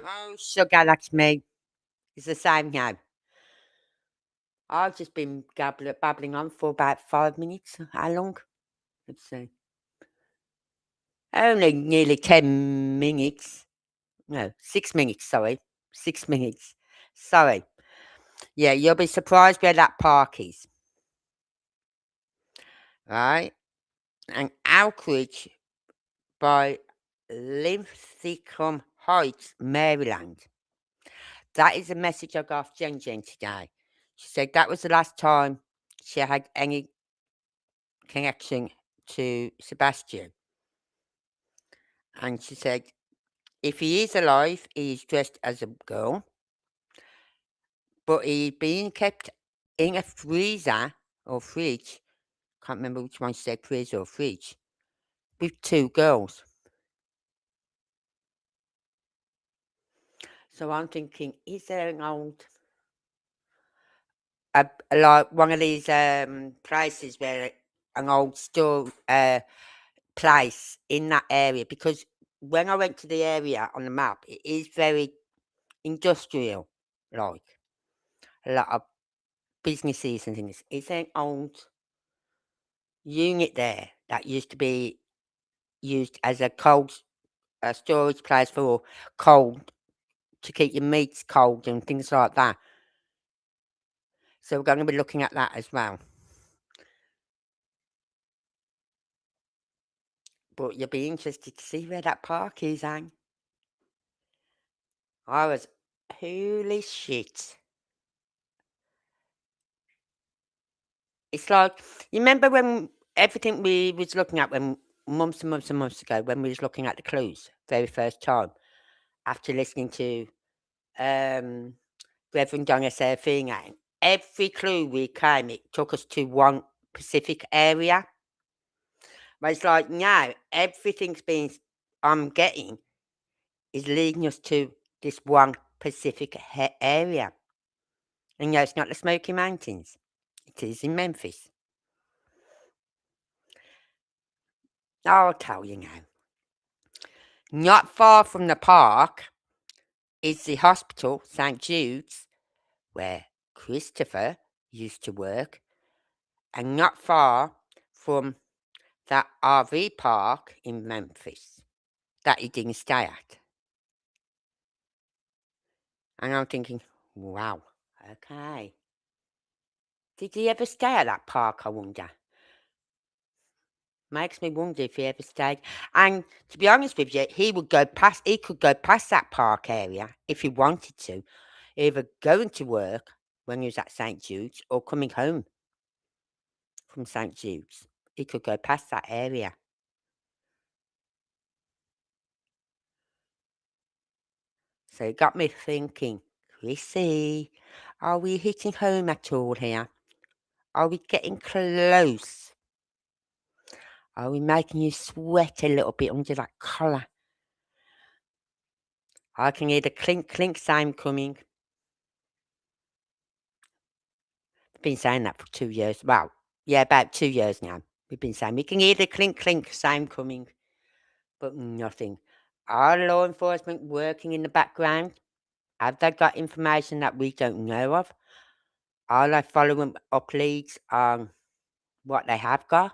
Oh, sugar, that's me. It's the same now. I've just been babbling on for about 5 minutes. How long? Let's see. Only nearly 10 minutes. No, 6 minutes, sorry. 6 minutes. Sorry. Yeah, you'll be surprised where that park is. Right? And Outreach by Linthicum Heights, Maryland. That is a message I got off Jen today. She said that was the last time she had any connection to Sebastian. And she said, if he is alive, he is dressed as a girl, but he's being kept in a freezer or fridge. Can't remember which one she said, freezer or fridge, with two girls. So I'm thinking, is there an old, like one of these places where an old store place in that area? Because when I went to the area on the map, it is very industrial, like a lot of businesses and things. Is there an old unit there that used to be used as a cold storage place for cold to keep your meats cold and things like that? So we're going to be looking at that as well. But you'll be interested to see where that park is, Anne. I was, holy shit. It's like, you remember when everything we was looking at when months and months and months ago when we was looking at the clues very first time after listening to Reverend Donna say a thing, and every clue we came, it took us to one specific area. But it's like now everything's been I'm getting is leading us to this one specific area. And no, it's not the Smoky Mountains. It is in Memphis. I'll tell you now. Not far from the park is the hospital, St. Jude's, where Christopher used to work, and not far from that RV park in Memphis that he didn't stay at. And I'm thinking, wow, okay. Did he ever stay at that park, I wonder? Makes me wonder if he ever stayed. And to be honest with you, he could go past that park area if he wanted to, either going to work when he was at St. Jude's or coming home from St. Jude's. He could go past that area. So it got me thinking, Chrissy, are we hitting home at all here? Are we getting close? Are we making you sweat a little bit under that collar? I can hear the clink clink sound coming. I've been saying that for 2 years. Well, yeah, about 2 years now. We've been saying we can hear the clink clink sound coming, but nothing. Are law enforcement working in the background? Have they got information that we don't know of? Are they following up leads on what they have got,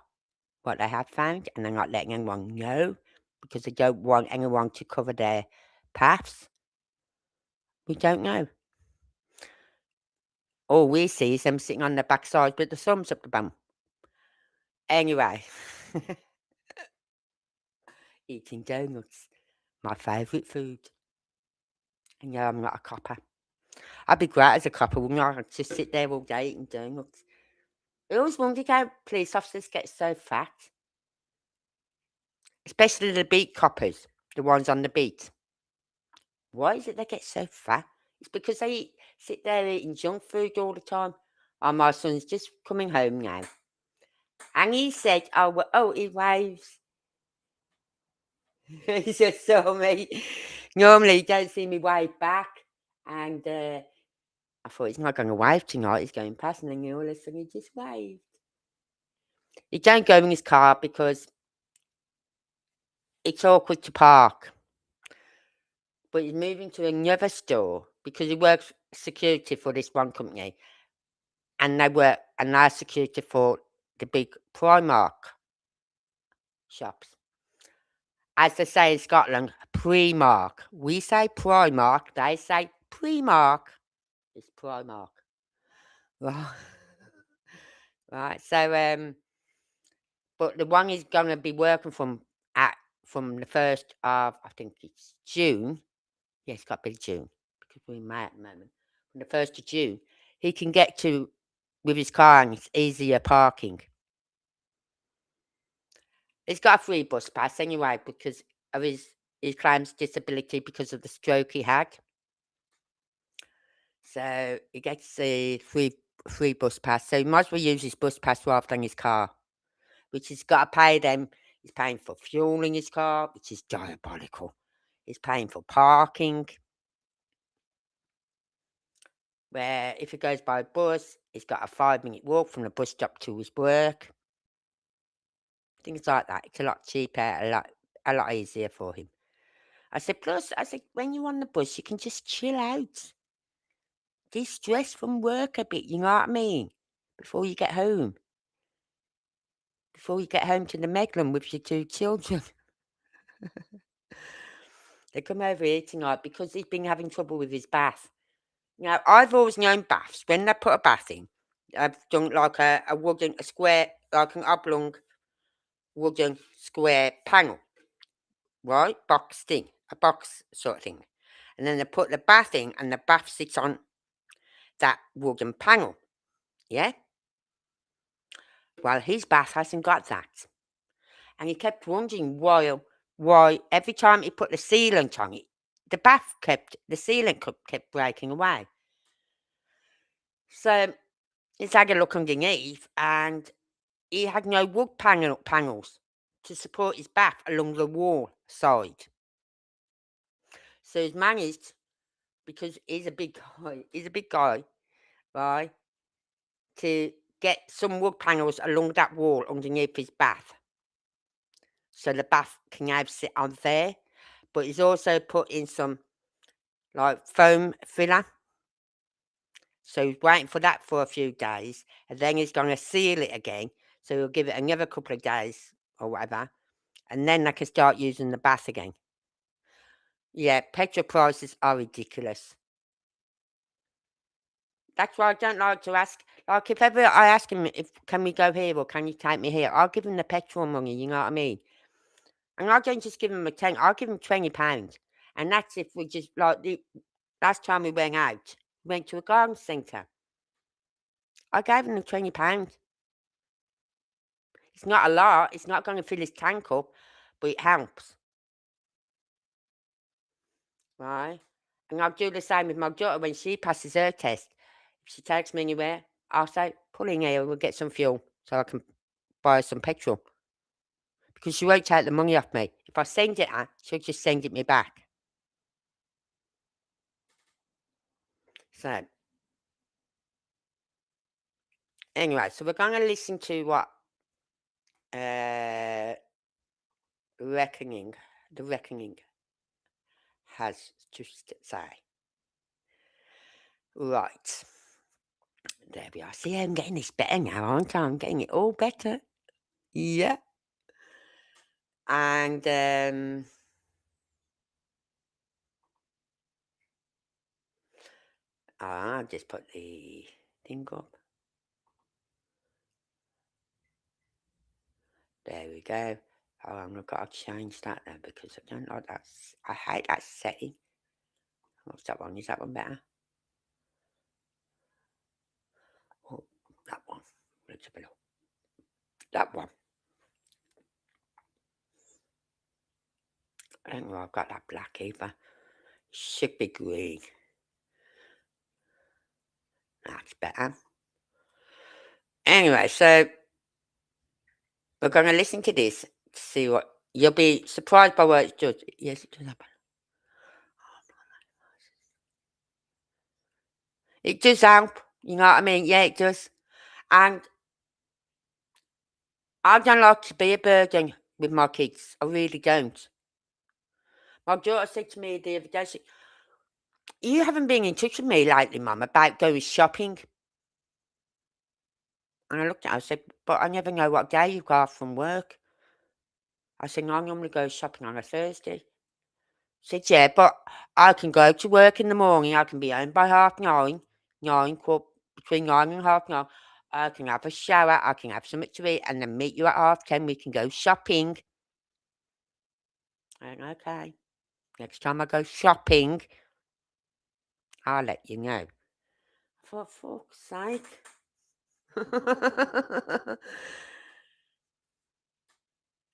what they have found, and they're not letting anyone know because they don't want anyone to cover their paths? We don't know. All we see is them sitting on their backside with the thumbs up the bum. Anyway, eating donuts, my favourite food. And yeah, I'm not a copper. I'd be great as a copper, wouldn't I? I'd just sit there all day eating donuts. I always wondered how police officers get so fat, especially the beat coppers, the ones on the beat. Why is it they get so fat? It's because they sit there eating junk food all the time. Oh, my son's just coming home now. And he said, he waves. He just saw me. Normally, he don't see me wave back. And I thought, he's not going to wave tonight. He's going past, and then all of a sudden, he just waved. He don't go in his car because it's awkward to park. but he's moving to another store because he works security for this one company, and they're security for the big Primark shops. As they say in Scotland, Primark. We say Primark, they say Primark. It's Primark. Right. Right. So but the one he's gonna be working from the 1st of, I think it's June. Yeah, it's got to be June because we're in May at the moment. From the 1st of June, he can get to with his car and it's easier parking. He's got a free bus pass anyway because of he claims disability because of the stroke he had. So he gets a free bus pass. So he might as well use his bus pass rather than his car, which he's got to pay them. He's paying for fuel in his car, which is diabolical. He's paying for parking. Where if he goes by bus, he's got a 5-minute walk from the bus stop to his work. Things like that. It's a lot cheaper, a lot easier for him. I said, plus, when you're on the bus, you can just chill out. De-stress from work a bit, you know what I mean? Before you get home. Before you get home to the Meglan with your 2 children. They come over here tonight because he's been having trouble with his bath. Now, I've always known baths, when they put a bath in, I've done like a square, like an oblong wooden square panel, right? Box thing, a box sort of thing. And then they put the bath in and the bath sits on that wooden panel, yeah? Well, his bath hasn't got that. And he kept wondering why every time he put the sealant on it, the sealant kept breaking away. So he's had a look underneath and he had no wood panels to support his bath along the wall side. So he's managed, because he's a big guy, right, to get some wood panels along that wall underneath his bath. So the bath can now sit on there. But he's also put in some like foam filler. So he's waiting for that for a few days, and then he's going to seal it again. So he'll give it another couple of days or whatever, and then they can start using the bath again. Yeah, petrol prices are ridiculous. That's why I don't like to ask. Like, if ever I ask him if can we go here or can you take me here, I'll give him the petrol money. You know what I mean? And I don't just give him a 10. I'll give him £20, and that's if we just like the last time we went out, we went to a garden centre. I gave him the £20. It's not a lot. It's not going to fill his tank up, but it helps, right? And I'll do the same with my daughter when she passes her test. If she takes me anywhere, I'll say, pull in here, we'll get some fuel so I can buy her some petrol. Because she won't take the money off me. If I send it her, she'll just send it me back. So, anyway, so we're going to listen to what uh, the Reckoning has to say. Right. There we are. See, I'm getting this better now, aren't I? I'm getting it all better. Yeah. And I'll just put the thing up. There we go. Oh, I've got to change that then because I don't like that. I hate that setting. What's that one? Is that one better? Oh, that one. Let's have a look. That one. I don't know I've got that black either. Should be green. That's better. Anyway, so we're going to listen to this to see what you'll be surprised by what it does. Yes, it does happen. It does help. You know what I mean? Yeah, it does. And I don't like to be a burden with my kids. I really don't. My daughter said to me the other day, she, you haven't been in touch with me lately, Mum, about going shopping. And I looked at her, I said, but I never know what day you go off from work. I said, no, I normally go shopping on a Thursday. She said, yeah, but I can go to work in the morning. I can be home by 9:30, between 9 and 9:30. I can have a shower. I can have something to eat and then meet you at 10:30. We can go shopping. I went, okay. Next time I go shopping, I'll let you know. For fuck's sake.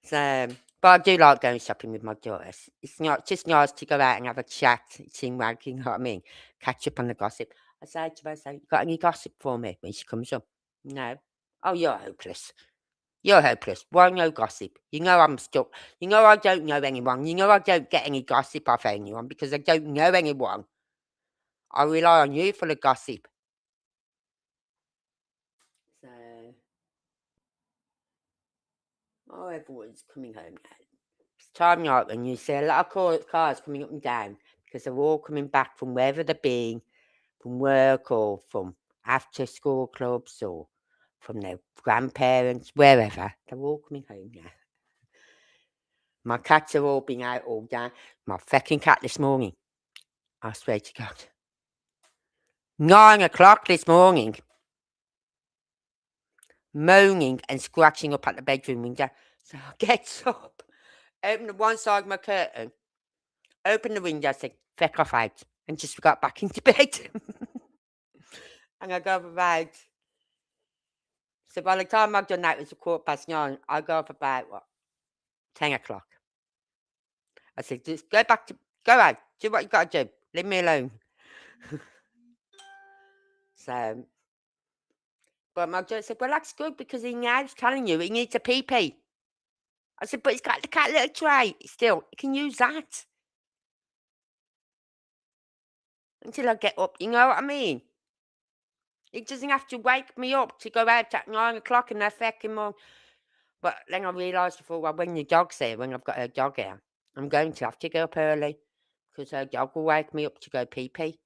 So, but I do like going shopping with my daughters. It's not just nice to go out and have a chat, seem like, you know what I mean? Catch up on the gossip. I say to her, I say, you got any gossip for me when she comes up? No. Oh, you're hopeless. You're hopeless. Why no gossip? You know I'm stuck. You know I don't know anyone. You know I don't get any gossip off anyone because I don't know anyone. I rely on you for the gossip. So, oh, everyone's coming home now. It's time like when you see a lot of cars coming up and down because they're all coming back from wherever they're being, from work or from after school clubs or from their grandparents, wherever. They're all coming home now. My cats have all been out all day. My fucking cat this morning, I swear to God. 9 o'clock this morning, moaning and scratching up at the bedroom window. So I get up, open the one side of my curtain, open the window, said, feck off out, and just got back into bed. And I go up about, so by the time I've done that, it was 9:15. I go up about, 10 o'clock. I said, just go out, do what you got to do, leave me alone. So, but my daughter said, well, that's good because he now's telling you he needs a pee-pee. I said, but he's got the cat little tray. Still, he can use that until I get up. You know what I mean? He doesn't have to wake me up to go out at 9 o'clock and they're fucking more. But then I realised before, well, when your dog's here, when I've got a dog here, I'm going to have to get up early because her dog will wake me up to go pee-pee.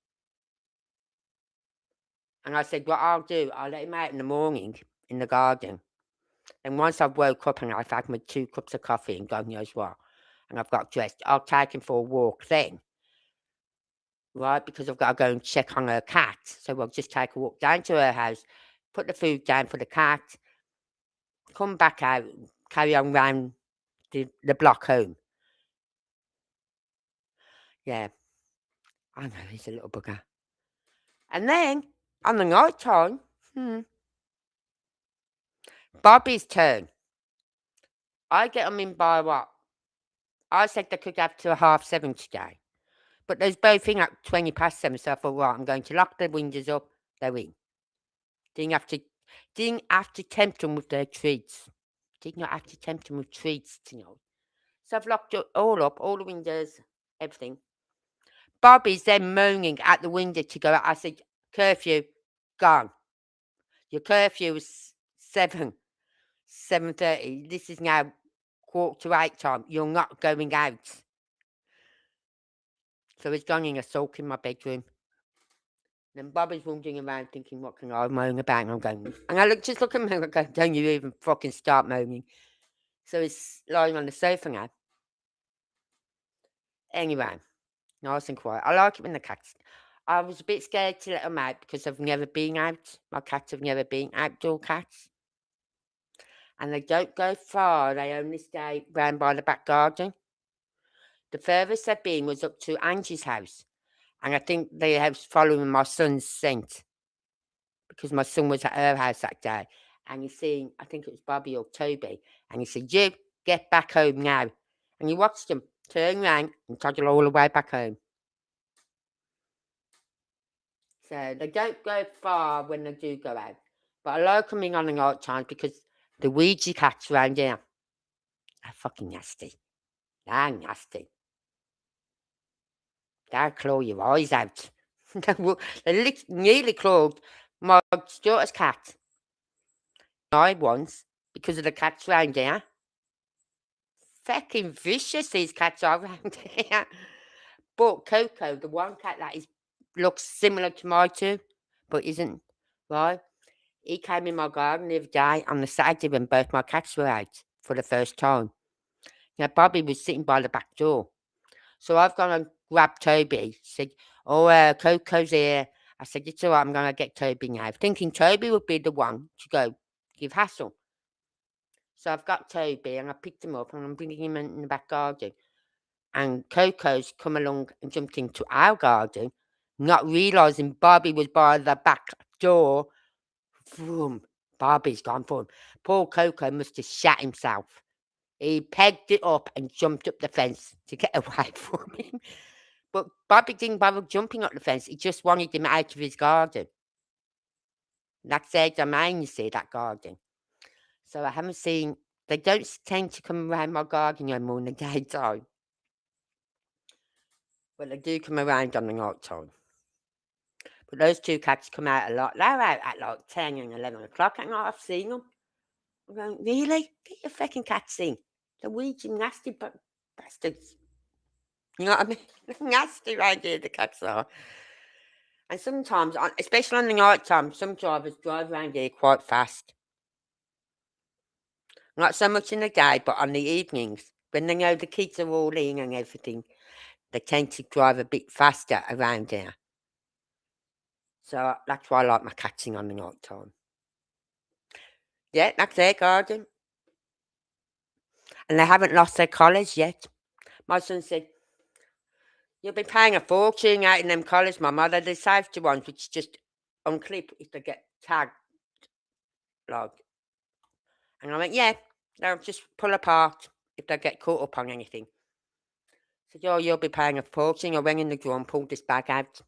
And I said, what I'll do, I'll let him out in the morning in the garden. And once I've woke up and I've had my 2 cups of coffee and God knows what, and I've got dressed, I'll take him for a walk then. Right, because I've got to go and check on her cat. So we'll just take a walk down to her house, put the food down for the cat, come back out, carry on round the block home. Yeah, I know, he's a little bugger. And then, on the night time, Bobby's turn. I get them in by what? I said they could have to 7:30 today. But there's both in at 7:20, so I thought, right, I'm going to lock the windows up, they're in. Didn't have to tempt them with their treats. Did not have to tempt them with treats, So I've locked it all up, all the windows, everything. Bobby's then moaning at the window to go out. I said, curfew, gone. Your curfew is 7:30. This is now 7:45 time. You're not going out. So he's gone in a sulk in my bedroom. Then Bobby's wandering around thinking, what can I moan about? And I'm going, and just look at me and I go, don't you even fucking start moaning. So he's lying on the sofa now. Anyway, nice and quiet. I like it when the cats. I was a bit scared to let them out because I've never been out. My cats have never been outdoor cats. And they don't go far. They only stay round by the back garden. The furthest they've been was up to Angie's house. And I think they have following my son's scent because my son was at her house that day. And he seen, I think it was Bobby or Toby. And he said, you get back home now. And you watched them turn round and toddle all the way back home. So they don't go far when they do go out. But I like them in on the night times because the Ouija cats around here are fucking nasty. They're nasty. They'll claw your eyes out. They nearly clawed my daughter's cat. I once because of the cats around here. fucking vicious these cats are around here. But Coco, the one cat that looks similar to my two, but isn't, right? He came in my garden the other day on the Saturday when both my cats were out for the first time. Now, Bobby was sitting by the back door. So I've gone and grabbed Toby. Said, Coco's here. I said, it's all right, I'm going to get Toby now. Thinking Toby would be the one to go give hassle. So I've got Toby and I picked him up and I'm bringing him in the back garden. And Coco's come along and jumped into our garden, not realising Bobby was by the back door. Vroom. Bobby's gone for him. Poor Coco must have shat himself. He pegged it up and jumped up the fence to get away from him. But Bobby didn't bother jumping up the fence. He just wanted him out of his garden. That's their domain, you see, that garden. So I haven't seen... They don't tend to come around my garden anymore in the daytime. But they do come around on the night time. But those two cats come out a lot. They're out at like 10 and 11 o'clock at night. I've seen them. I'm going, really? Get your fucking cats in. They're weak and nasty bastards. You know what I mean? Nasty around here, the cats are. And sometimes, especially on the night time, some drivers drive around here quite fast. Not so much in the day, but on the evenings, when they know the kids are all in and everything, they tend to drive a bit faster around here. So that's why I like my cats in on the night time. Yeah, that's their garden. And they haven't lost their collars yet. My son said, you'll be paying a fortune out in them collars, Mama. They're the safety ones, which just unclip if they get tagged. Like. And I went, yeah, they'll just pull apart if they get caught up on anything. I said, oh, you'll be paying a fortune. I went in the drawer and pulled this bag out.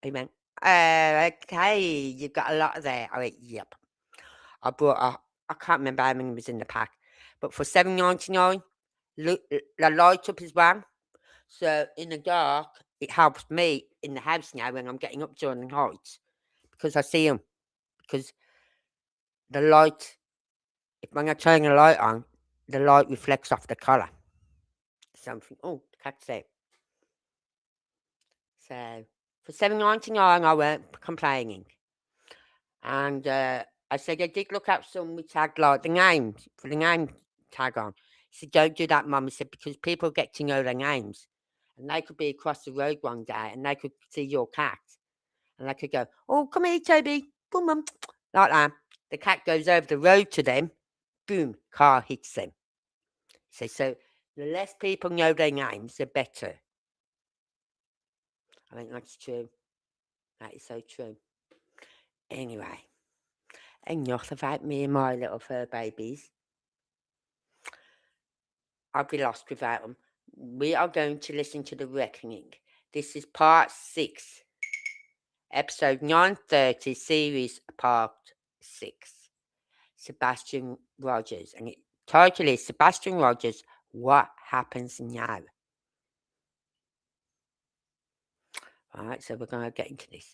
He went, okay, you've got a lot there. I went, yep. I bought I can't remember how many was in the pack, but for $7.99, the light up as well. So in the dark, it helps me in the house now when I'm getting up during the night because I see them. Because the light, when I turn the light on, the light reflects off the collar. Something. Oh, the cat's there. So for $7.99, I weren't complaining. And I said I did look up some which had like the names for the name tag on. He said, don't do that, Mum. He said, because people get to know their names. And they could be across the road one day and they could see your cat. And they could go, oh, come here, Toby. Come on. Like that. The cat goes over the road to them. Boom, car hits them. So the less people know their names, the better. I think that's true. That is so true. Anyway, enough about me and my little fur babies. I'll be lost without them. We are going to listen to The Reckoning. This is part 6, episode 930, series part 6. Sebastian Rogers. And the title is Sebastian Rogers, What Happens Now? Alright, so we're going to get into this.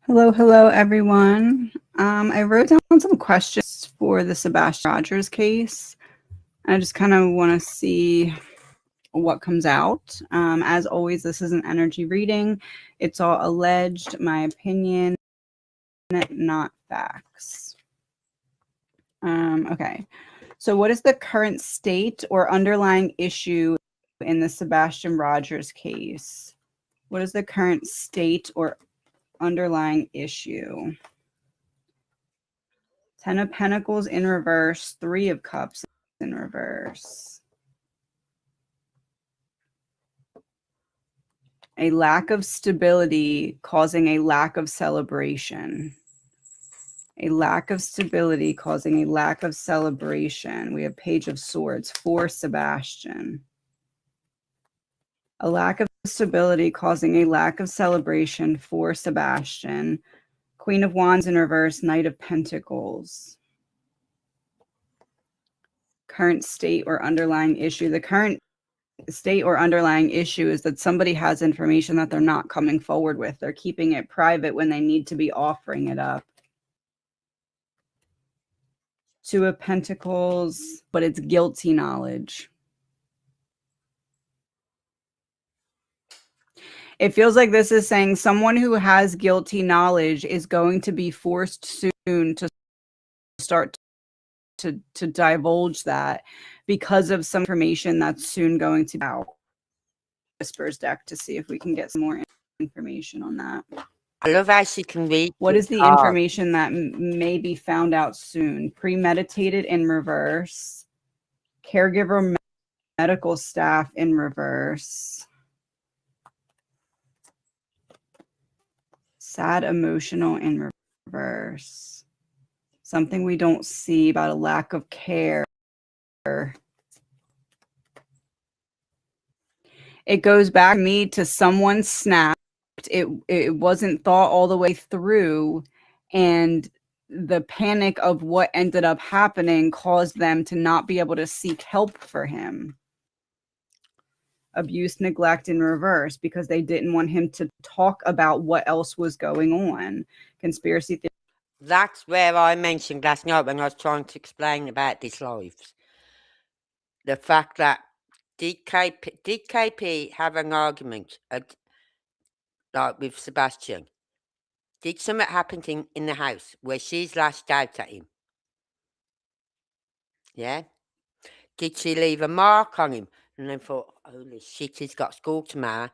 Hello, everyone. I wrote down some questions for the Sebastian Rogers case. I just kind of want to see what comes out. As always, this is an energy reading. It's all alleged, my opinion, not facts. Okay. So what is the current state or underlying issue in the Sebastian Rogers case? What is the current state or underlying issue? 10 of Pentacles in reverse, 3 of Cups in reverse. A lack of stability causing a lack of celebration. A lack of stability causing a lack of celebration. We have Page of Swords for Sebastian. A lack of stability causing a lack of celebration for Sebastian. Queen of Wands in reverse, Knight of Pentacles. Current state or underlying issue. The current state or underlying issue is that somebody has information that they're not coming forward with. They're keeping it private when they need to be offering it up. Two of Pentacles, but it's guilty knowledge. It feels like this is saying someone who has guilty knowledge is going to be forced soon to start to divulge that because of some information that's soon going to be out. Whispers deck to see if we can get some more information on that. I love how she can read. What is the information that may be found out soon? Premeditated in reverse. Caregiver medical staff in reverse. Sad emotional in reverse. Something we don't see about a lack of care. It goes back to me to someone snapped. It wasn't thought all the way through, and the panic of what ended up happening caused them to not be able to seek help for him. Abuse, neglect in reverse, because they didn't want him to talk about what else was going on. Conspiracy theory. That's where I mentioned last night when I was trying to explain about these lives. The fact that did KP have an argument like with Sebastian? Did something happen in the house where she's lashed out at him? Yeah? Did she leave a mark on him? And then thought, holy shit, he's got school tomorrow.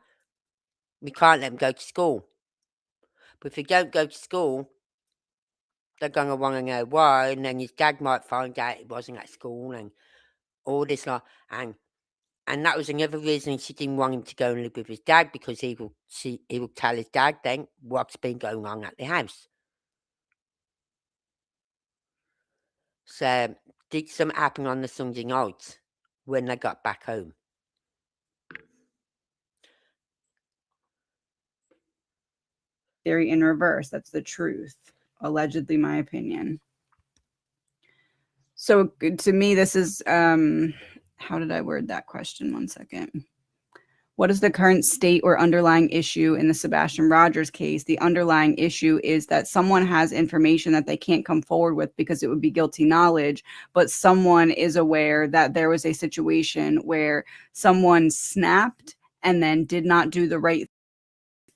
We can't let him go to school. But if he don't go to school, they're going to want to know why. And then his dad might find out he wasn't at school and all this. And that was another reason she didn't want him to go and live with his dad, because he will tell his dad then what's been going on at the house. So did something happen on the Sunday night when they got back home? Theory in reverse. That's the truth. Allegedly, my opinion. So to me, this is, how did I word that question? 1 second. What is the current state or underlying issue in the Sebastian Rogers case? The underlying issue is that someone has information that they can't come forward with because it would be guilty knowledge, but someone is aware that there was a situation where someone snapped and then did not do the right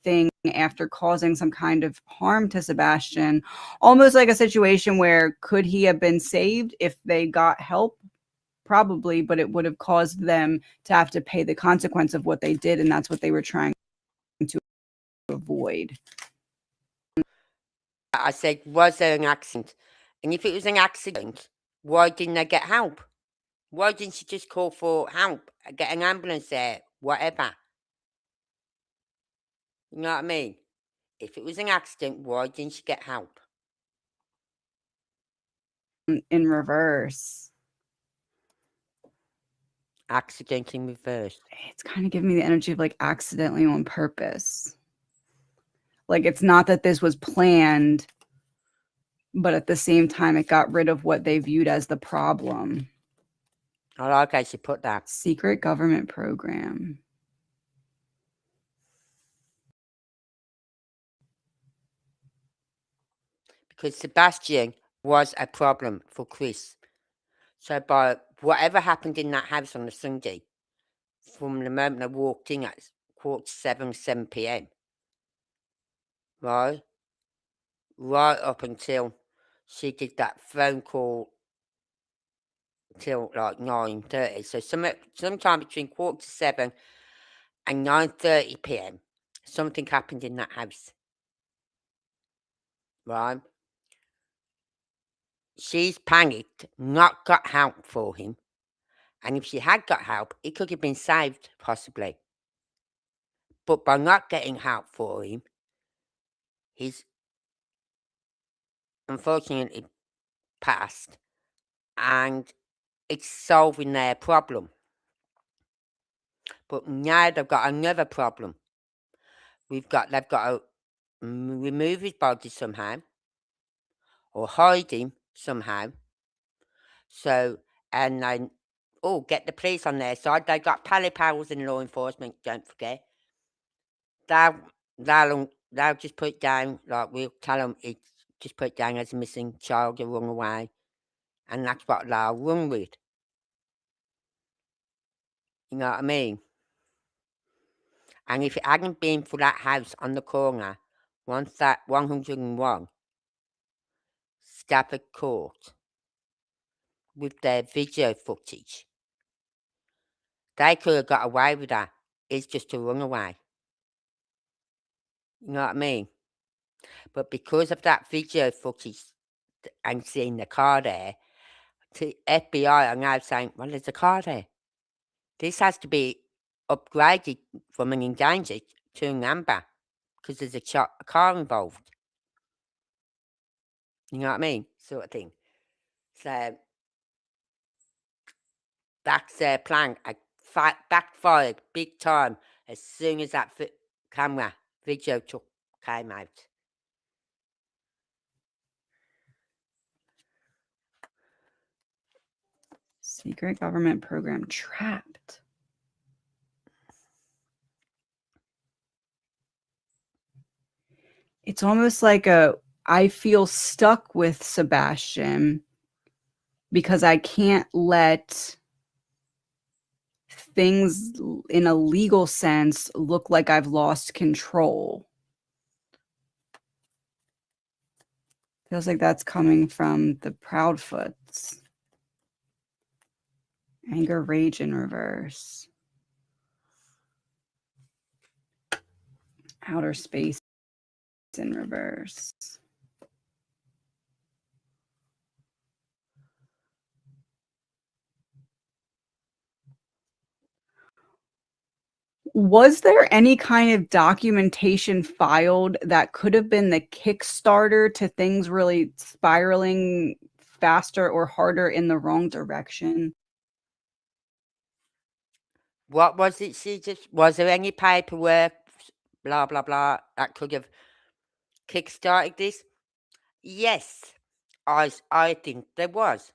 thing after causing some kind of harm to Sebastian. Almost like a situation where could he have been saved if they got help? Probably, but it would have caused them to have to pay the consequence of what they did, and that's what they were trying to avoid. I said, was there an accident? And if it was an accident, why didn't they get help? Why didn't she just call for help, get an ambulance there, whatever? You know what I mean? If it was an accident, why didn't she get help? In reverse. Accident in reverse. It's kind of giving me the energy of like accidentally on purpose. Like it's not that this was planned, but at the same time, it got rid of what they viewed as the problem. I like how she put that. Secret government program. Because Sebastian was a problem for Chris. So by whatever happened in that house on the Sunday, from the moment I walked in at 7:45, 7 p.m., right up until she did that phone call till like 9:30. So sometime between 7:45 and 9:30 p.m., something happened in that house, right? She's panicked, not got help for him. And if she had got help, he could have been saved, possibly. But by not getting help for him, he's unfortunately passed, and it's solving their problem. But now they've got another problem. They've got to remove his body somehow, or hide him somehow. So, and then, get the police on their side. They got pally powers in law enforcement, don't forget. They'll just put it down, like we'll tell them it's just put it down as a missing child or run away. and that's what they'll run with. You know what I mean? And if it hadn't been for that house on the corner, once that 101 Stafford Court, with their video footage, they could have got away with that. It's just a runaway. You know what I mean? But because of that video footage and seeing the car there, the FBI are now saying, well, there's a car there. This has to be upgraded from an endangered to an amber because there's a car involved. You know what I mean? Sort of thing. So that's their plan. I backfired big time as soon as that camera video came out. Secret government program trapped. It's almost like I feel stuck with Sebastian because I can't let things in a legal sense look like I've lost control. Feels like that's coming from the Proudfoots. Anger, rage in reverse. Outer space in reverse. Was there any kind of documentation filed that could have been the Kickstarter to things really spiraling faster or harder in the wrong direction? What was it? Was there any paperwork, blah blah blah, that could have kickstarted this? Yes, I think there was,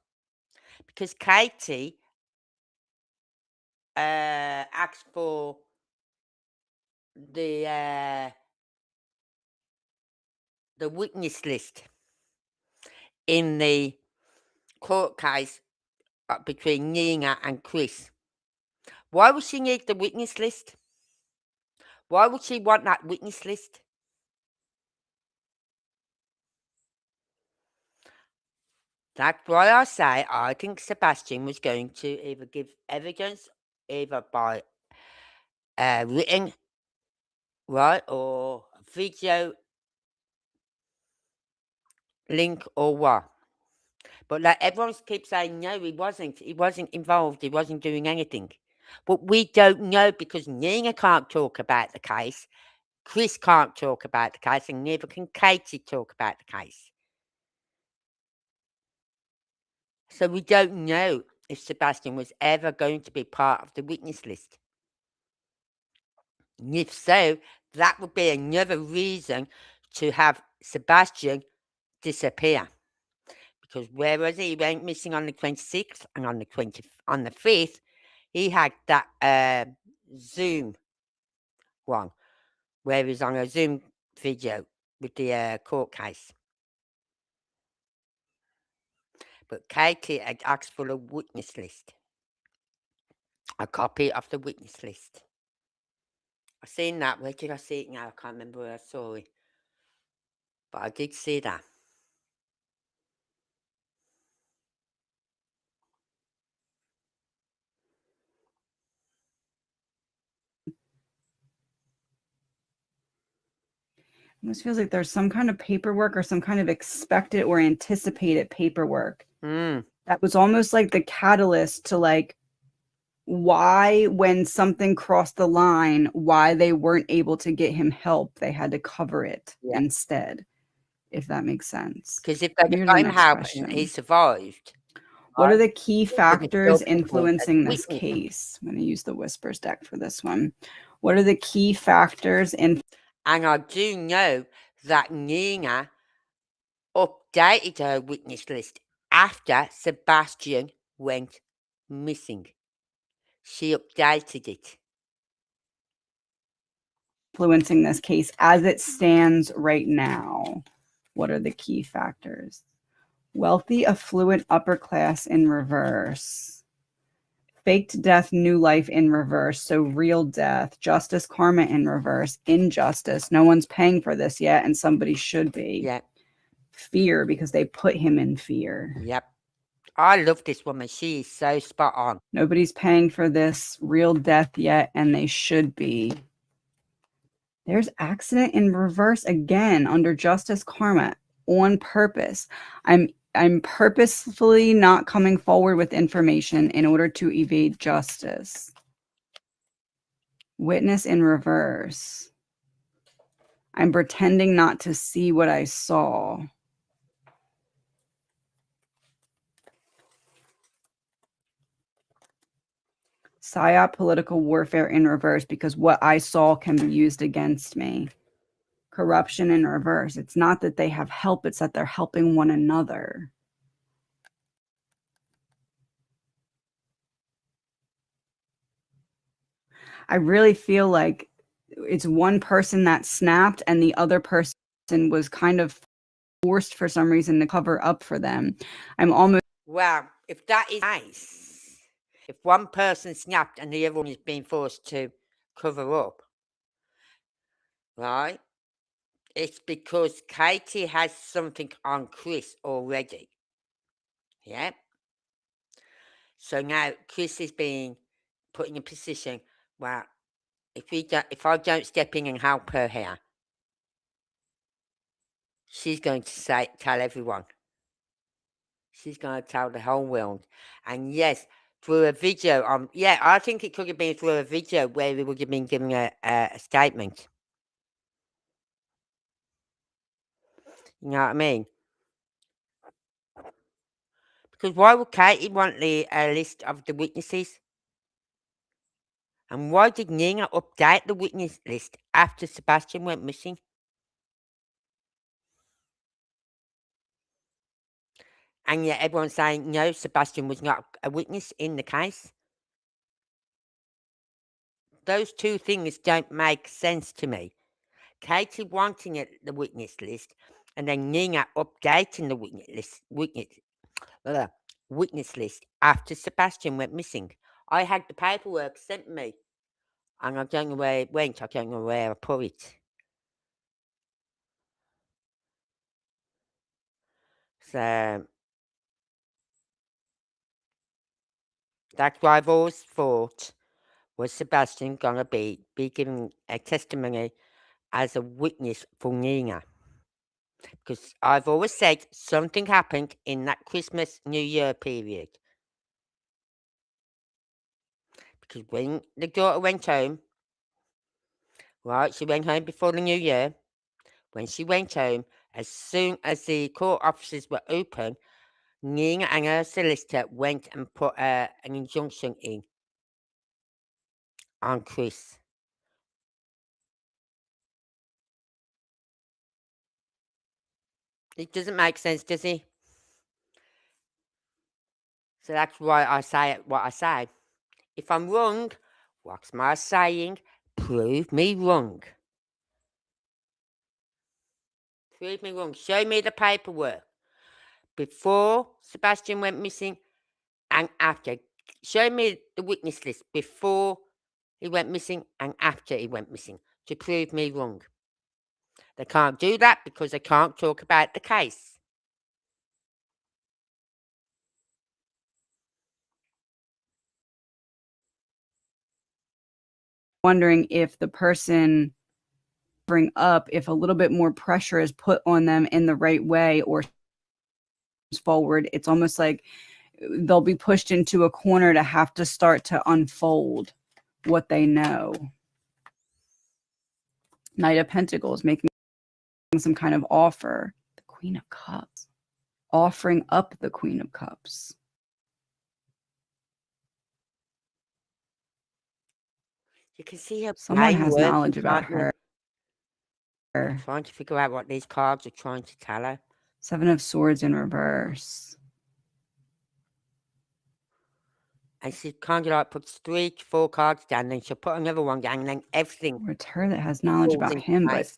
because Katie asked for the witness list in the court case between Nina and Chris. Why would she need the witness list? Why would she want that witness list? That's why I say I think Sebastian was going to either give evidence, either by written, right, or video link or what. But like everyone keeps saying, no, he wasn't. He wasn't involved. He wasn't doing anything. But we don't know because Nina can't talk about the case. Chris can't talk about the case, and neither can Katie talk about the case. So we don't know if Sebastian was ever going to be part of the witness list. And if so, that would be another reason to have Sebastian disappear. Because whereas he went missing on the 26th and on the 5th, he had that Zoom one where he was on a Zoom video with the court case. But Katie had asked for a witness list, a copy of the witness list. I've seen that. Where did I see it now? I can't remember where I saw it. But I did see that. It almost feels like there's some kind of paperwork or some kind of expected or anticipated paperwork. That was almost like the catalyst to like why, when something crossed the line, why they weren't able to get him help. They had to cover it instead, if that makes sense. Because if they got him help and he survived. What are the key factors influencing this case? I'm going to use the Whispers deck for this one. What are the key factors in? And I do know that Nina updated her witness list after Sebastian went missing. She updated it. Influencing this case as it stands right now. What are the key factors? Wealthy, affluent, upper class in reverse. Faked death, new life in reverse. So real death, justice, karma in reverse, injustice. No one's paying for this yet, and somebody should be. Yeah. Fear, because they put him in fear. Yep. I love this woman. She is so spot on. Nobody's paying for this real death yet, and they should be. There's accident in reverse again under justice, karma, on purpose. I'm purposefully not coming forward with information in order to evade justice. Witness in reverse. I'm pretending not to see what I saw. PSYOP, political warfare in reverse, because what I saw can be used against me. Corruption in reverse. It's not that they have help, it's that they're helping one another. I really feel like it's one person that snapped and the other person was kind of forced for some reason to cover up for them. I'm almost... Well, if that is nice, if one person snapped and the other one is being forced to cover up, right? It's because Katie has something on Chris already. Yeah? So now Chris is being put in a position where if I don't step in and help her here, she's going to tell everyone. She's going to tell the whole world. And yes, through a video, I think it could have been through a video where we would have been giving a statement. You know what I mean? Because why would Katie want the list of the witnesses? And why did Nina update the witness list after Sebastian went missing? And yet everyone's saying, no, Sebastian was not a witness in the case. Those two things don't make sense to me. Katie wanting the witness list, and then Nina updating the witness list after Sebastian went missing. I had the paperwork sent me, and I don't know where it went. I don't know where I put it. So that's what I've always thought. Was Sebastian gonna be giving a testimony as a witness for Nina? Because I've always said something happened in that Christmas New Year period. Because when the daughter went home, right, she went home before the New Year. When she went home, as soon as the court offices were open, Nina and her solicitor went and put an injunction in on Chris. It doesn't make sense, does it? So that's why I say what I say. If I'm wrong, what's my saying? Prove me wrong. Prove me wrong. Show me the paperwork. Before Sebastian went missing and after. Show me the witness list before he went missing and after he went missing to prove me wrong. They can't do that because they can't talk about the case. Wondering if the person bring up, if a little bit more pressure is put on them in the right way or forward, it's almost like they'll be pushed into a corner to have to start to unfold what they know. Knight of Pentacles, making some kind of offer. The Queen of Cups, offering up the Queen of Cups. You can see her. Someone has knowledge about her. Trying to figure out what these cards are trying to tell her. Seven of Swords in reverse. And she kind of like puts 3 to 4 cards down, then she'll put another one down, and then everything. It's her that has knowledge about him, but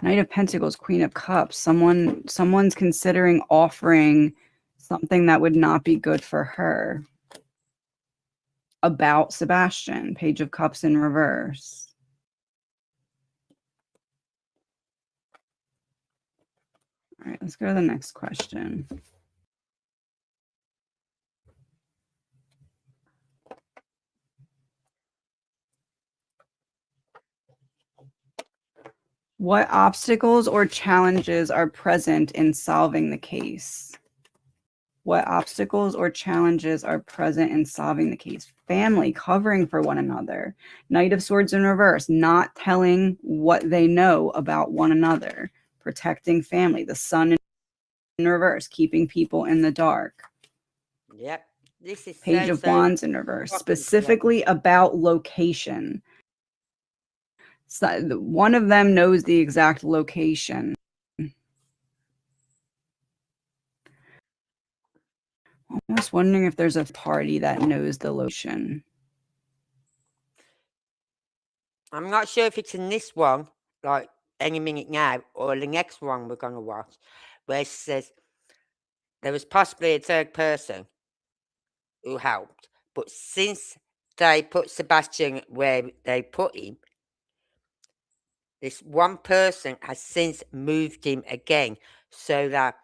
Knight of Pentacles, Queen of Cups. Someone's considering offering Something that would not be good for her. About Sebastian, Page of Cups in reverse. All right, let's go to the next question. What obstacles or challenges are present in solving the case? What obstacles or challenges are present in solving the case? Family covering for one another. Knight of Swords in reverse, not telling what they know about one another. Protecting family. The Sun in reverse, keeping people in the dark. Yep. This is Page of Wands in reverse, specifically about location. So one of them knows the exact location. Almost wondering if there's a party that knows the location. I'm not sure if it's in this one, like any minute now, or the next one we're going to watch, where it says there was possibly a third person who helped, but since they put Sebastian where they put him, this one person has since moved him again, so that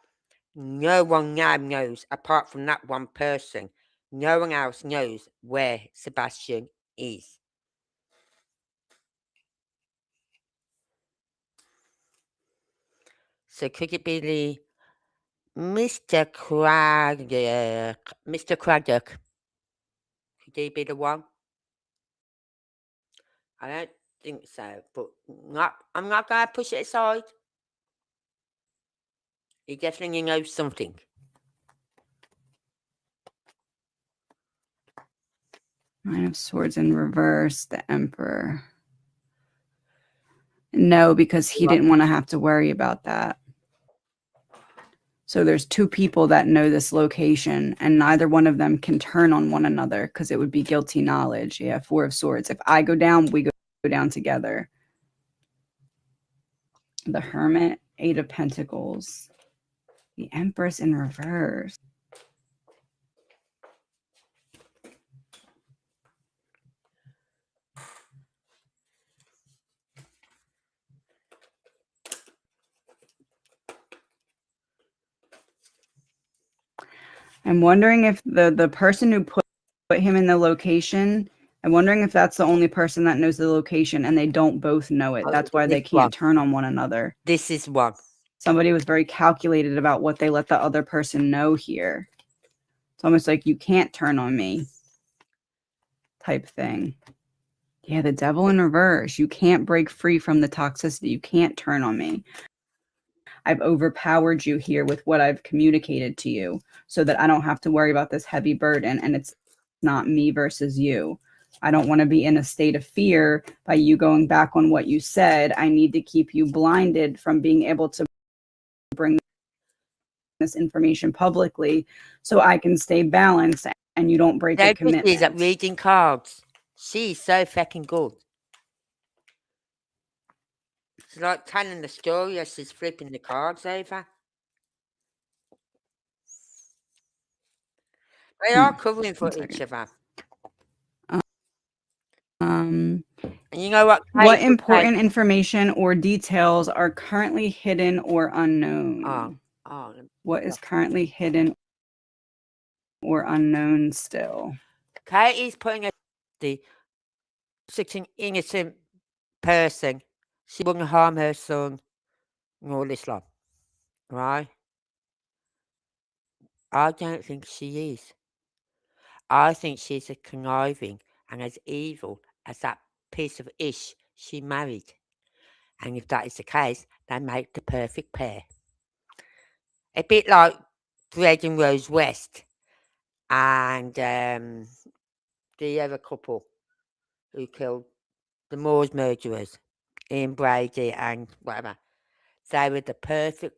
no one now knows, apart from that one person, no one else knows where Sebastian is. So could it be the Mr. Craddock? Mr. Craddock. Could he be the one? I don't think so, but I'm not going to push it aside. He definitely knows something. Nine of Swords in reverse, the Emperor. No, because he didn't want to have to worry about that. So there's two people that know this location, and neither one of them can turn on one another because it would be guilty knowledge. Yeah, Four of Swords. If I go down, we go down together. The Hermit, Eight of Pentacles. The Empress in reverse. I'm wondering if the person who put him in the location, I'm wondering if that's the only person that knows the location and they don't both know it. That's why they can't turn on one another. This is one. Somebody was very calculated about what they let the other person know here. It's almost like you can't turn on me type thing. Yeah, the Devil in reverse. You can't break free from the toxicity. You can't turn on me. I've overpowered you here with what I've communicated to you so that I don't have to worry about this heavy burden, and it's not me versus you. I don't want to be in a state of fear by you going back on what you said. I need to keep you blinded from being able to bring this information publicly so I can stay balanced and you don't break a commitment. She's at reading cards. She's so fucking good. She's like telling the story as she's flipping the cards over. They are covering for each other. And you know what important information or details are currently hidden or unknown? What is currently hidden or unknown still? Katie's putting such an innocent person. She wouldn't harm her son and all this lot. Right? I don't think she is. I think she's as conniving and as evil as that piece of ish she married. And if that is the case, they make the perfect pair. A bit like Fred and Rose West and the other couple who killed the Moors murderers, Ian Brady and whatever. They were the perfect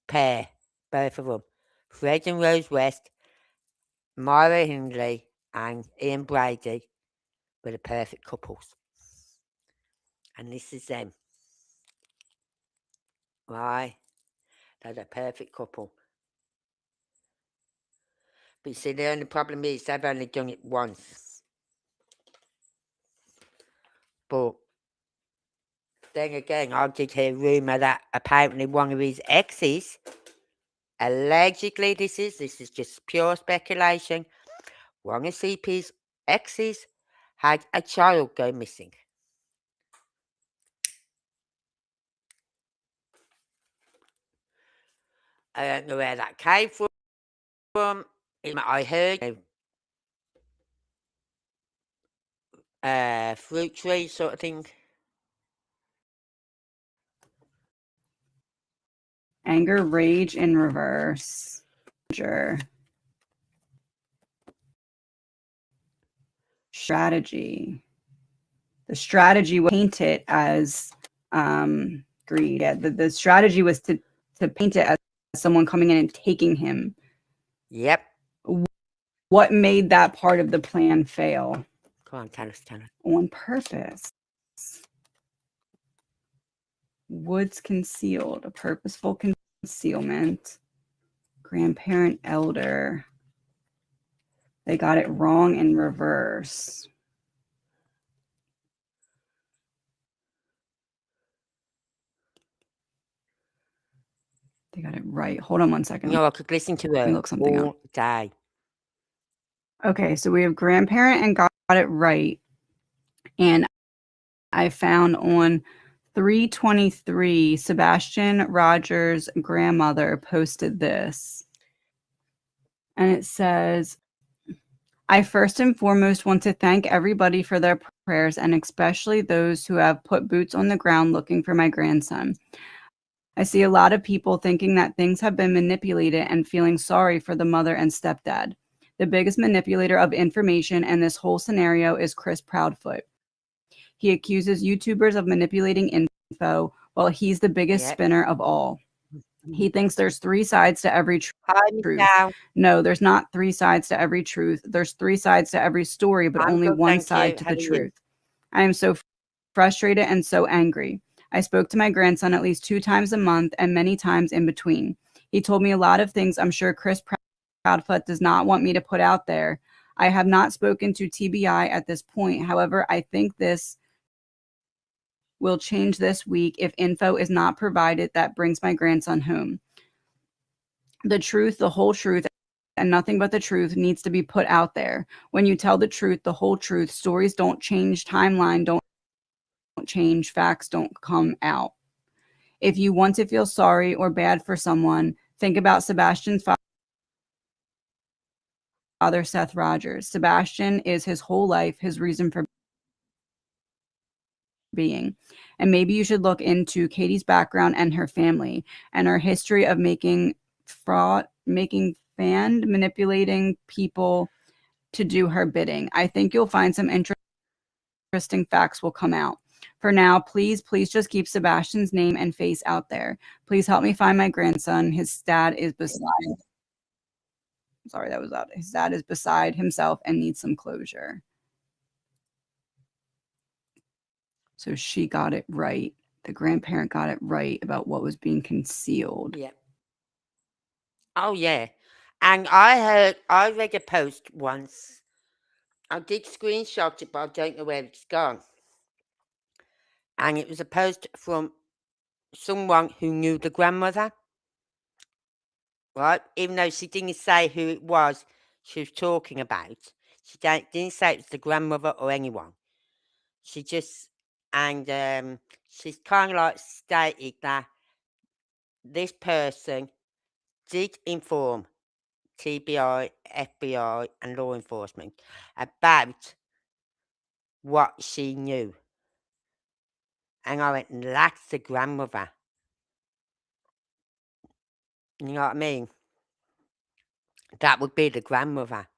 pair, both of them. Fred and Rose West, Myra Hindley and Ian Brady were the perfect couples. And this is them. Right? They're the perfect couple. But you see, the only problem is they've only done it once. But then again, I did hear a rumour that apparently one of his exes, allegedly this is just pure speculation, one of CP's exes had a child go missing. I don't know where that came from. I heard fruit tree sort of thing. Anger, rage in reverse. Strategy. The strategy was painted as greed. Yeah, the strategy was to paint it as someone coming in and taking him. Yep. What made that part of the plan fail? Go on, tell us. On purpose. Woods concealed, a purposeful concealment. Grandparent elder. They got it wrong in reverse. They got it right. Hold on one second. You know, I could listen to her look something all up. day. Okay, so we have grandparent and got it right. And I found on 323, Sebastian Rogers' grandmother posted this. And it says, I first and foremost want to thank everybody for their prayers and especially those who have put boots on the ground looking for my grandson. I see a lot of people thinking that things have been manipulated and feeling sorry for the mother and stepdad. The biggest manipulator of information in this whole scenario is Chris Proudfoot. He accuses YouTubers of manipulating info while he's the biggest spinner of all. He thinks there's three sides to every truth. No, there's not three sides to every truth. There's three sides to every story, but only one side to the truth. I am so frustrated and so angry. I spoke to my grandson at least 2 times a month and many times in between. He told me a lot of things I'm sure Chris Proudfoot does not want me to put out there. I have not spoken to TBI at this point. However, I think this will change this week if info is not provided that brings my grandson home. The truth, the whole truth, and nothing but the truth needs to be put out there. When you tell the truth, the whole truth, stories don't change, timeline don't change, facts don't come out. If you want to feel sorry or bad for someone, think about Sebastian's father, Seth Rogers. Sebastian is his whole life, his reason for being. And maybe you should look into Katie's background and her family and her history of making manipulating people to do her bidding. I think you'll find some interesting facts will come out. For now, please just keep Sebastian's name and face out there. Please help me find my grandson. His dad is beside. Sorry, that was loud. His dad is beside himself and needs some closure. So she got it right. The grandparent got it right about what was being concealed. Yeah. Oh, yeah. And I read a post once. I did screenshot it, but I don't know where it's gone. And it was a post from someone who knew the grandmother, right? Even though she didn't say who it was she was talking about. She didn't say it was the grandmother or anyone. She just, and she's kind of like stated that this person did inform TBI, FBI, and law enforcement about what she knew. And I went, that's the grandmother. You know what I mean? That would be the grandmother.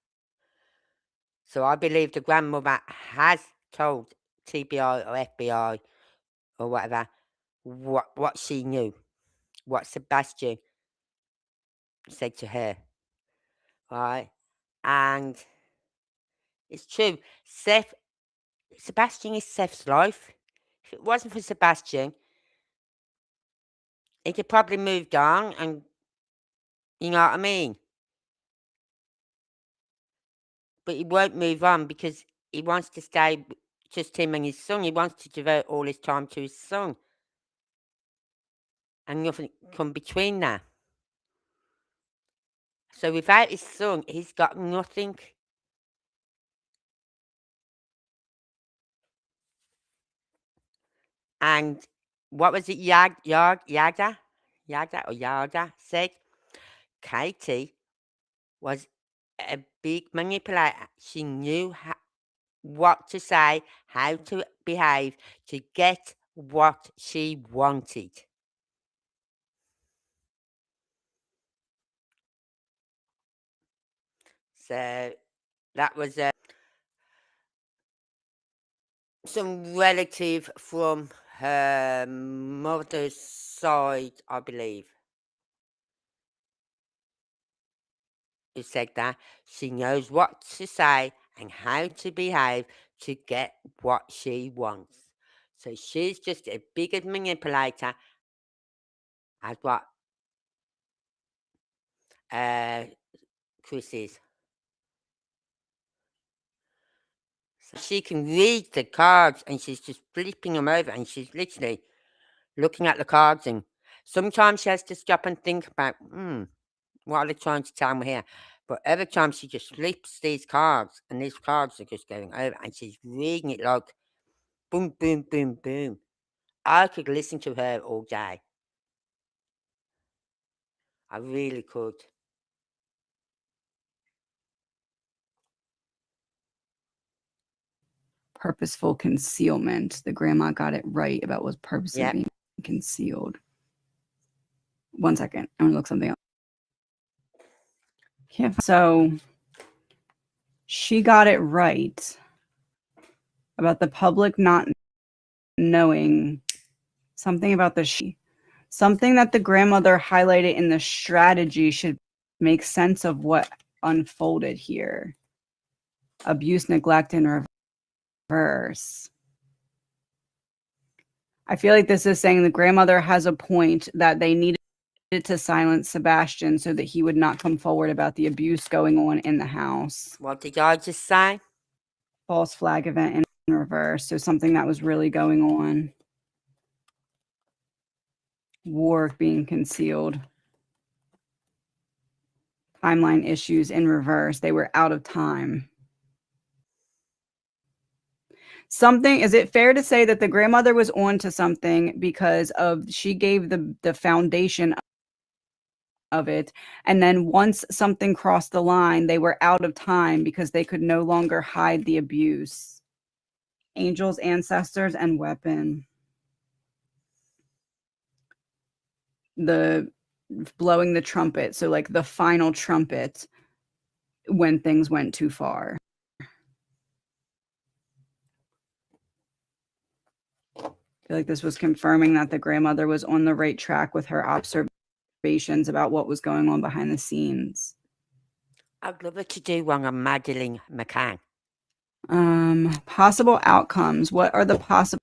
So I believe the grandmother has told TBI or FBI or whatever what she knew, what Sebastian said to her, right? And it's true. Sebastian is Seth's life. If it wasn't for Sebastian, he could probably moved on, and you know what I mean. but he won't move on because he wants to stay just him and his son. He wants to devote all his time to his son. And nothing come between that. So without his son, he's got nothing. And what was it Yada or Yada said? Katie was a big manipulator. She knew what to say, how to behave to get what she wanted. So that was some relative from her mother's side, I believe, who said that she knows what to say and how to behave to get what she wants. So she's just a big manipulator, as what Chris is. So she can read the cards and she's just flipping them over and she's literally looking at the cards, and sometimes she has to stop and think about, what are they trying to tell me here? But every time she just flips these cards and these cards are just going over and she's reading it like boom, boom, boom, boom. I could listen to her all day. I really could. Purposeful concealment. The grandma got it right about what's purposely Yep. being concealed. 1 second. I'm going to look something up. Yeah. So she got it right about the public not knowing something about something that the grandmother highlighted in the strategy should make sense of what unfolded here. Abuse, neglect, and reverse. I feel like this is saying the grandmother has a point that they needed to silence Sebastian so that he would not come forward about the abuse going on in the house. What did I just say? False flag event in reverse. So something that was really going on. War being concealed. Timeline issues in reverse. They were out of time. Is it fair to say that the grandmother was on to something because she gave the foundation of it, and then once something crossed the line, they were out of time because they could no longer hide the abuse. Angels, ancestors, and weapon. The blowing the trumpet, so like the final trumpet when things went too far. I feel like this was confirming that the grandmother was on the right track with her observations about what was going on behind the scenes. I'd love her to do one on Madeleine McCann. Possible outcomes. What are the possible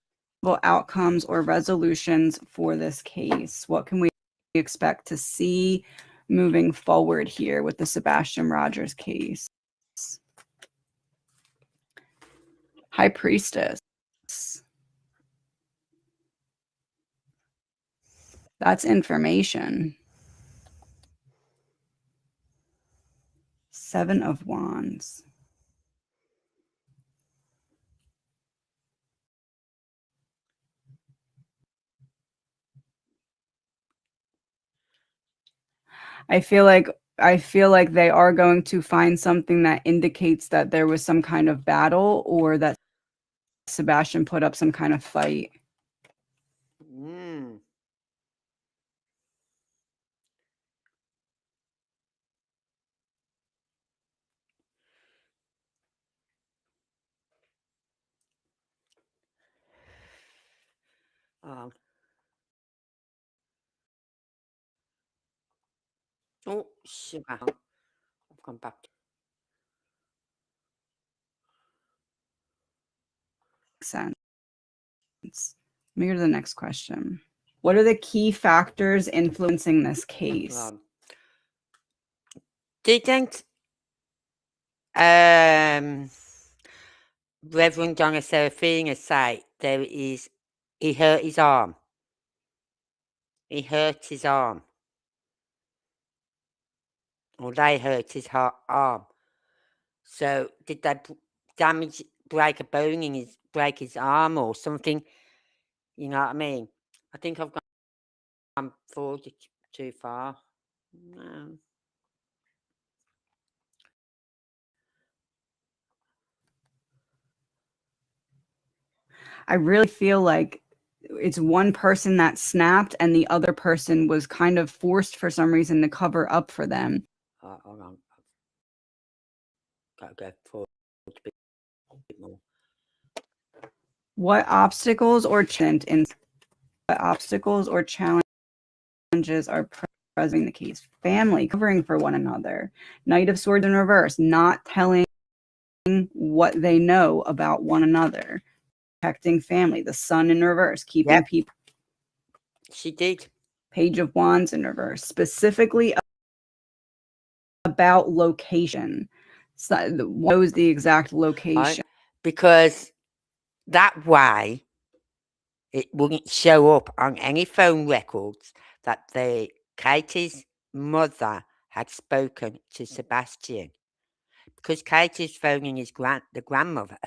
outcomes or resolutions for this case? What can we expect to see moving forward here with the Sebastian Rogers case? High Priestess. That's information. 7 of Wands. I feel like they are going to find something that indicates that there was some kind of battle or that Sebastian put up some kind of fight. Oh, sugar. I've gone back. Sense. Let me go to the next question. What are the key factors influencing this case? Didn't Reverend Donna Serafina say he hurt his arm. He hurt his arm. Or they hurt his arm. So did they break a bone in break his arm or something? You know what I mean? I think I've gone forward too far. No. I really feel like it's one person that snapped and the other person was kind of forced for some reason to cover up for them. Hold on. Gotta go forward a bit more. What obstacles or challenges are present in the case? Family covering for one another. Knight of Swords in reverse, not telling what they know about one another. Protecting family. The Sun in reverse, keeping people. She did. Page of Wands in reverse, specifically about location. So, what was the exact location? Right? Because that way it wouldn't show up on any phone records that Katie's mother had spoken to Sebastian. Because Katie's phoning her grandmother,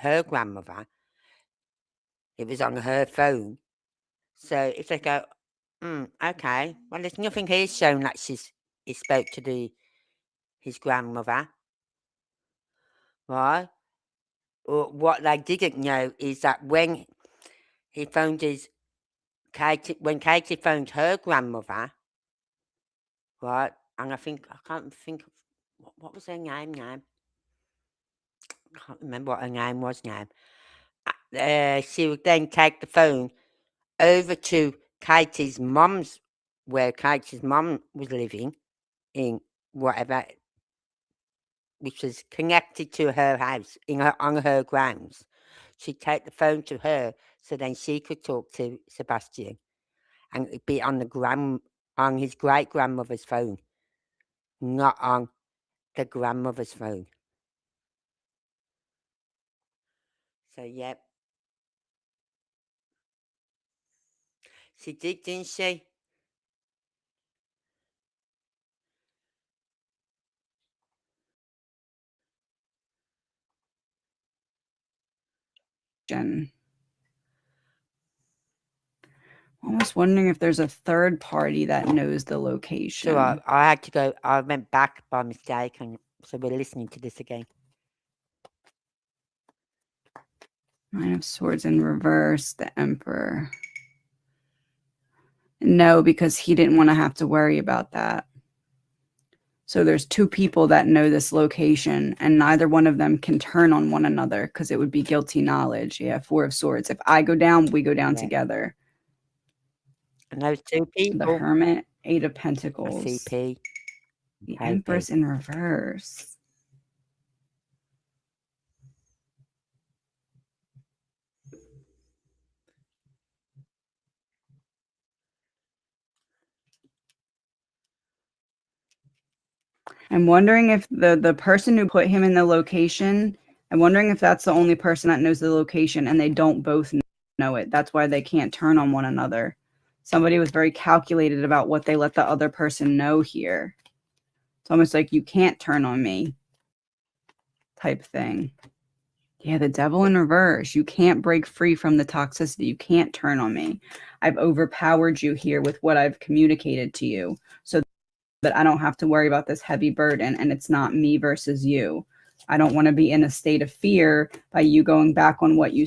it was on her phone. So if they go, okay, well, there's nothing here showing that he spoke to his grandmother, right? Or what they didn't know is that when he phoned when Katie phoned her grandmother, right? And I can't think of what was her name now. I can't remember what her name was now. She would then take the phone over to Katie's mum's, where Katie's mum was living in whatever, which was connected to her house on her grounds. She'd take the phone to her so then she could talk to Sebastian, and it'd be on his great grandmother's phone, not on the grandmother's phone. So yeah, she did, didn't she? Almost wondering if there's a third party that knows the location. So I had to go. I went back by mistake, and so we're listening to this again. Nine of Swords in reverse, the Emperor. No, because he didn't want to have to worry about that. So there's two people that know this location, and neither one of them can turn on one another because it would be guilty knowledge. Yeah, Four of Swords. If I go down, we go down together. And those two people. The Hermit, Eight of Pentacles. CP. The Empress in reverse. I'm wondering if the person who put him in the location, I'm wondering if that's the only person that knows the location and they don't both know it. That's why they can't turn on one another. Somebody was very calculated about what they let the other person know here. It's almost like you can't turn on me type thing. Yeah, the Devil in reverse. You can't break free from the toxicity. You can't turn on me. I've overpowered you here with what I've communicated to you. So that I don't have to worry about this heavy burden, and it's not me versus you. I don't want to be in a state of fear by you going back on what you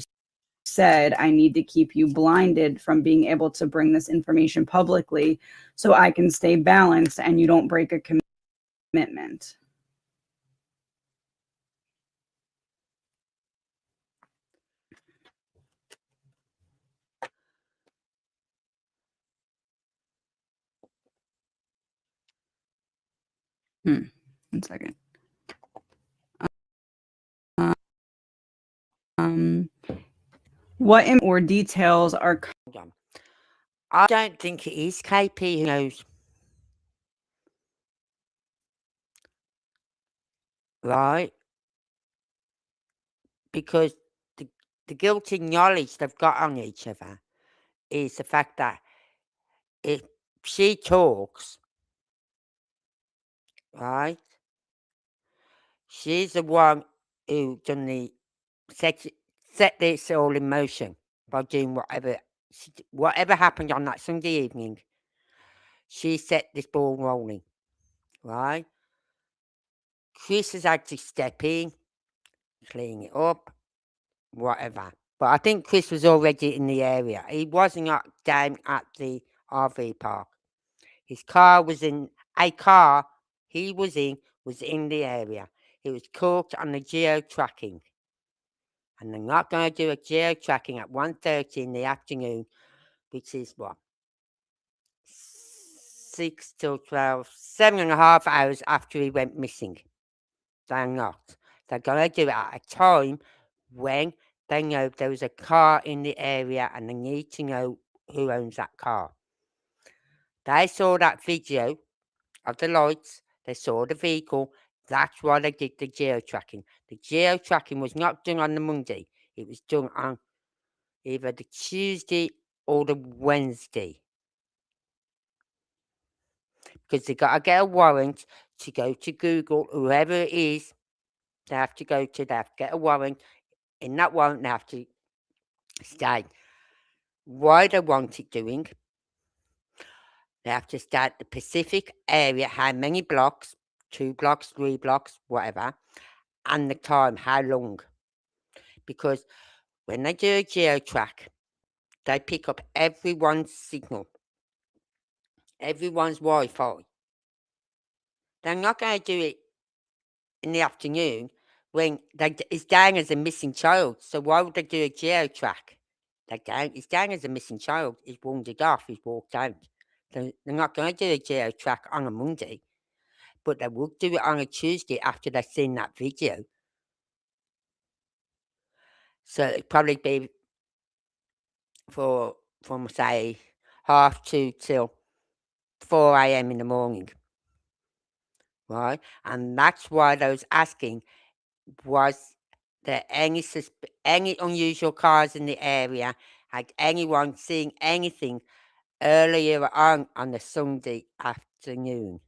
said. I need to keep you blinded from being able to bring this information publicly so I can stay balanced and you don't break a commitment. One second. What or details are? Hold on. I don't think it is KP who knows. Right? because the, the guilty knowledge they've got on each other is the fact that if she talks, right, she's the one who done the set, set this all in motion by doing whatever happened on that Sunday evening. She set this ball rolling, right? Chris has had to step in, clean it up, whatever. But I think Chris was already in the area. He wasn't down at the RV park. His car was in a car he was in the area. He was caught on the geo tracking. And they're not going to do a geo tracking at 1:30 in the afternoon, which is what? 6 till 12, 7.5 hours after he went missing. They're not. They're going to do it at a time when they know there was a car in the area and they need to know who owns that car. They saw that video of the lights, they saw the vehicle. That's why they did the geo tracking. The geo tracking was not done on the Monday, it was done on either the Tuesday or the Wednesday. Because they got to get a warrant to go to Google, whoever it is, they have to get a warrant. In that warrant, they have to state why they want it doing. They have to state the specific area, how many blocks, 2 blocks, 3 blocks, whatever, and the time, how long. Because when they do a geotrack, they pick up everyone's signal, everyone's Wi-Fi. They're not going to do it in the afternoon when it's down as a missing child. So why would they do a geotrack? It's down as a missing child. He's wandered off. He's walked out. They're not going to do a geotrack on a Monday, but they will do it on a Tuesday after they've seen that video. So it'd probably be from say 2:30 till 4 a.m. in the morning, right? And that's why I was asking, was there any unusual cars in the area? Had anyone seen anything earlier on the Sunday afternoon?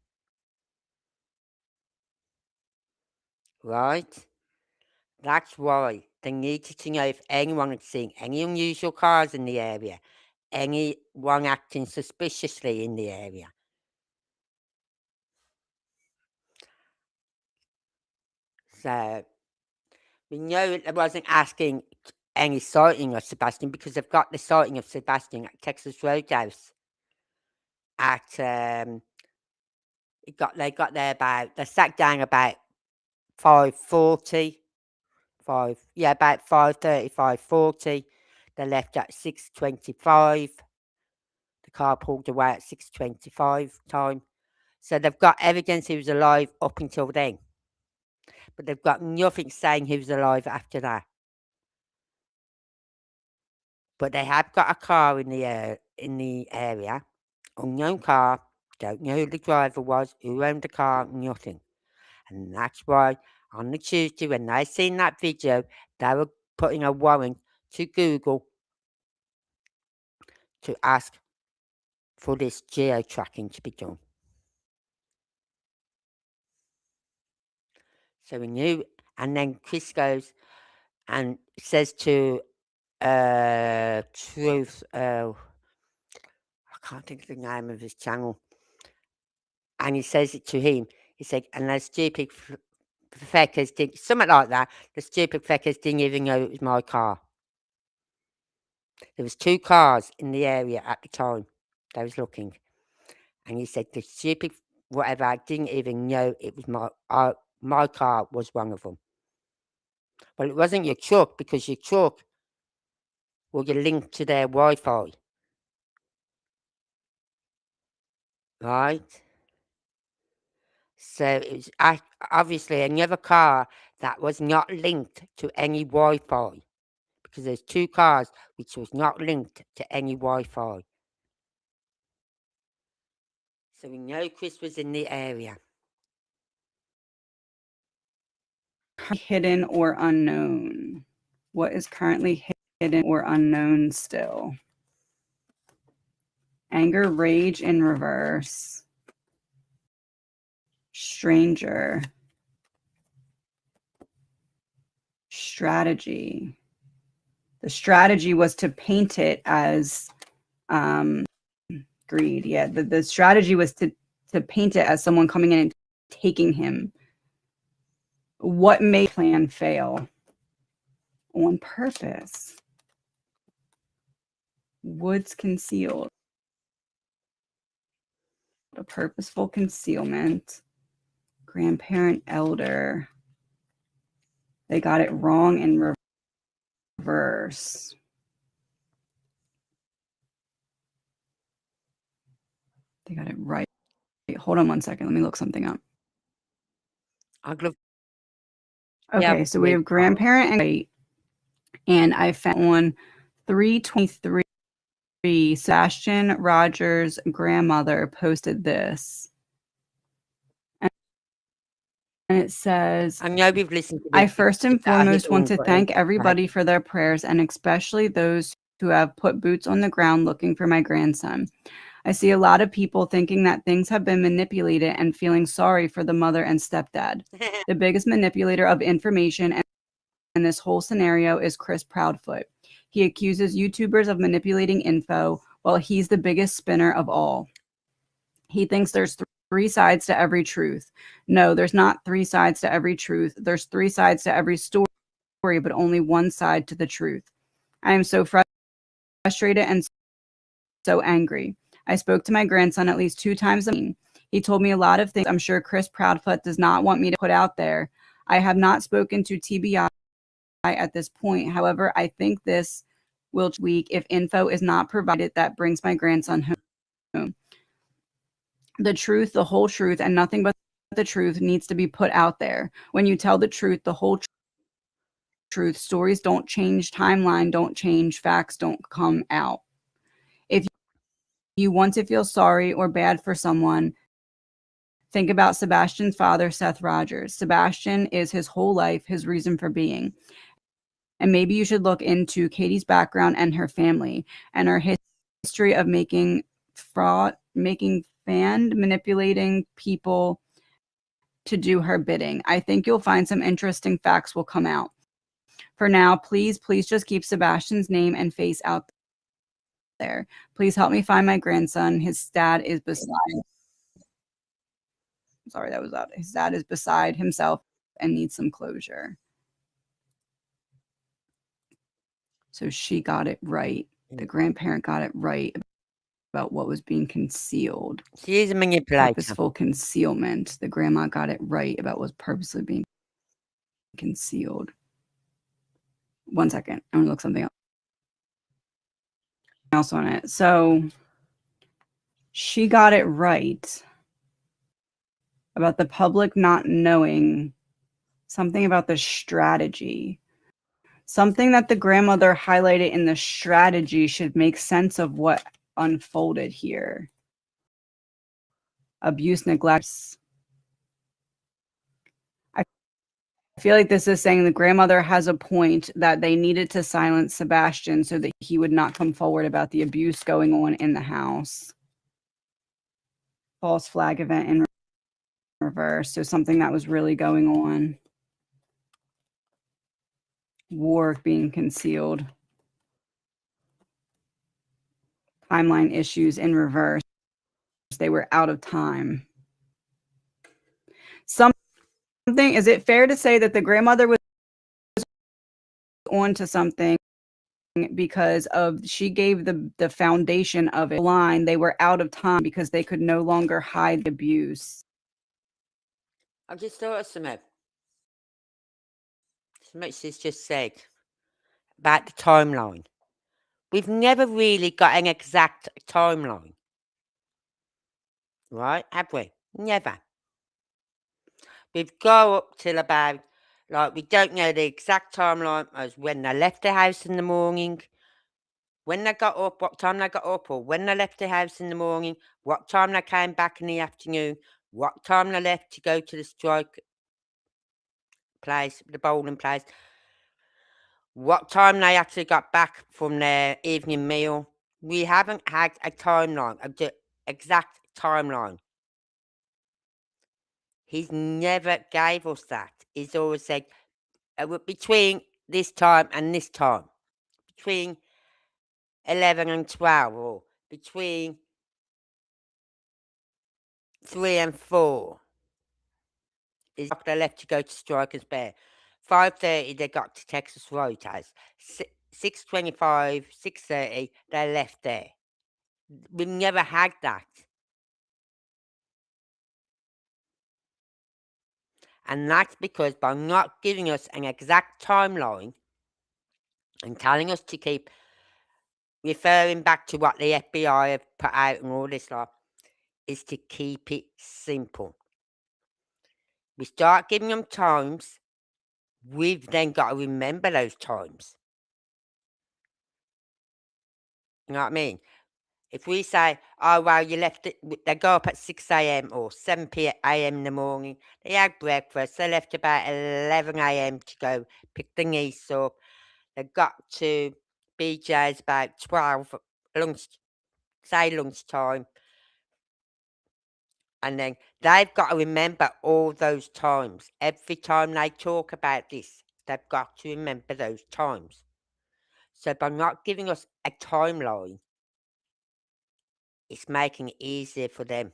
Right? That's why they needed to know if anyone had seen any unusual cars in the area, anyone acting suspiciously in the area. So we know they wasn't asking any sighting of Sebastian because they've got the sighting of Sebastian at Texas Roadhouse. They got there they sat down about 5:40, about 5:30, 5:40. They left at 6:25. The car pulled away at 6:25 time. So they've got evidence he was alive up until then. But they've got nothing saying he was alive after that. But they have got a car in the area, unknown car, don't know who the driver was, who owned the car, nothing. And that's why on the Tuesday when they seen that video, they were putting a warrant to Google to ask for this geo tracking to be done. So we knew, and then Chris goes and says to Truth, I can't think of the name of his channel, and he says it to him. He said, and those stupid feckers did something like that. The stupid feckers didn't even know it was my car. There was 2 cars in the area at the time they was looking, and he said the stupid whatever didn't even know it was my car was one of them. Well, it wasn't your truck because your truck will get linked to their Wi-Fi, right? So it was obviously another car that was not linked to any Wi-Fi because there's 2 cars which was not linked to any Wi-Fi. So we know Chris was in the area. Hidden or unknown? What is currently hidden or unknown still? Anger, rage in reverse. Stranger. Strategy. The strategy was to paint it as greed. Yeah, the strategy was to paint it as someone coming in and taking him. What made plan fail? On purpose. Woods concealed. A purposeful concealment. Grandparent elder. They got it wrong in reverse. They got it right. Hold on one second. Let me look something up. Okay, so we have grandparent and great. And I found on 323, Sebastian Rogers' grandmother posted this. And it says, I know we've listened to this. I first and foremost want to thank everybody for their prayers, and especially those who have put boots on the ground looking for my grandson. I see a lot of people thinking that things have been manipulated and feeling sorry for the mother and stepdad. The biggest manipulator of information in this whole scenario is Chris Proudfoot. He accuses YouTubers of manipulating info, while he's the biggest spinner of all. He thinks there's three sides to every truth. No, there's not three sides to every truth. There's three sides to every story, but only one side to the truth. I am so frustrated and so angry. I spoke to my grandson at least 2 times a week. He told me a lot of things I'm sure Chris Proudfoot does not want me to put out there. I have not spoken to TBI at this point. However, I think this will week if info is not provided that brings my grandson home. The truth, the whole truth, and nothing but the truth needs to be put out there. When you tell the truth, the whole truth, stories don't change, timeline don't change, facts don't come out. If you want to feel sorry or bad for someone, think about Sebastian's father, Seth Rogers. Sebastian is his whole life, his reason for being. And maybe you should look into Katie's background and her family and her history of making manipulating people to do her bidding. I think you'll find some interesting facts will come out. For now, please just keep Sebastian's name and face out there. Please help me find my grandson. His dad is beside. Sorry, that was loud. His dad is beside himself and needs some closure. So she got it right. The grandparent got it right about what was being concealed. She is a manipulator. Purposeful concealment. The grandma got it right about what was purposely being concealed. One second. I'm gonna look something else on it. So she got it right about the public not knowing something about the strategy. Something that the grandmother highlighted in the strategy should make sense of what unfolded here. Abuse, neglect. I feel like this is saying the grandmother has a point that they needed to silence Sebastian so that he would not come forward about the abuse going on in the house. False flag event in reverse. So something that was really going on. War being concealed. Timeline issues in reverse. They were out of time. Is it fair to say that the grandmother was on to something because she gave the foundation of it line? They were out of time because they could no longer hide the abuse. I just thought of something. Something she's just said about the timeline. We've never really got an exact timeline. Right? Have we? Never. We've got up till about, we don't know the exact timeline as when they left the house in the morning, when they got up, what time they got up, or when they left the house in the morning, what time they came back in the afternoon, what time they left to go to the strike place, the bowling place. what time they actually got back from their evening meal. We haven't had a timeline, the exact timeline. He's never gave us that. He's always said between this time and this time, between 11 and 12, or between 3 and 4. Is they left to go to Strikers Bear. 5:30 they got to Texas Roadhouse. 6:25, 6:30 they left there. We've never had that. And that's because by not giving us an exact timeline and telling us to keep referring back to what the FBI have put out and all this stuff, is to keep it simple. We start giving them times, we've then got to remember those times. You know what I mean? If we say, oh, well, you left it, they go up at 6 a.m. or 7 a.m. in the morning, they had breakfast, they left about 11 a.m. to go pick the niece up, they got to BJ's about 12, lunchtime, and then they've got to remember all those times. Every time they talk about this, they've got to remember those times. So by not giving us a timeline, it's making it easier for them.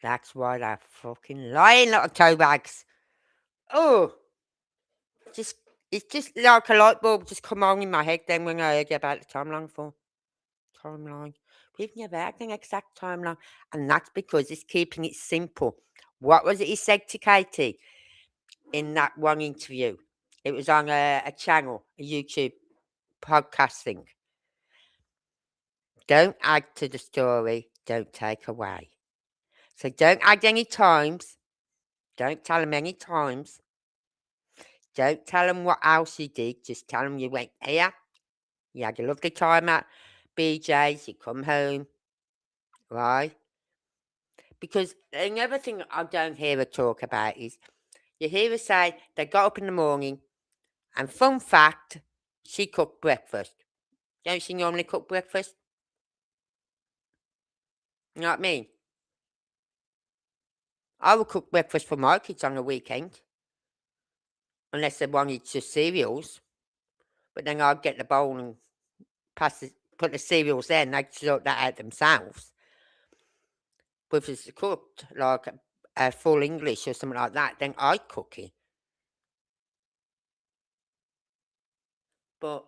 That's why they're fucking lying, little toe bags. Oh, it's just like a light bulb just come on in my head then when I heard about the timeline for. Timeline. We've never had an exact timeline, and that's because it's keeping it simple. What was it he said to Katie in that one interview? It was on a channel, a YouTube podcast thing. Don't add to the story, don't take away. So don't add any times. Don't tell them any times. Don't tell them what else you did. Just tell them you went here. You had a lovely time at BJ's. You come home. Right? Because another thing I don't hear her talk about is you hear her say they got up in the morning and fun fact, she cooked breakfast. Don't she normally cook breakfast? You know what I mean? I would cook breakfast for my kids on the weekend. Unless they wanted just cereals. But then I'd get the bowl and put the cereals there and they'd sort that out themselves. But if it's cooked like a full English or something like that, then I'd cook it. But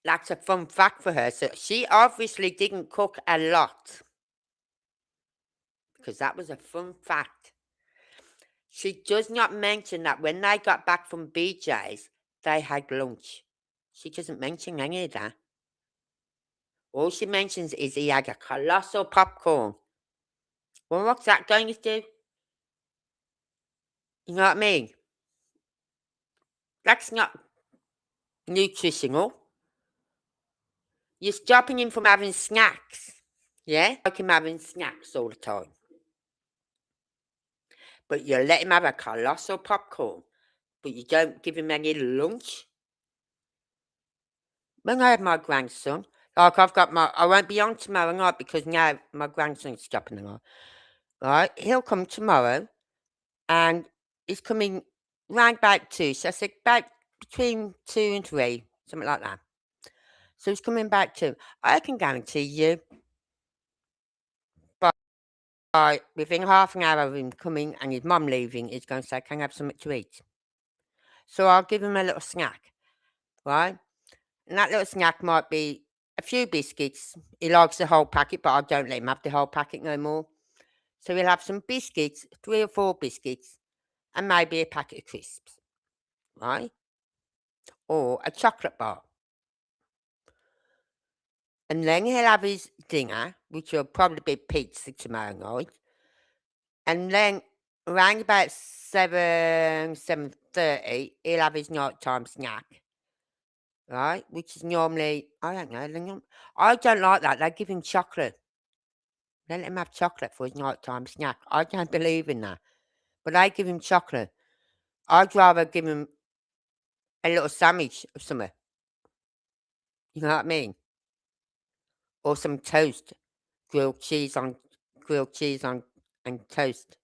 that's a fun fact for her. So she obviously didn't cook a lot. Because that was a fun fact. She does not mention that when they got back from BJ's, they had lunch. She doesn't mention any of that. All she mentions is he had a colossal popcorn. Well, what's that going to do? You know what I mean? That's not nutritional. You're stopping him from having snacks. Yeah? Like him having snacks all the time. But you let him have a colossal popcorn, but you don't give him any lunch. When I have my grandson, like I won't be on tomorrow night because now my grandson's stopping the night. Right? He'll come tomorrow and he's coming round about 2. So I said about between 2 and 3, something like that. So he's coming back 2. I can guarantee you within half an hour of him coming and his mum leaving, he's going to say, can I have something to eat? So I'll give him a little snack, right? And that little snack might be a few biscuits. He likes the whole packet, but I don't let him have the whole packet no more. So he'll have some biscuits, 3 or 4 biscuits, and maybe a packet of crisps, right? Or a chocolate bar. And then he'll have his dinner, which will probably be pizza tomorrow night. And then around about 7:30, he'll have his nighttime snack. Right? Which is normally, I don't know, I don't like that. They give him chocolate. They let him have chocolate for his nighttime snack. I don't believe in that. but I give him chocolate. I'd rather give him a little sandwich of something. You know what I mean? Or some toast, grilled cheese on and toast.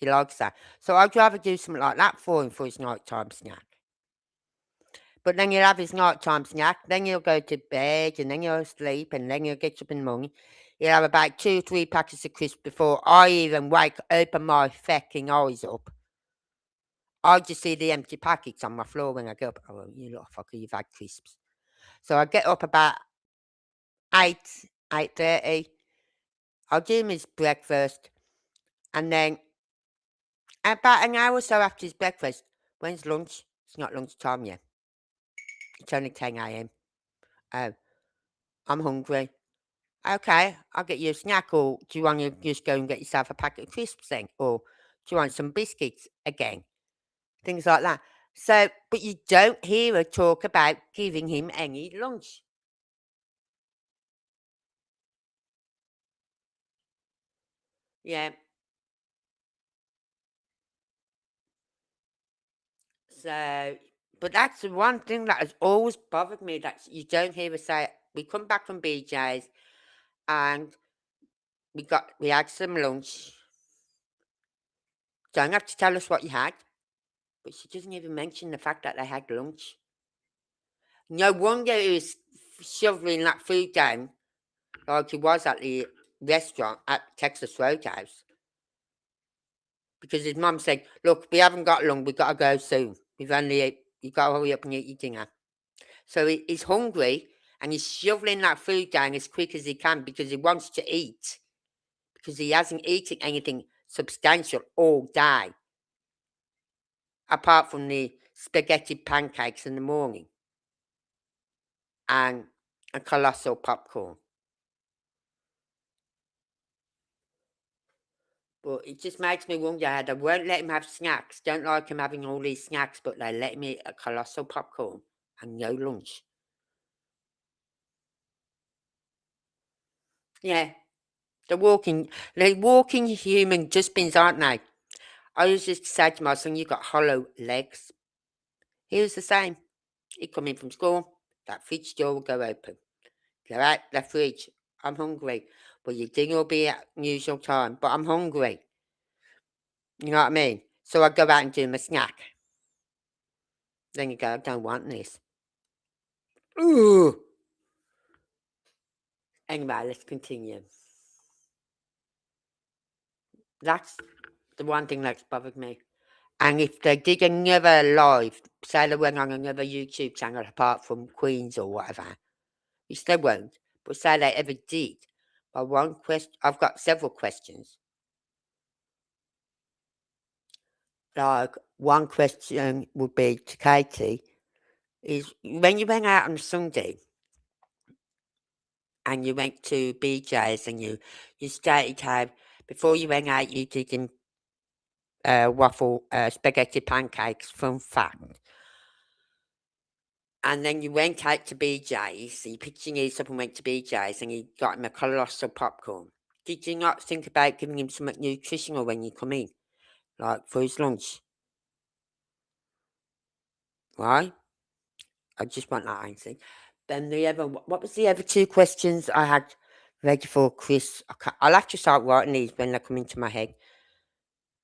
He likes that. So I'd rather do something like that for him for his nighttime snack. But then he'll have his nighttime snack, then he'll go to bed, and then he'll sleep, and then he'll get up in the morning. He'll have about 2 or 3 packets of crisps before I even open my fucking eyes up. I just see the empty packets on my floor when I go up. Oh, you little fucker, you've had crisps. So I get up about 8, 8:30. I'll do him his breakfast, and then about an hour or so after his breakfast, when's lunch? It's not lunchtime yet. It's only 10 a.m. Oh, I'm hungry. Okay, I'll get you a snack, or do you want to just go and get yourself a packet of crisps then? Or do you want some biscuits again? Things like that. So, but you don't hear her talk about giving him any lunch. Yeah. So, but that's the one thing that has always bothered me, that you don't hear her say, we come back from BJ's and we had some lunch. Don't have to tell us what you had. But she doesn't even mention the fact that they had lunch. No wonder he was shoveling that food down like he was at the restaurant at Texas Roadhouse. Because his mum said, look, we haven't got long, we've got to go soon. You've got to hurry up and eat your dinner. So he's hungry and he's shoveling that food down as quick as he can because he wants to eat. Because he hasn't eaten anything substantial all day. Apart from the spaghetti pancakes in the morning. And a colossal popcorn. But it just makes me wonder how they won't let him have snacks. Don't like him having all these snacks, but they let him eat a colossal popcorn and no lunch. Yeah, they're walking human dustbins, aren't they? I used to say to my son, "You got hollow legs." He was the same. He'd come in from school, that fridge door would go open. Go out the fridge. I'm hungry. Well, your dinner will be at usual time, but I'm hungry. You know what I mean? So I'd go out and do my snack. Then you go, I don't want this. Ooh. Anyway, let's continue. That's the one thing that's bothered me. And if they did another live, say they went on another YouTube channel apart from Queens or whatever, which they won't, but say they ever did, but one question, I've got several questions. Like, one question would be to Katie, is when you went out on Sunday and you went to BJ's and you stated how before you went out you did them waffle spaghetti pancakes from fact. And then you went out to BJ's, so you picked your niece up and went to BJ's and you got him a colossal popcorn. Did you not think about giving him something nutritional when you come in? Like for his lunch? Right? I just want that answer. Then what was the other 2 questions I had ready for Chris? I'll have to start writing these when they come into my head.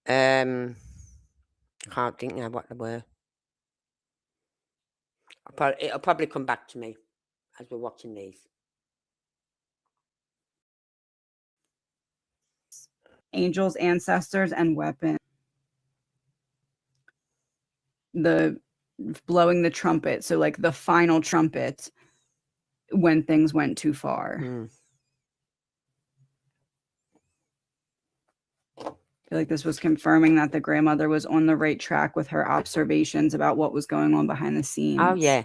I can't think now what they were. It'll probably come back to me as we're watching these. Angels, ancestors, and weapons. The blowing the trumpet, so like the final trumpet when things went too far. I feel like this was confirming that the grandmother was on the right track with her observations about what was going on behind the scenes. Oh, yeah.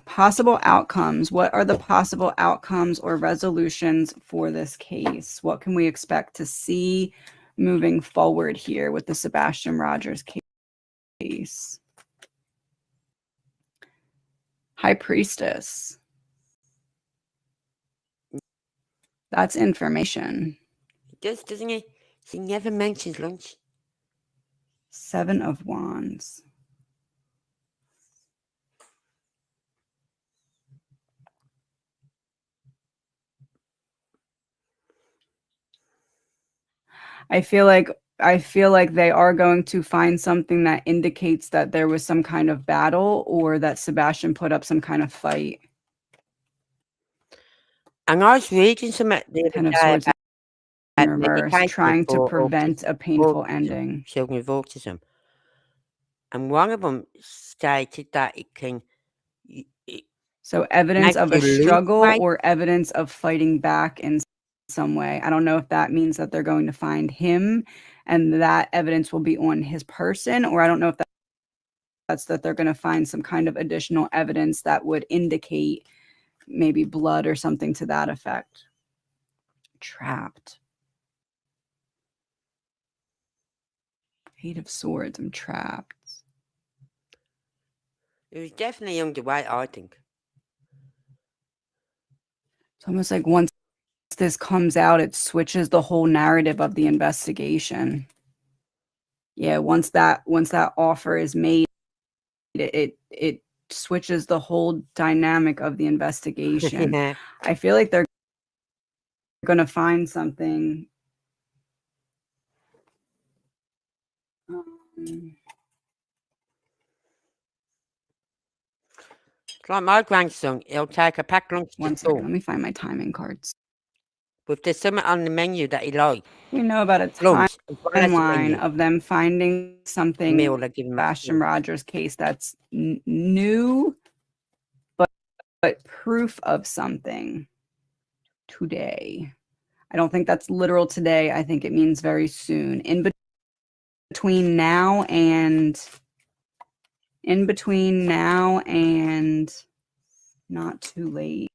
Possible outcomes. What are the possible outcomes or resolutions for this case? What can we expect to see moving forward here with the Sebastian Rogers case? High Priestess. That's information. does, doesn't he? He never mentions lunch. 7 of Wands. I feel like they are going to find something that indicates that there was some kind of battle or that Sebastian put up some kind of fight. And I was reading some the other 10 of day Swords in about reverse, medication trying to for prevent a painful autism, ending. children with autism. And one of them stated that it can So evidence make of you a lose struggle weight. or evidence of fighting back in some way. I don't know if that means that they're going to find him and that evidence will be on his person, or I don't know if that's that they're going to find some kind of additional evidence that would indicate maybe blood or something to that effect. Trapped. 8 of Swords, I'm trapped. It was definitely underweight, I think. It's almost like once this comes out, it switches the whole narrative of the investigation. Yeah, once that offer is made, it switches the whole dynamic of the investigation. I feel like they're going to find something. It's like my grandson, he'll take a packed lunch to One second, school let me find my timing cards. with there's something on the menu that he likes. We know about a Lunch, as well as the timeline menu. of them finding something Meal in they give him at Sebastian school. Rogers' case that's new, but proof of something today. I don't think that's literal today. I think it means very soon. Between now and not too late.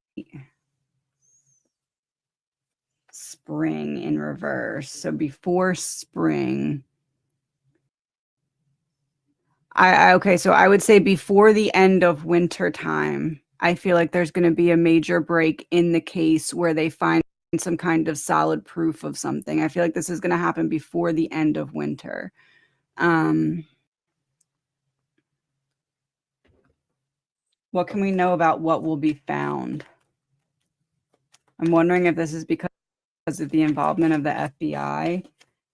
Spring in reverse. So before spring. So I would say before the end of winter time, I feel like there's going to be a major break in the case where they find some kind of solid proof of something. I feel like this is going to happen before the end of winter. What can we know about what will be found? I'm wondering if this is because of the involvement of the FBI.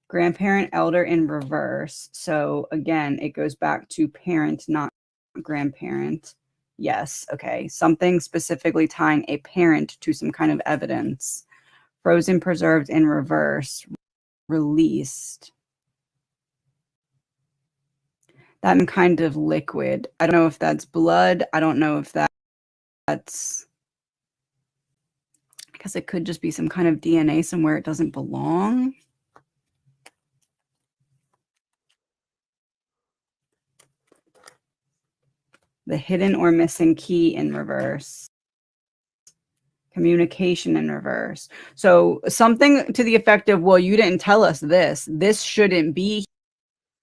Grandparent, elder in reverse. So again, it goes back to parent, not grandparent. Yes, okay. Something specifically tying a parent to some kind of evidence. Frozen, preserved in reverse. Released. That kind of liquid. I don't know if that's blood. I don't know if that's... because it could just be some kind of DNA somewhere it doesn't belong. The hidden or missing key in reverse. Communication in reverse. So something to the effect of, well, you didn't tell us this. This shouldn't be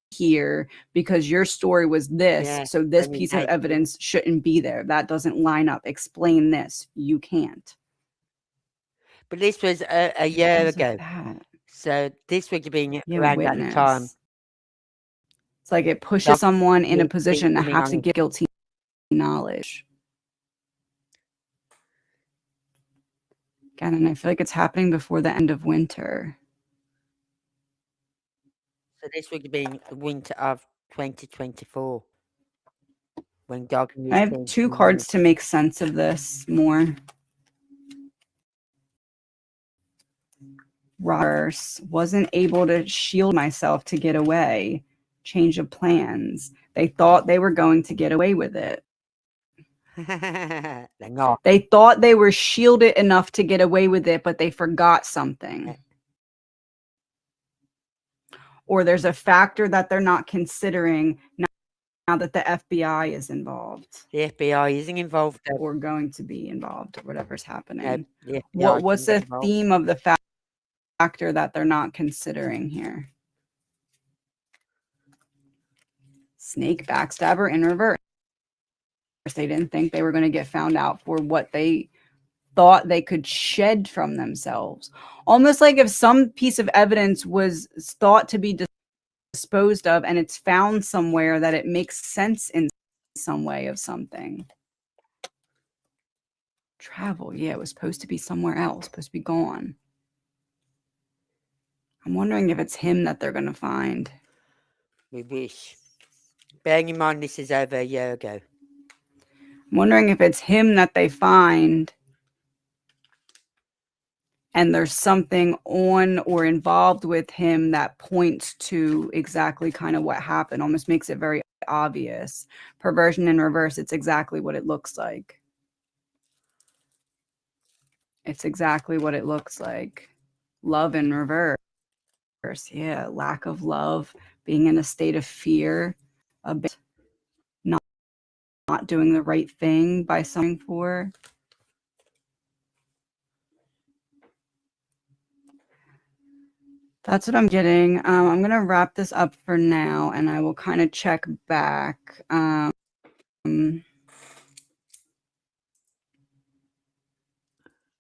here because your story was this. Yeah, so this piece of evidence shouldn't be there. That doesn't line up. Explain this. You can't. But this was a year ago. That? So this would have been around at the time. It's like it pushes someone in a position to have to get guilty knowledge. Again, and I feel like it's happening before the end of winter. So this would have been the winter of 2024. When dog. I have 2 cards to make sense of this more. Robbers wasn't able to shield myself to get away. Change of plans. They thought they were going to get away with it. They're not. They thought they were shielded enough to get away with it, but they forgot something. Or there's a factor that they're not considering now that the FBI is involved. The FBI isn't involved. Or going to be involved, or whatever's happening. No, what's the theme of the factor that they're not considering here? Snake backstabber in reverse. They didn't think they were going to get found out for what they thought they could shed from themselves. Almost like if some piece of evidence was thought to be disposed of and it's found somewhere that it makes sense in some way of something. Travel, yeah, it was supposed to be somewhere else, supposed to be gone. I'm wondering if it's him that they're going to find. We wish. Bearing in mind this is over a year ago. I'm wondering if it's him that they find and there's something on or involved with him that points to exactly kind of what happened, almost makes it very obvious. Perversion in reverse, it's exactly what it looks like. It's exactly what it looks like. Love in reverse. Yeah, lack of love, being in a state of fear, a bit not doing the right thing by something for. That's what I'm getting. I'm going to wrap this up for now, and I will kind of check back.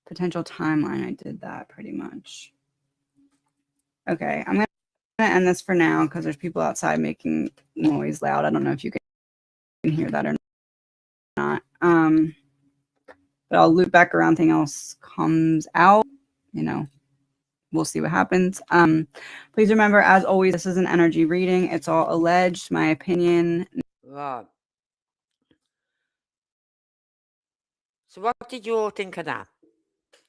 Potential timeline, I did that pretty much. Okay, I'm going to end this for now because there's people outside making noise loud. I don't know if you can hear that or not. But I'll loop back around. Anything else comes out, we'll see what happens. Please remember, as always, this is an energy reading. It's all alleged, my opinion. Right. So what did you all think of that?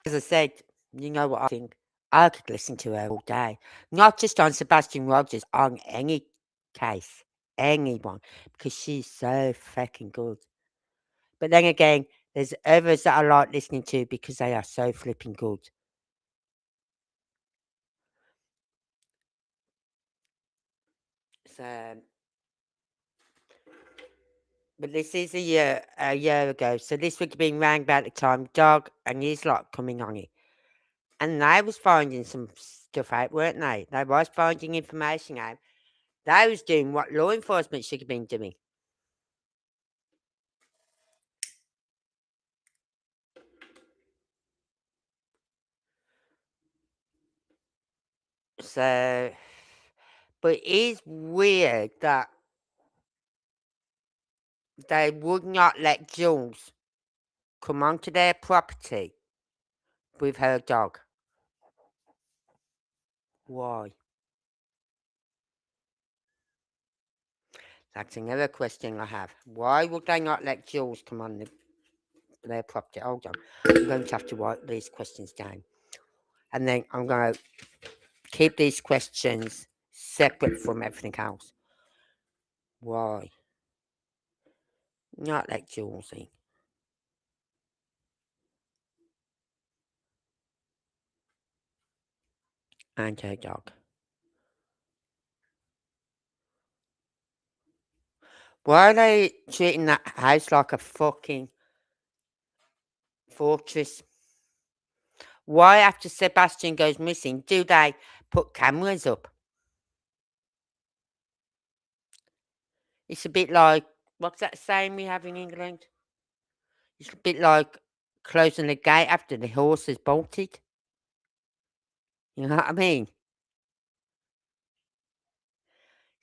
As I said, you know what I think. I could listen to her all day. Not just on Sebastian Rogers, on any case. Anyone. Because she's so fucking good. But then again, there's others that I like listening to because they are so flipping good. So, but this is a year ago. So this would have been round about the time Dog and his lot coming on it. And they was finding some stuff out, weren't they? They was finding information out. They was doing what law enforcement should have been doing. So, but it is weird that they would not let Jules come onto their property with her dog. Why? That's another question I have. Why would they not let Jules come on their property? Hold on. I'm going to have to write these questions down. And then I'm going to keep these questions separate from everything else. Why? Not let Jules in. And her dog. Why are they treating that house like a fucking fortress? Why, after Sebastian goes missing, do they put cameras up? It's a bit like, what's that saying we have in England? It's a bit like closing the gate after the horse has bolted. You know what I mean?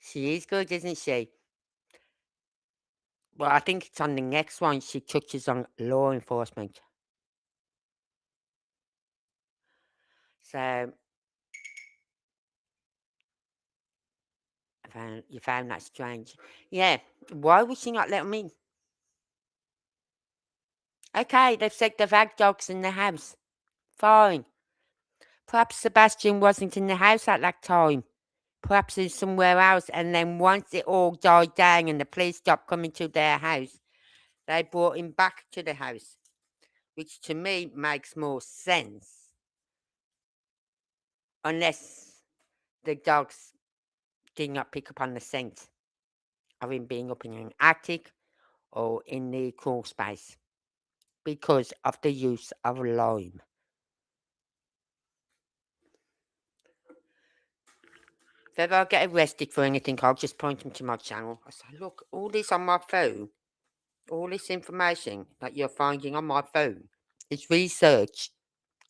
She is good, isn't she? Well, I think it's on the next one. She touches on law enforcement. So, you found that strange. Yeah. Why would she not let them in? Okay, they've said they've had dogs in the house. Fine. Perhaps Sebastian wasn't in the house at that time. Perhaps he's somewhere else. And then once it all died down and the police stopped coming to their house, they brought him back to the house, which to me makes more sense. Unless the dogs did not pick up on the scent of him being up in an attic or in the crawl space because of the use of lime. If ever I get arrested for anything, I'll just point them to my channel. I say, look, all this on my phone, all this information that you're finding on my phone is research.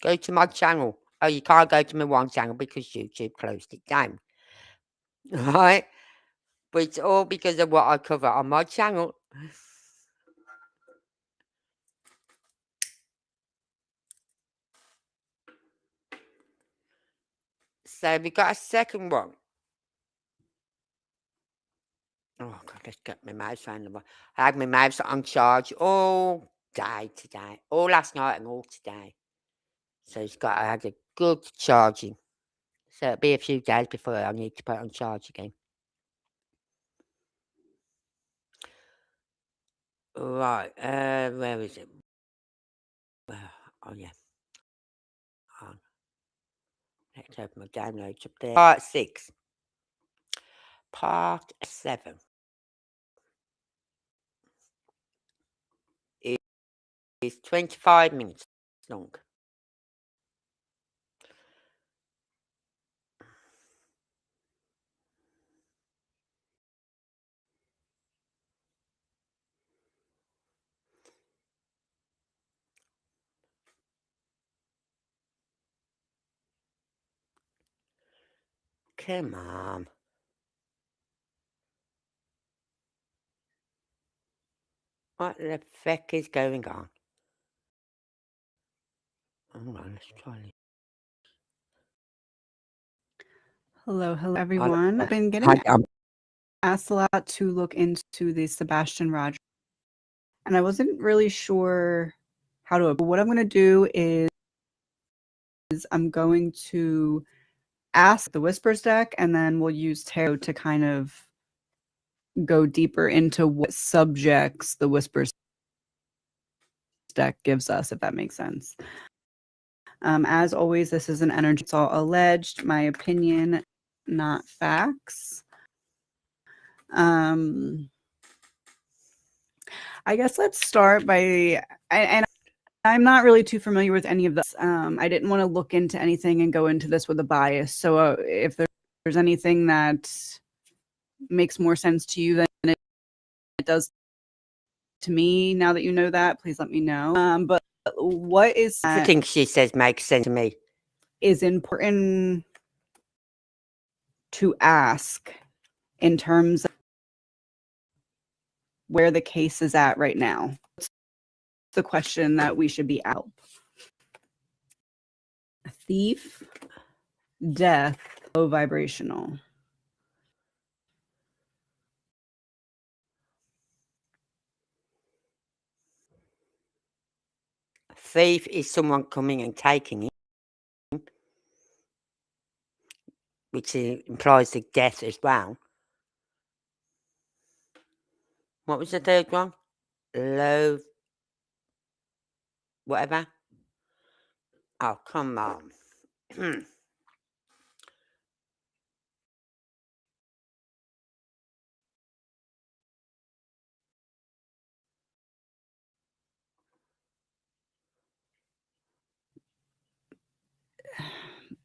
Go to my channel. Oh, you can't go to my one channel because YouTube closed it down. Right? But it's all because of what I cover on my channel. So we got a second one. Oh God, let's get my mouse on the. I had my mouse on charge all day today, all last night and all today. So I had a good charging. So it'll be a few days before I need to put it on charge again. Right, where is it? Oh yeah. Let's open my downloads up there. Part 6. Part 7 is 25 minutes long. Come on. What the feck is going on? Hold on, let's try it. Hello, everyone. I've been getting asked a lot to look into the Sebastian Rogers, and I wasn't really sure how to. But what I'm going to do is I'm going to ask the Whispers deck, and then we'll use tarot to kind of go deeper into what subjects the Whispers deck gives us, if that makes sense. As always, this is an energy. It's all alleged, my opinion, not facts. I guess let's start by, and I'm not really too familiar with any of this. I didn't want to look into anything and go into this with a bias. So if there's anything that makes more sense to you than it does to me, now that you know that, please let me know. But what is everything she says makes sense to me. Is important to ask in terms of where the case is at right now. What's the question that we should be out? Thief, death, low vibrational. Thief is someone coming and taking it, which implies the death as well. What was the third one? Low. Whatever. Oh, come on.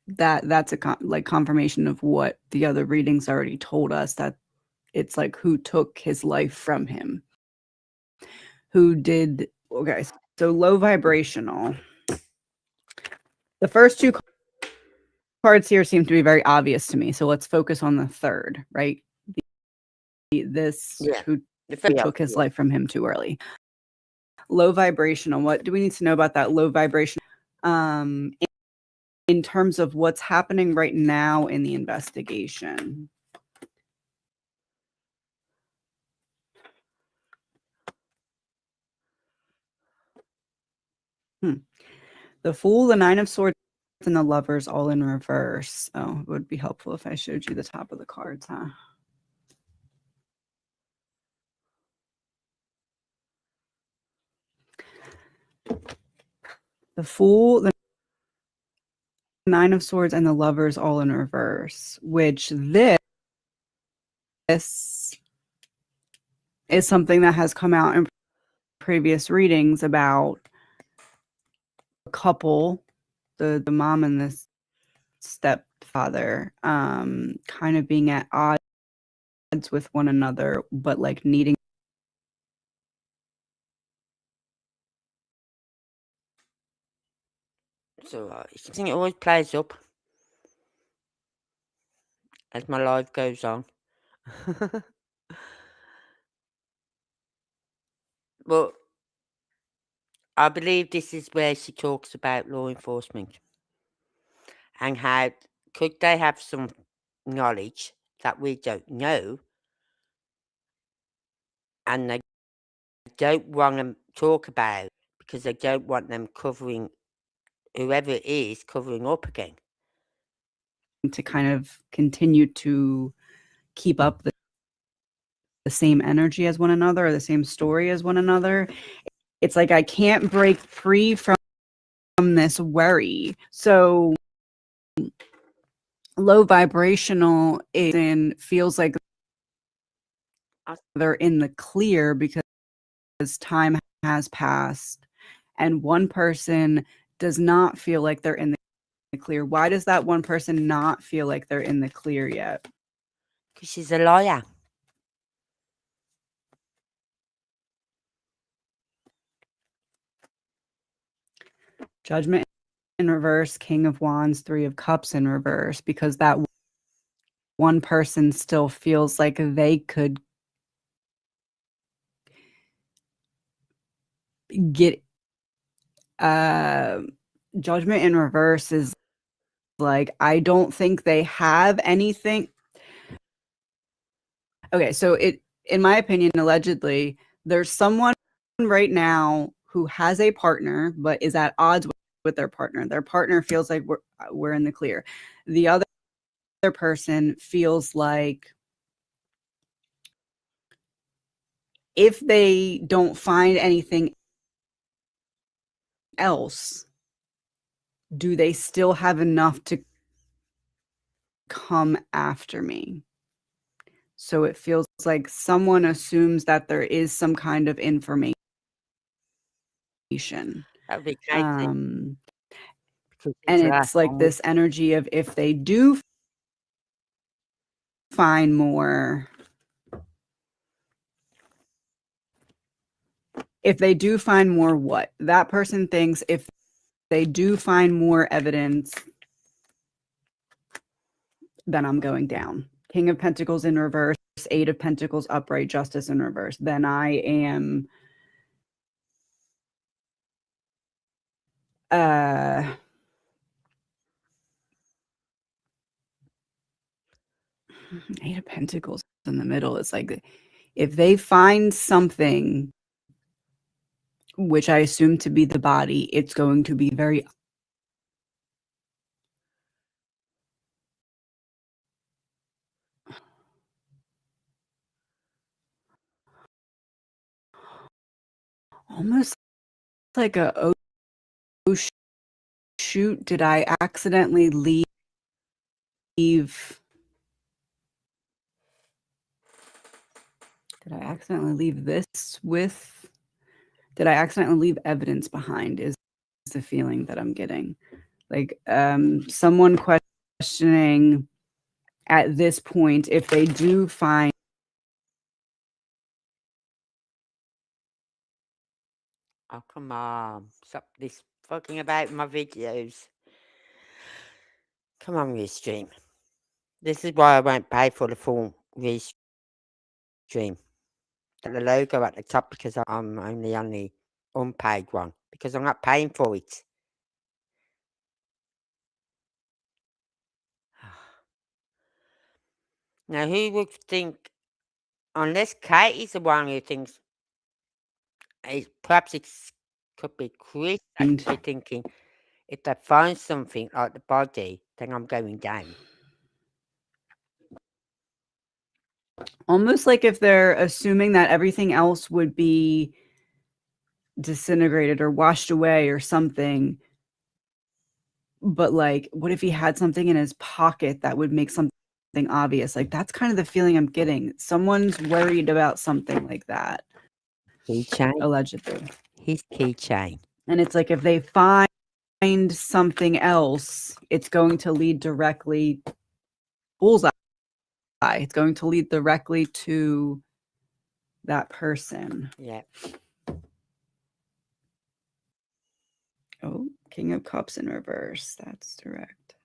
That's a confirmation of what the other readings already told us, that it's like who took his life from him, who did. Okay, so low vibrational. The first two cards here seem to be very obvious to me, so let's focus on the third, right? Who took his life from him too early. Low vibrational. What do we need to know about that low vibration? In terms of what's happening right now in the investigation. The Fool, the Nine of Swords, and the Lovers all in reverse. Oh, it would be helpful if I showed you the top of the cards, huh? The Fool, the Nine of Swords, and the Lovers all in reverse, which this is something that has come out in previous readings about a couple, the mom and the stepfather, kind of being at odds with one another, but like needing It's alright. I think it always plays up as my life goes on. But I believe this is where she talks about law enforcement and how could they have some knowledge that we don't know, and they don't want to talk about because they don't want them covering whoever it is covering up again. To kind of continue to keep up the same energy as one another or the same story as one another. It's like I can't break free from this worry. So low vibrational feels like they're in the clear because time has passed and one person does not feel like they're in the clear. Why does that one person not feel like they're in the clear yet? Because she's a liar. Judgment in reverse, King of Wands, Three of Cups in reverse, because that one person still feels like they could get Judgment in reverse is like, I don't think they have anything. Okay, so in my opinion, allegedly, there's someone right now who has a partner but is at odds with their partner. Their partner feels like we're in the clear. The other person feels like if they don't find anything else, do they still have enough to come after me? So it feels like someone assumes that there is some kind of information. That would be Katie. And it's like this energy of if they do find more, what that person thinks, if they do find more evidence, then I'm going down. King of Pentacles in reverse, Eight of Pentacles upright, Justice in reverse. Then I am Eight of Pentacles in the middle. It's like if they find something, which I assume to be the body, it's going to be very almost like a oh shoot, did I accidentally leave this with, did I accidentally leave evidence behind is the feeling that I'm getting. Like someone questioning at this point if they do find. Oh, come on. Stop this fucking about my videos. Come on, Restream. This is why I won't pay for the full Restream. Got the logo at the top because I'm only on the unpaid one. Because I'm not paying for it. Now, who would think, unless Katie's the one who thinks, perhaps it could be Chris that could be thinking, if they find something like the body, then I'm going down. Almost like if they're assuming that everything else would be disintegrated or washed away or something. But like, what if he had something in his pocket that would make something obvious? Like, that's kind of the feeling I'm getting. Someone's worried about something like that. Keychain. Allegedly. His keychain. And it's like if they find something else, it's going to lead directly bullseye. It's going to lead directly to that person. Yeah. King of Cups in reverse. That's direct.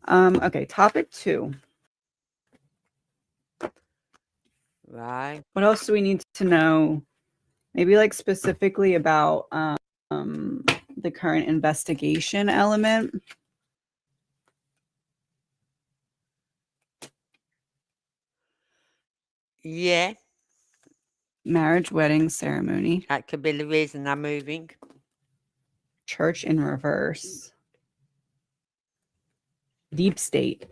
Okay, topic 2. Right. What else do we need to know? Maybe like specifically about the current investigation element. Yeah, Marriage, wedding ceremony. that could be the reason I'm moving. Church in reverse. Deep state.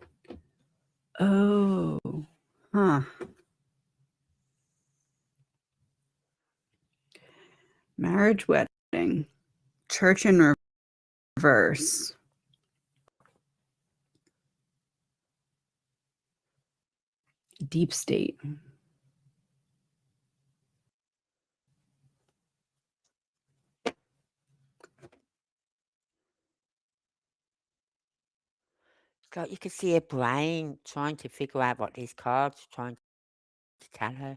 Oh, huh. Marriage, wedding. Church in reverse. Deep state. It's like you can see her brain trying to figure out what these cards are trying to tell her.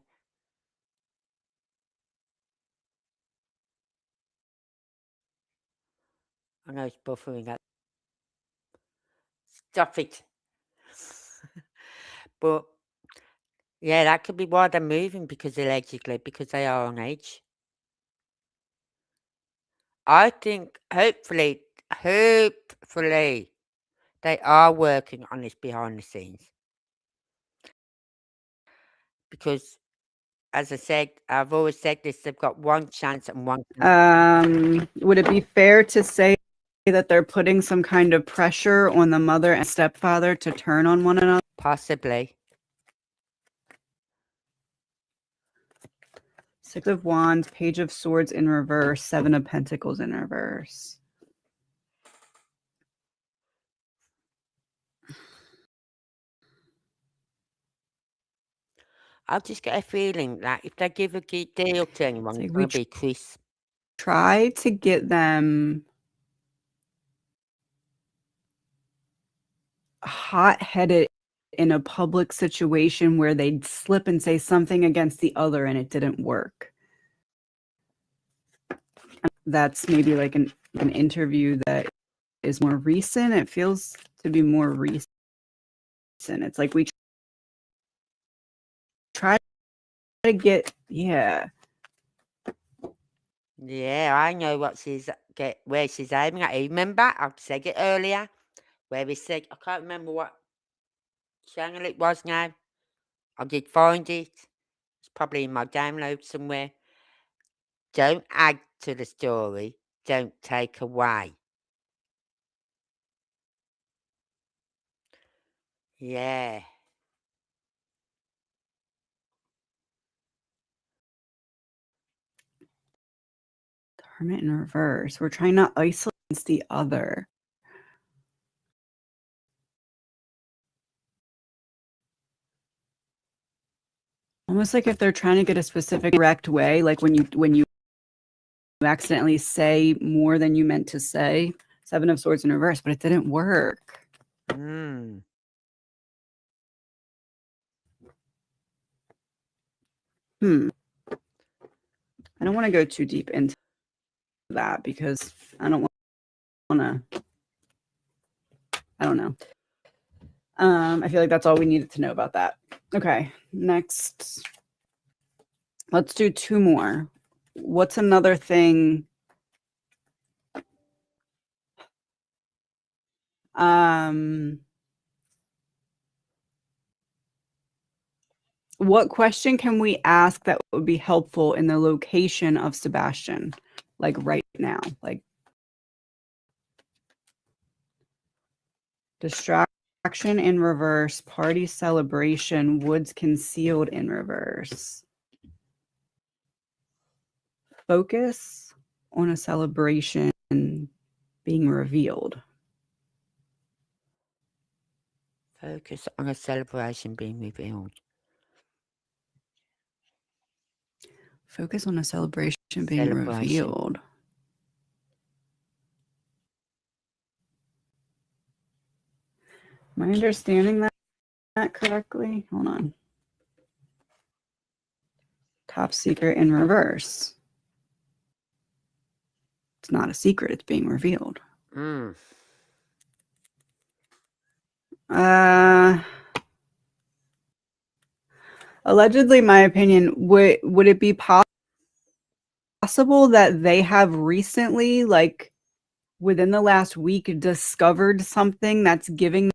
I know it's buffering up. Stop it. But yeah, that could be why they're moving, because allegedly, because they are on edge. I think hopefully they are working on this behind the scenes. Because as I said, I've always said this, they've got one chance and one chance. Would it be fair to say that they're putting some kind of pressure on the mother and stepfather to turn on one another? Possibly. Six of Wands, Page of Swords in reverse, Seven of Pentacles in reverse. I've just got a feeling that if they give a deal to anyone, It's it's like going to be Chris. Try to get them hot-headed in a public situation where they'd slip and say something against the other and it didn't work. That's maybe like an interview that is more recent. It feels to be more recent. It's like we try to get, yeah. Yeah, I know what where she's aiming at. You remember? I said it earlier, where we said, I can't remember what channel it was now. I did find it. It's probably in my download somewhere. Don't add to the story. Don't take away. Yeah. Hermit in reverse. We're trying to isolate the other. Almost like if they're trying to get a specific correct way, like when you accidentally say more than you meant to say. Seven of Swords in reverse, but it didn't work. Mm. I don't want to go too deep into that because I don't want to. I don't know. I feel like that's all we needed to know about that. Okay, next. Let's do 2 more. What's another thing? What question can we ask that would be helpful in the location of Sebastian? Like right now, like distraction in reverse, party celebration, woods concealed in reverse. Focus on a celebration being revealed. Focus on a celebration being revealed. Focus on a celebration being revealed. Am I understanding that correctly? Hold on. Top secret in reverse. it's not a secret, it's being revealed. Allegedly, my opinion, would it be possible that they have recently, like within the last week, discovered something that's giving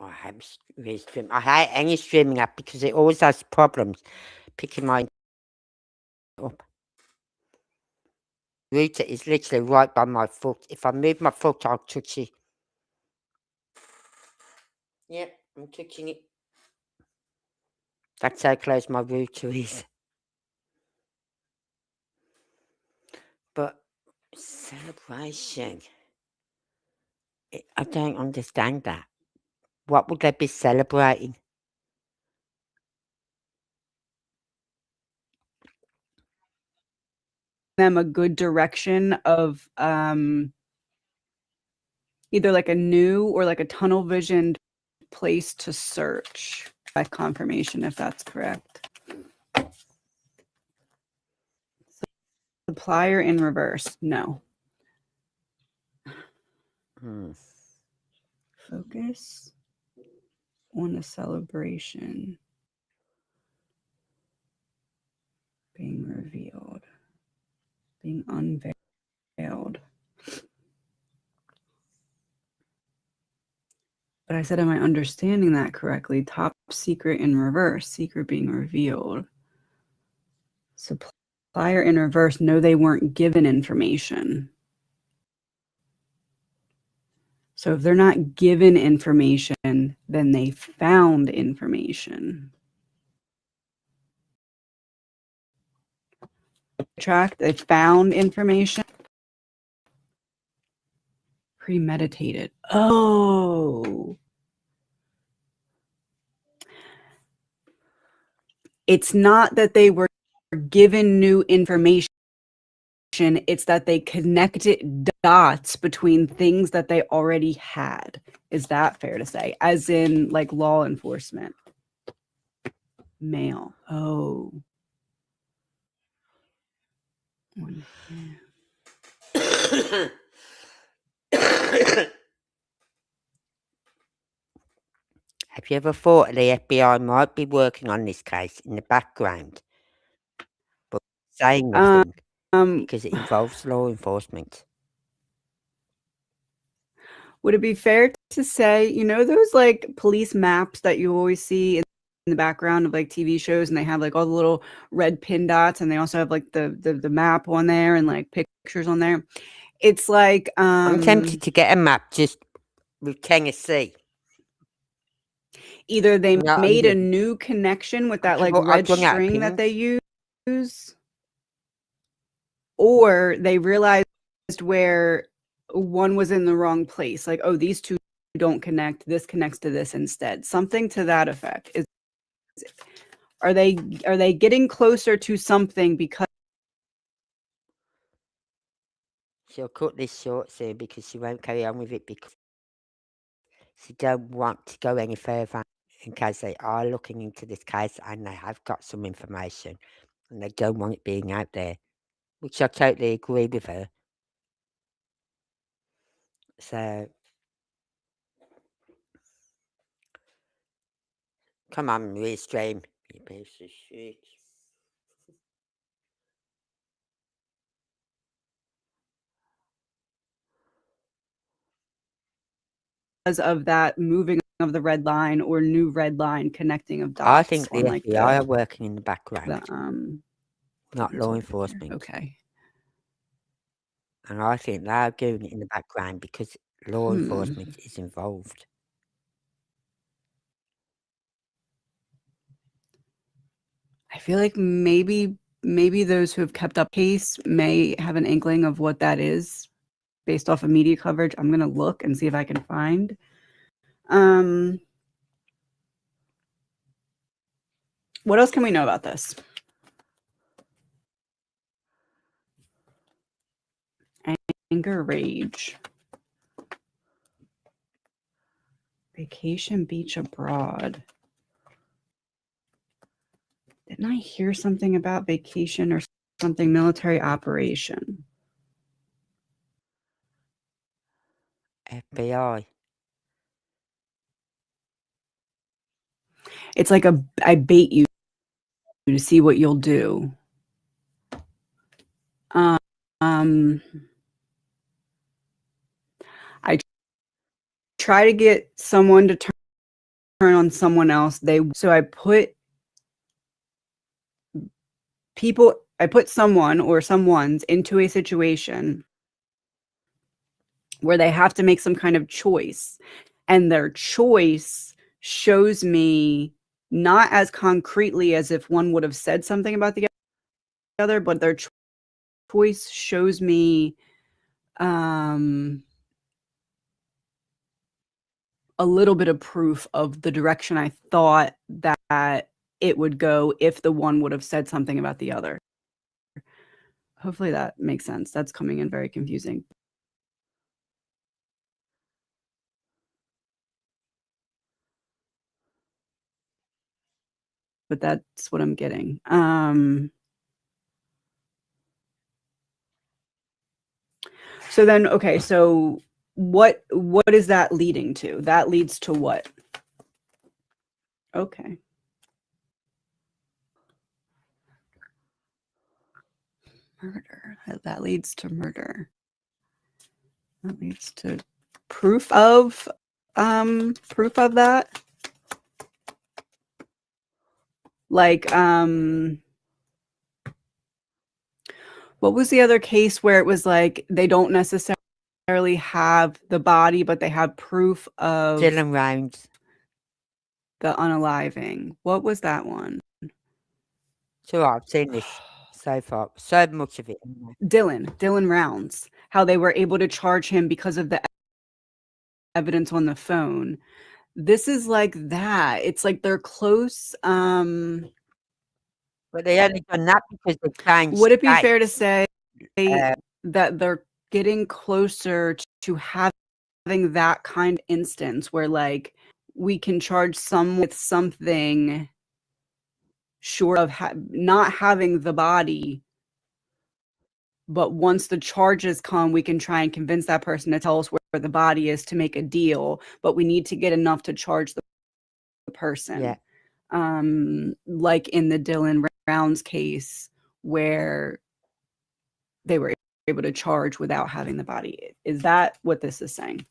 I hate any streaming app because it always has problems picking my up. Router is literally right by my foot. If I move my foot, I'll touch it. Yep, I'm touching it. That's how close my router is. But celebration, I don't understand that. What would they be celebrating? them a good direction of either like a new or like a tunnel visioned place to search. By confirmation, if that's correct. Supplier in reverse, no. Focus on a celebration being revealed, being unveiled. But I said, am I understanding that correctly? Top secret in reverse, secret being revealed. Supplier in reverse, no, they weren't given information. So if they're not given information, then they found information. Track, they found information. Premeditated. Oh. It's not that they were given new information. It's that they connected dots between things that they already had. Is that fair to say? As in, like, law enforcement. Mail. Oh. Have you ever thought the FBI might be working on this case in the background, but saying nothing because it involves law enforcement? Would it be fair to say, you know, those like police maps that you always see in the background of like TV shows, and they have like all the little red pin dots, and they also have like the map on there and like pictures on there? It's like I'm tempted to get a map just with Tennessee. Either they made a new connection with that like red string that they use, or they realized where one was in the wrong place. Like, oh, these two don't connect. This connects to this instead. Something to that effect. Are they getting closer to something because she'll cut this short soon because she won't carry on with it because she don't want to go any further in case they are looking into this case and they have got some information and they don't want it being out there, which I totally agree with her. So, come on, restream, you piece of shit. of that moving of the red line or new red line connecting of dots? I think the like FBI are working in the background, not law here. enforcement. Okay. And I think they're doing it in the background because law enforcement is involved. I feel like maybe those who have kept up case may have an inkling of what that is based off of media coverage. I'm gonna look and see if I can find. What else can we know about this? Anger, rage. Vacation beach abroad. Didn't Didn't I hear something about vacation or something military operation? FBI. It's like I bait you to see what you'll do. Um, I try to get someone to turn on someone else. So I put someone or someone's into a situation where they have to make some kind of choice, and their choice shows me not as concretely as if one would have said something about the other, but their choice shows me a little bit of proof of the direction I thought that it would go if the one would have said something about the other. Hopefully that makes sense. That's coming in very confusing. But that's what I'm getting. So then, okay, so what is that leading to? That leads to what? Okay. Murder. That leads to murder. That leads to proof of that. Like, what was the other case where it was like they don't necessarily have the body, but they have proof of Dylan Rounds. the unaliving? What was that one? So I've seen this so far. So much of it. Dylan Rounds. How they were able to charge him because of the evidence on the phone. This is like that. It's like they're close. But they only done that because they changed. Would it be fair to say that they're getting closer to having that kind of instance where, like, we can charge someone with something short of not having the body, but once the charges come, we can try and convince that person to tell us where the body is to make a deal, but we need to get enough to charge the person. Yeah. Like in the Dylan Rounds case where they were able to charge without having the body. Is that what this is saying?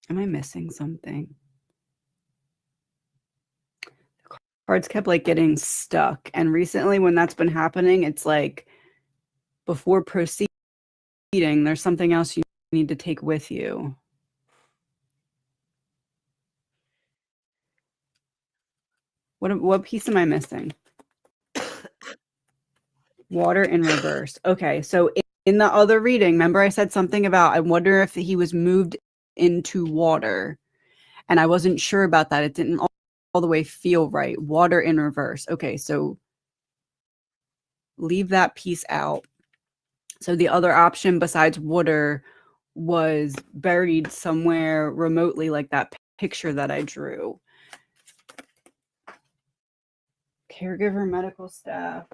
Am I missing something? The cards kept like getting stuck. And recently when that's been happening, it's like before proceeding, there's something else you need to take with you. What piece am I missing? Water in reverse. Okay, so in the other reading, remember I said something about I wonder if he was moved into water, and I wasn't sure about that. It didn't all the way feel right. Water in reverse. Okay, so leave that piece out. So the other option besides water was buried somewhere remotely, like that picture that I drew. Caregiver, medical staff.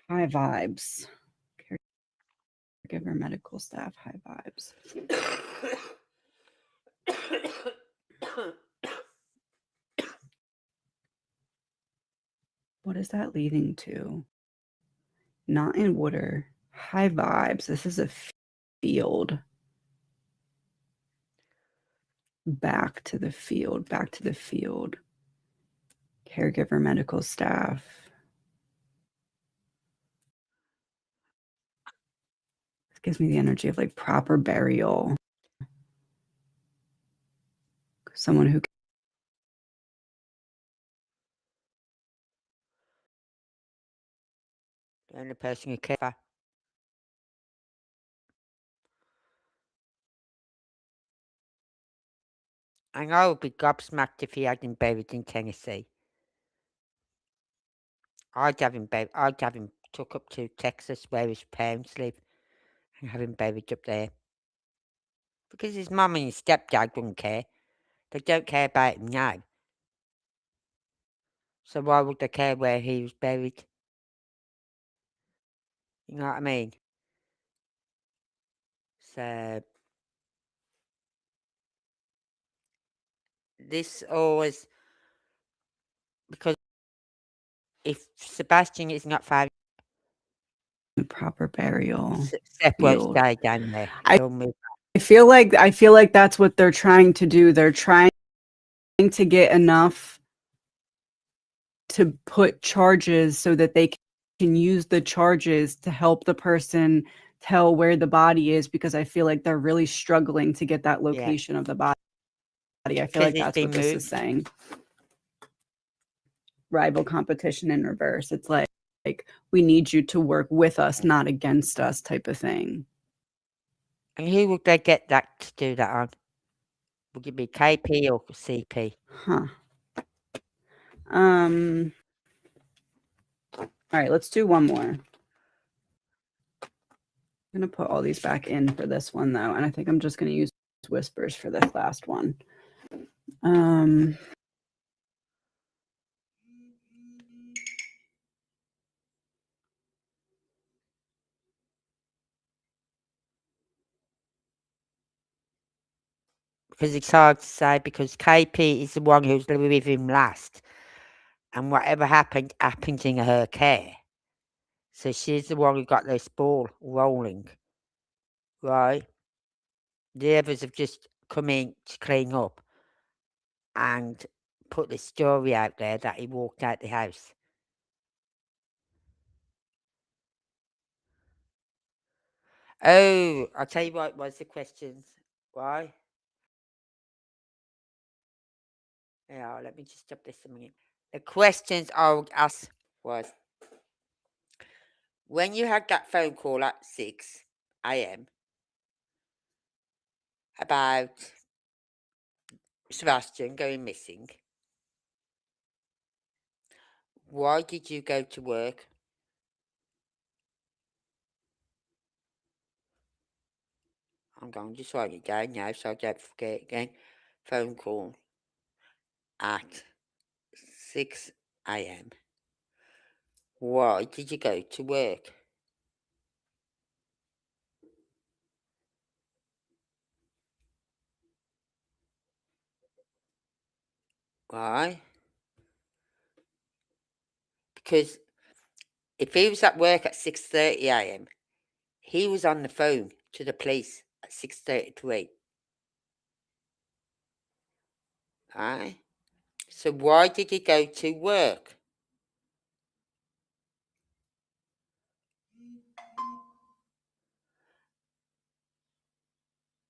High vibes. Caregiver, medical staff, high vibes. What is that leading to? Not in water. High vibes. This is a field. Back to the field. Back to the field. Caregiver, medical staff. This gives me the energy of like proper burial. Someone who The only person who cares. And I would be gobsmacked if he had him buried in Tennessee. I'd have him took up to Texas where his parents live and have him buried up there. Because his mum and his stepdad wouldn't care. They don't care about him now. So why would they care where he was buried? You know what I mean? So this always, because if Sebastian is not found, The proper burial Seth won't field. stay down there. I He'll move. I feel like that's what they're trying to do. They're trying to get enough to put charges so that they can use the charges to help the person tell where the body is, because I feel like they're really struggling to get that Yeah. location of the body. I feel Because like it's that's been what this is moved. saying. Rival competition in reverse. It's like we need you to work with us, not against us, type of thing. And who would they get that to do that on? Would it be KP or CP? Huh. All right, let's do one more. I'm going to put all these back in for this one, though, and I think I'm just going to use whispers for this last one. Because it's hard to say, because KP is the one who's with him last. And whatever happened, happened in her care. So she's the one who got this ball rolling. Right? The others have just come in to clean up and put the story out there that he walked out the house. Oh, I'll tell you what was the questions. Why? Yeah, let me just stop this a minute. The questions I would ask was, when you had that phone call at 6 a.m. about Sebastian going missing, why did you go to work? I'm going to just write it down now so I don't forget again. Phone call at 6 a.m. Why did you go to work? Why? Because if he was at work at 6:30 a.m., he was on the phone to the police at 6:33. Right? So why did he go to work?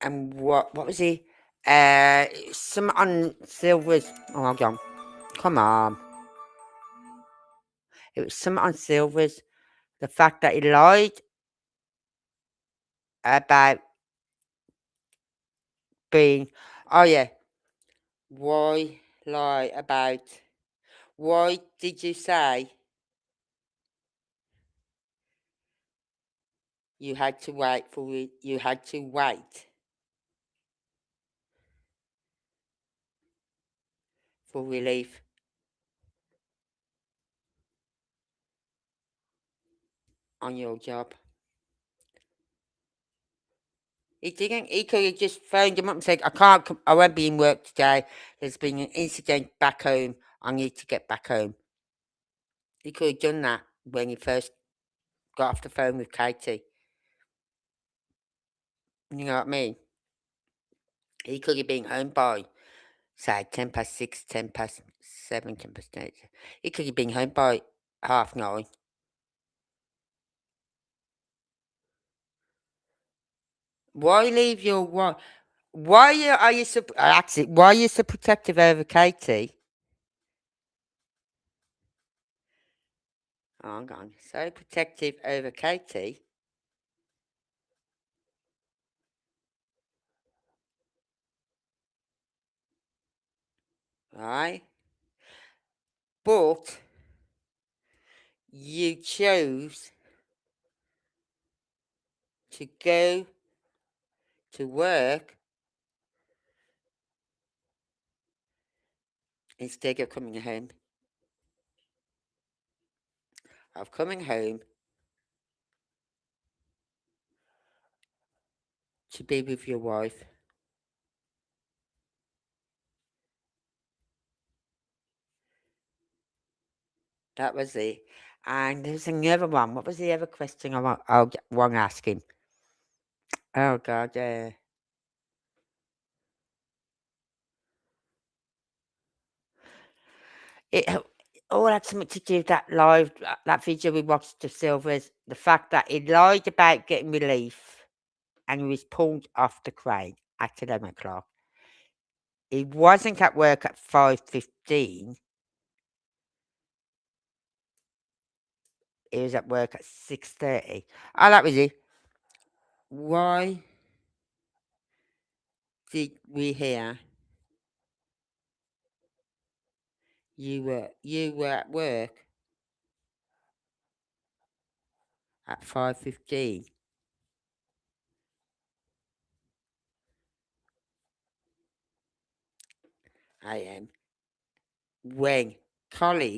And what was he? Some on Silver's. Oh, hold on. Come on. It was some on Silver's. The fact that he lied about being. Oh yeah. Why lie about? Why did you say you had to wait for? You had to wait for relief on your job? He didn't. He could have just phoned him up and said, "I can't. I won't be in work today. There's been an incident back home. I need to get back home." He could have done that when he first got off the phone with Katie. You know what I mean? He could have been home by, say, 6:10, 7:07, 8. He could have been home by 9:30. Why leave your wife? Are you so? Actually, why are you so protective over Katie? Oh, hang on, so protective over Katie. Right? But you chose to go to work instead of coming home. Of coming home to be with your wife. That was it. And there's another one. What was the other question I want to ask him? Oh, God. It all had something to do with that video we watched of Silver's, the fact that he lied about getting relief and he was pulled off the crane at 11 o'clock. He wasn't at work at 5:15. He was at work at 6:30. Oh, that was it. Why did we hear you were at work at 5:15 a.m. when work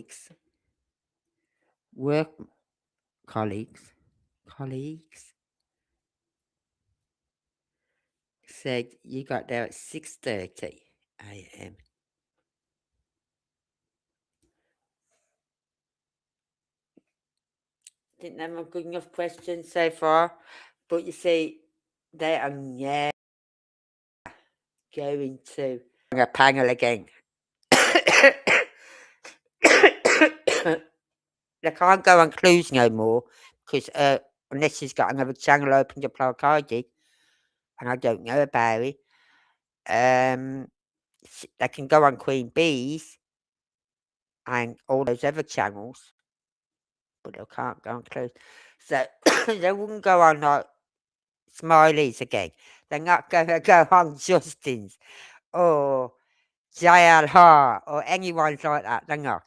colleagues said you got there at 6:30 a.m. Didn't have a good enough question so far, but you see, they are going to a panel again. They can't go on clues no more because unless she's got another channel open to Placardi, and I don't know about it. They can go on Queen Bees and all those other channels, but they can't go on clues. So they wouldn't go on like Smiley's again. They're not going to go on Justin's or JLR or anyone like that. They're not.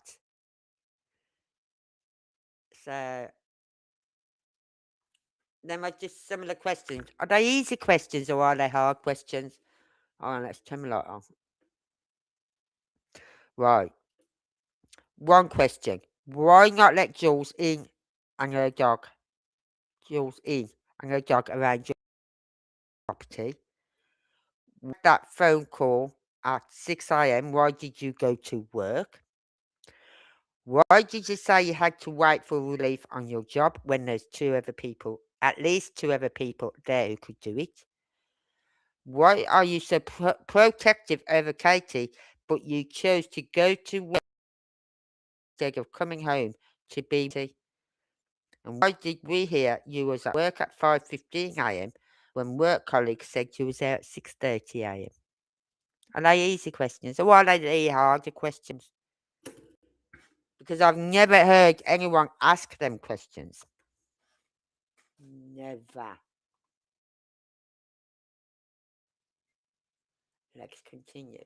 So them are just some of the questions. Are they easy questions or are they hard questions? Oh, let's turn the light on. Right. One question. Why not let Jules in and her dog? Jules in and her dog around your property. That phone call at 6 a.m. Why did you go to work? Why did you say you had to wait for relief on your job when there's at least two other people there who could do it? Why are you so protective over Katie, but you chose to go to work instead of coming home to be with Katie? And why did we hear you was at work at 5:15 a.m. when work colleagues said you was there at 6:30 a.m.? Are they easy questions or are they harder questions? Because I've never heard anyone ask them questions. Never. Let's continue.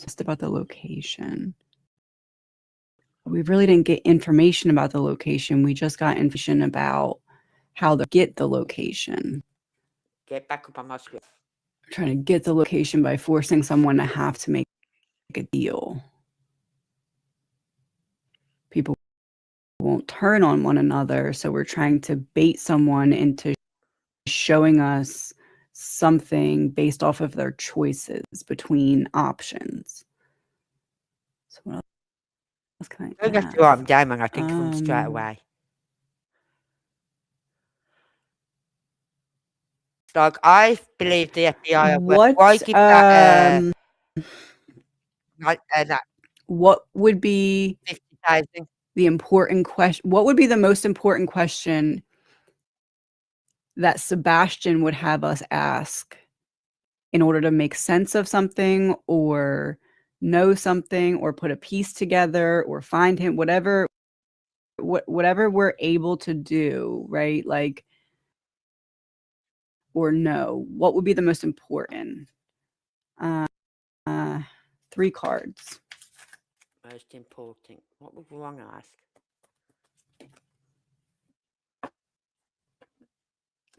Just about the location. We really didn't get information about the location. We just got information about how to get the location. Get back up on my screen. Trying to get the location by forcing someone to have to make a deal. People won't turn on one another, so we're trying to bait someone into showing us something based off of their choices between options. So what else can I Don't have ask? to write them down, man. I think of them straight away. Like, I believe the FBI. Why give that? That What would be 50,000? the important question? What would be the most important question that Sebastian would have us ask in order to make sense of something or know something or put a piece together or find him, whatever we're able to do, right? Like, or know, what would be the most important? 3 cards. Most important. What would we want to ask?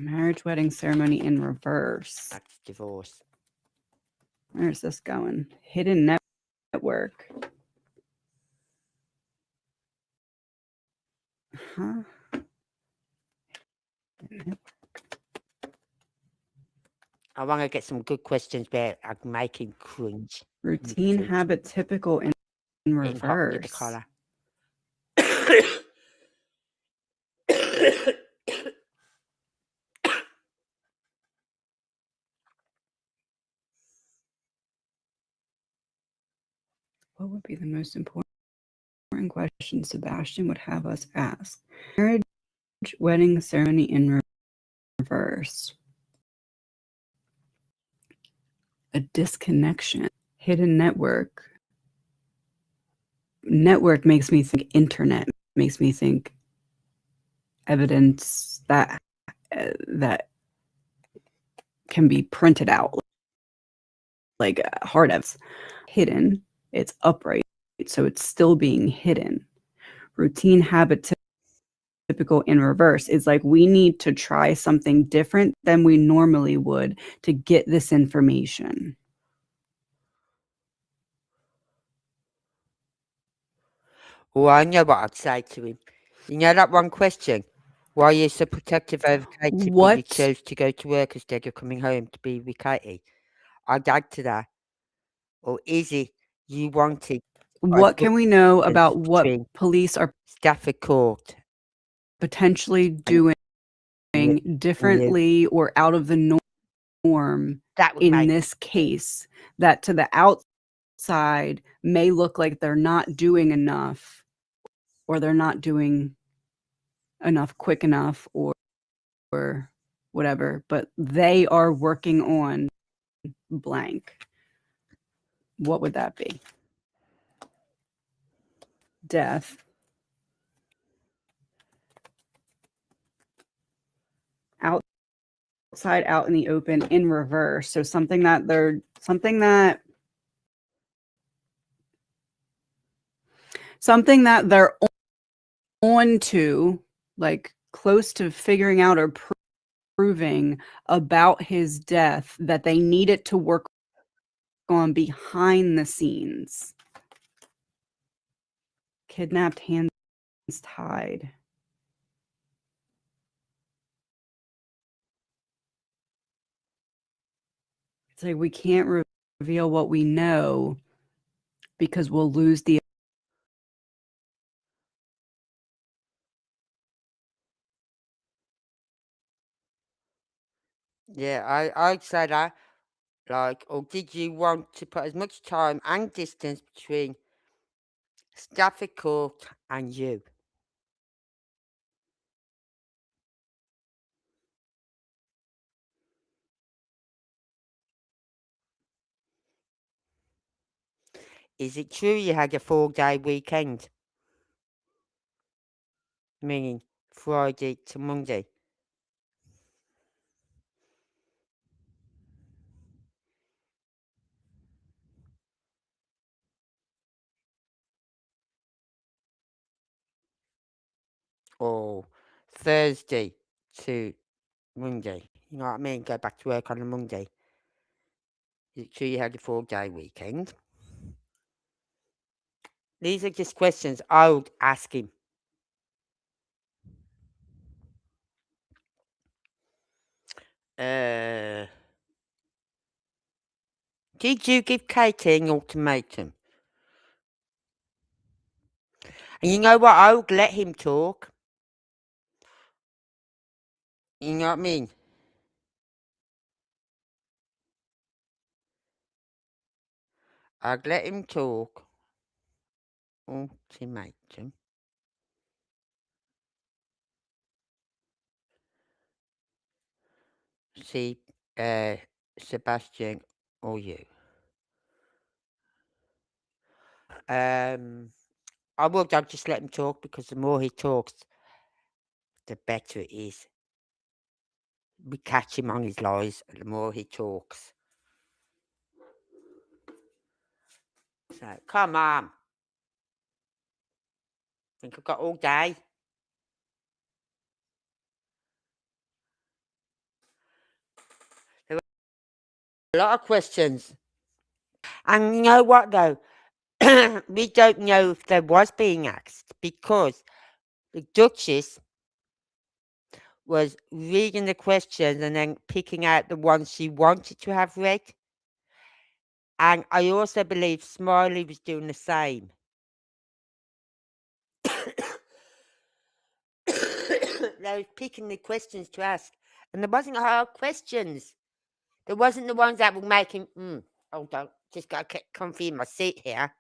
Marriage wedding ceremony in reverse. That's divorce. Where's this going? Hidden network. Huh? I want to get some good questions where I can make him cringe. Routine habit typical in In hot under the reverse. collar. What would be the most important question Sebastian would have us ask? Marriage wedding ceremony in reverse. A disconnection. Hidden network. Network makes me think internet, makes me think evidence that can be printed out, like hard evidence. Hidden, it's upright, so it's still being hidden. Routine habit typical in reverse is like we need to try something different than we normally would to get this information. Oh, I know what I'd say to him. You know that one question? Why are you so protective over Katie, but you chose to go to work instead of coming home to be with Katie? I'd add to that. Or is it you wanted... What can we know about what police are Stafford Court potentially doing differently or out of the norm in this case that to the outside may look like they're not doing enough, or they're not doing enough quick enough, or whatever, but they are working on blank? What would that be? Death. Outside, out in the open, in reverse. So something that they're on to, like close to figuring out or proving about his death, that they need it to work on behind the scenes. Kidnapped, hands tied. It's like we can't reveal what we know because we'll lose the... Yeah, I'd say that. Like, or did you want to put as much time and distance between Stafford Court and you? Is it true you had a 4-day weekend? Meaning Friday to Monday. Or Thursday to Monday. You know what I mean? Go back to work on a Monday. Is it true you had a 4-day weekend? These are just questions I would ask him. Did you give Katie an ultimatum? And you know what? I would let him talk. You know what I mean? I'd let him talk. Ultimatum. See, Sebastian or you. I would. I'd just let him talk, because the more he talks, the better it is. We catch him on his lies, the more he talks. So, come on. Think I've got all day? A lot of questions. And you know what, though? We don't know if there was being asked because the Duchess was reading the questions and then picking out the ones she wanted to have read. And I also believe Smiley was doing the same. They were picking the questions to ask. And there wasn't hard questions. There wasn't the ones that were making, hold on, just got to get comfy in my seat here.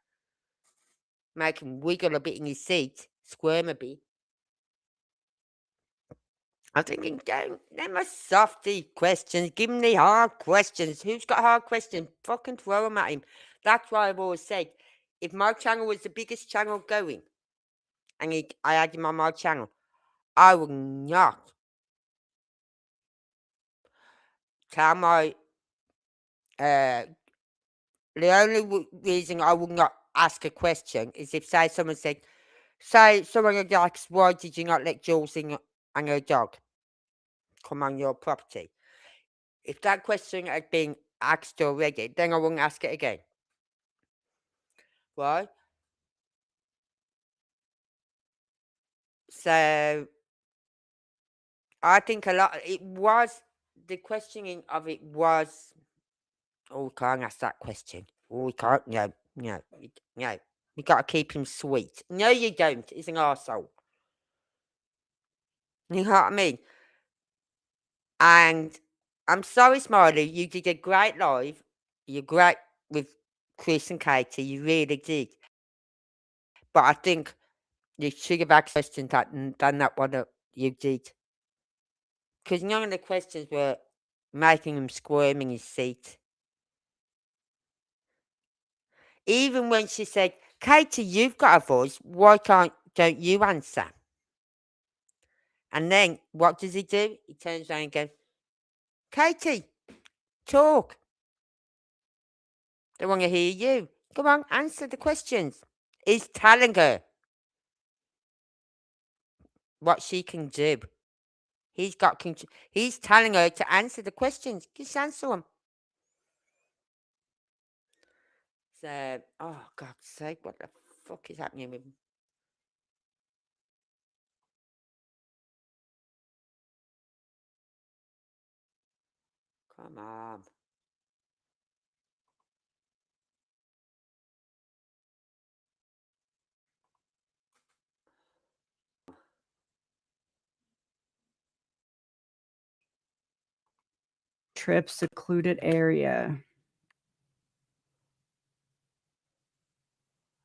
Make him wiggle a bit in his seat, squirm a bit. I'm thinking, don't, them are softy questions. Give him the hard questions. Who's got hard questions? Fucking throw them at him. That's why I've always said, if my channel was the biggest channel going, and I had him on my channel, I would not tell my, the only reason I would not ask a question is if, say, someone would ask, why did you not let Jules and her dog come on your property? If that question had been asked already, then I wouldn't ask it again. Right? So, I think the questioning of it was, oh, we can't ask that question. Oh, we can't, no. We got to keep him sweet. No, you don't. He's an arsehole. You know what I mean? And I'm sorry, Smiley, you did a great live. You're great with Chris and Katie. You really did. But I think you should have asked questions and done that one that you did. Because none of the questions were making him squirm in his seat. Even when she said, Katie, you've got a voice. Why don't you answer? And then what does he do? He turns around and goes, Katie, talk. They want to hear you. Come on, answer the questions. He's telling her what she can do. He's telling her to answer the questions. Just answer them. So, oh, God's sake, what the fuck is happening with him? Come on. Trip secluded area.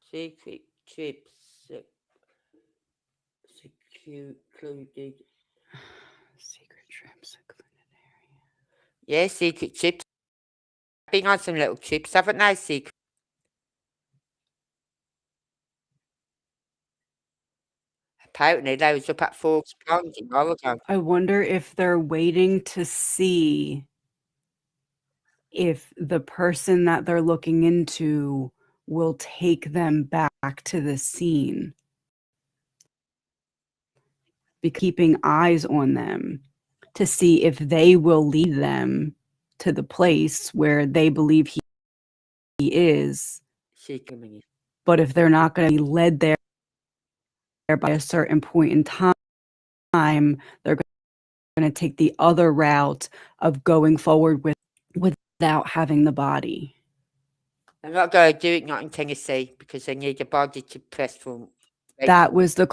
Secret trips. Secluded. Secret trip secluded area. Yeah, secret trips. Been on some little trips, haven't they, secret? Apparently, they was up at Forks Pond in Oregon. I wonder if they're waiting to see if the person that they're looking into will take them back to the scene. Be keeping eyes on them to see if they will lead them to the place where they believe he is. But if they're not going to be led there by a certain point in time, they're going to take the other route of going forward without having the body. They're not going to do it not in Tennessee because they need a body to press from. That was the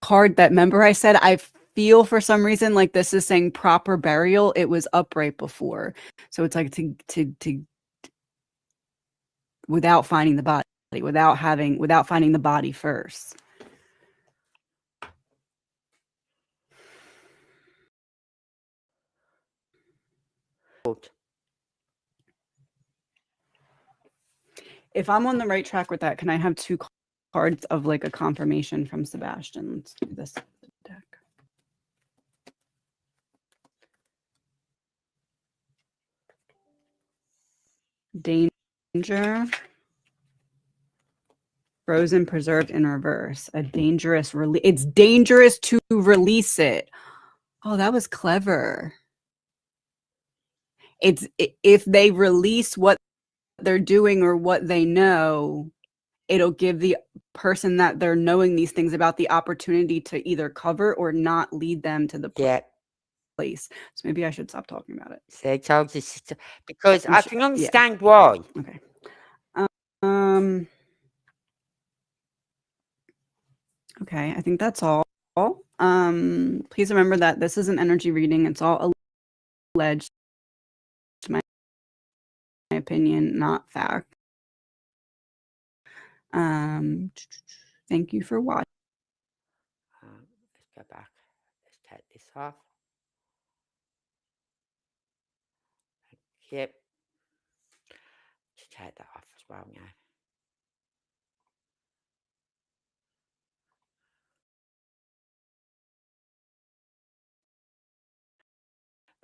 card that, remember I said, I feel for some reason like this is saying proper burial. It was up right before. So it's like to without finding the body, without finding the body first. If I'm on the right track with that, can I have 2 cards of like a confirmation from Sebastian? Let's do this deck. Danger. Frozen, preserved in reverse. A dangerous release. It's dangerous to release it. Oh, that was clever. if they release what they're doing or what they know, it'll give the person that they're knowing these things about the opportunity to either cover or not lead them to the Yeah. place. So maybe I should stop talking about it. So I told you because I'm I sure, can yeah. understand why. Okay. Um. Okay, I think that's all. Please remember that this is an energy reading. It's all alleged, my opinion, not fact. Thank you for watching. Let's go back. Let's take this off. Yep. Let's take that off as well now.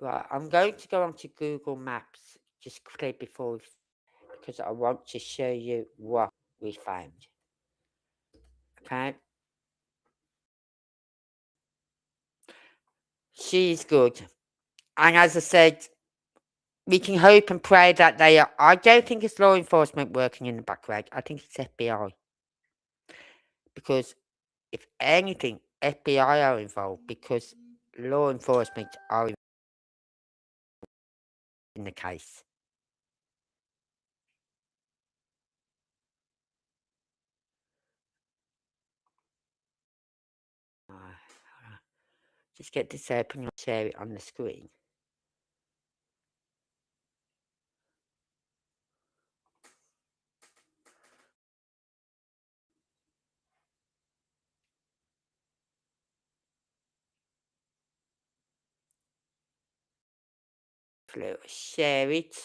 Right, I'm going to go onto Google Maps just quickly before because I want to show you what we found. Okay. She's good. And as I said, we can hope and pray that they are. I don't think it's law enforcement working in the background. I think it's FBI. Because if anything, FBI are involved because law enforcement are in the case. Just get this open and share it on the screen. Share it.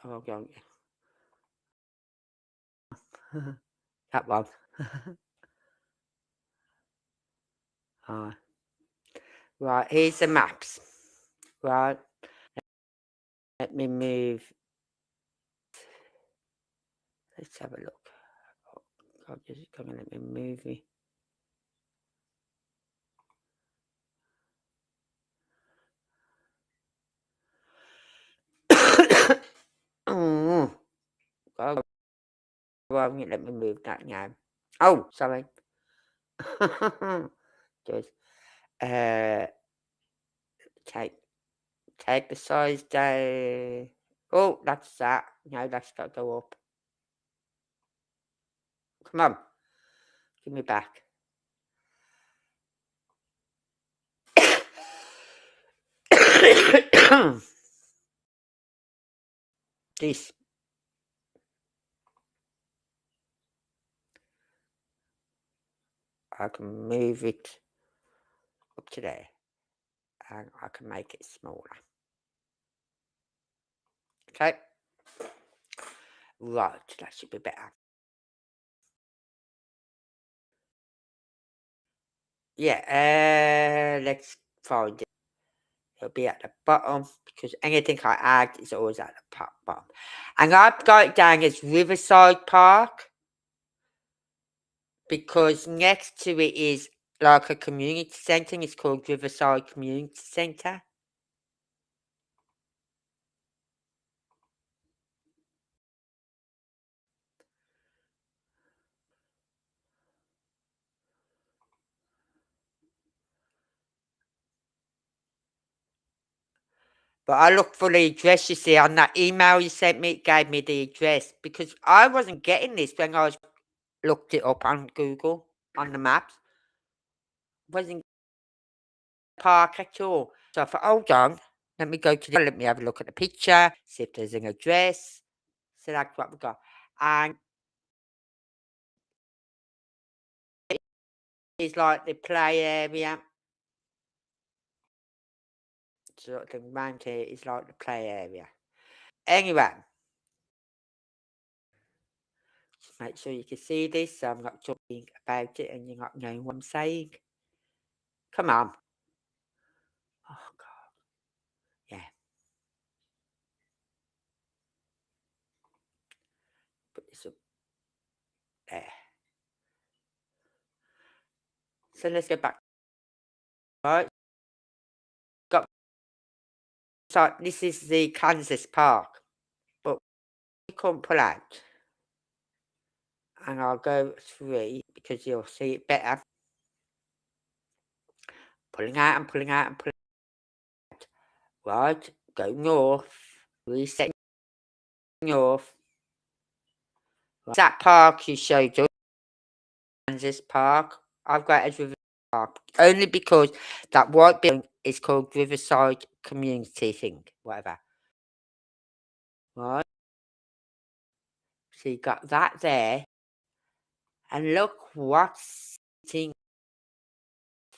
Oh, go that one. Right, here's the maps. Right, let me move. Let's have a look. Oh, God, is it going to let me move it? Oh, God, won't it let me move that now? Oh, sorry. Just take the size down. Oh, that's that. No, that's got to go up. Come on, give me back. This. I can move it up to there. And I can make it smaller. Okay. Right, that should be better. Yeah, let's find it. It'll be at the bottom because anything I add is always at the bottom. And I've got it down as Riverside Park because next to it is like a community centre. It's called Riverside Community Centre. But I looked for the address, you see, on that email you sent me, it gave me the address because I wasn't getting this when I looked it up on Google, on the maps. Wasn't park at all. So I thought, hold on, let me go to let me have a look at the picture, see if there's an address. So that's what we got. And it's like the play area. So the round here is like the play area. Anyway, just make sure you can see this so I'm not talking about it and you're not knowing what I'm saying. Come on. Oh, God. Yeah. Put this up there. So let's go back right? Got so this is the Kansas Park, but we can't pull out. And I'll go 3 because you'll see it better. Pulling out and pulling out and pulling out. Right, go north, reset north. That park you showed us, Kansas Park, I've got it as Riverside Park. Only because that white building is called Riverside Community thing, whatever. Right? So you got that there. And look what's sitting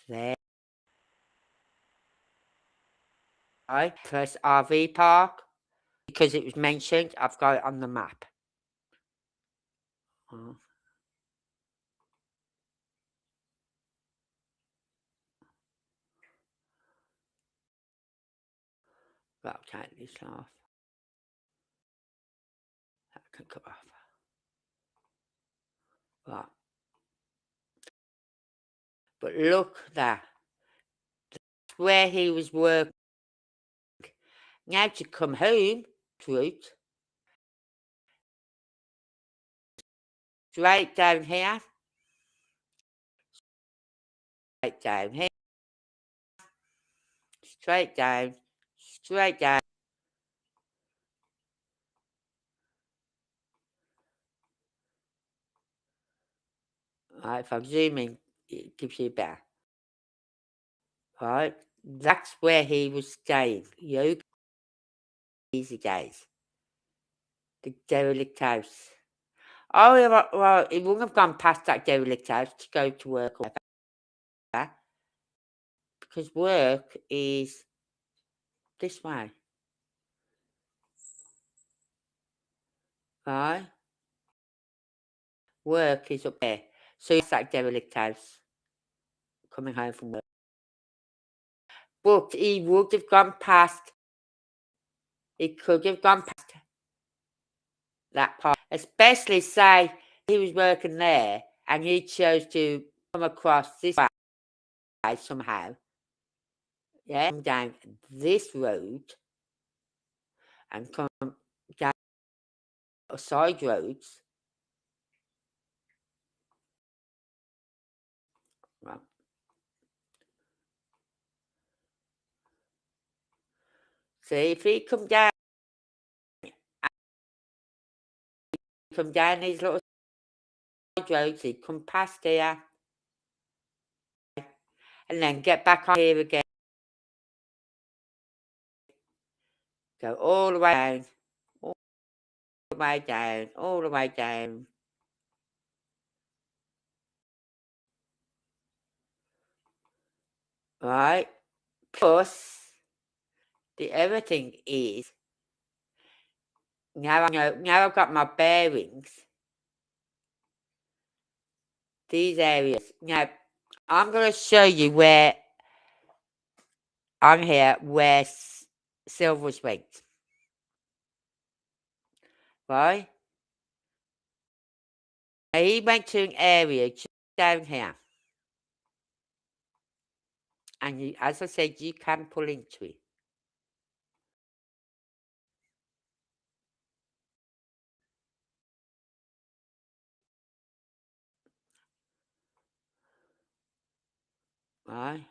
there. Right? First RV park. Because it was mentioned, I've got it on the map. Oh. Right, I'll take this off. That can come off. Right. But look there. That's where he was working. Now to come home, truth, straight down here, straight down here, straight down, straight down. Right, if I'm zooming, it gives you better. Right, that's where he was staying. Yoga easy days. The derelict house. Oh, yeah, well, he wouldn't have gone past that derelict house to go to work or whatever. Because work is this way. Right? Work is up there. So it's that derelict house. Coming home from work. But he would have gone past, he could have gone past that part. Especially say he was working there and he chose to come across this way somehow. Yeah, come down this road and come down side roads. Well, see, if he come down these little side roads, he'd come past here and then get back on here again. Go all the way down, all the way down, all the way down. Right? Plus, the other thing is, now I know, now I've got my bearings, these areas. Now, I'm going to show you where, on here, where Silver's went. Right? Now, he went to an area just down here. And you, as I said, you can pull into it. Right?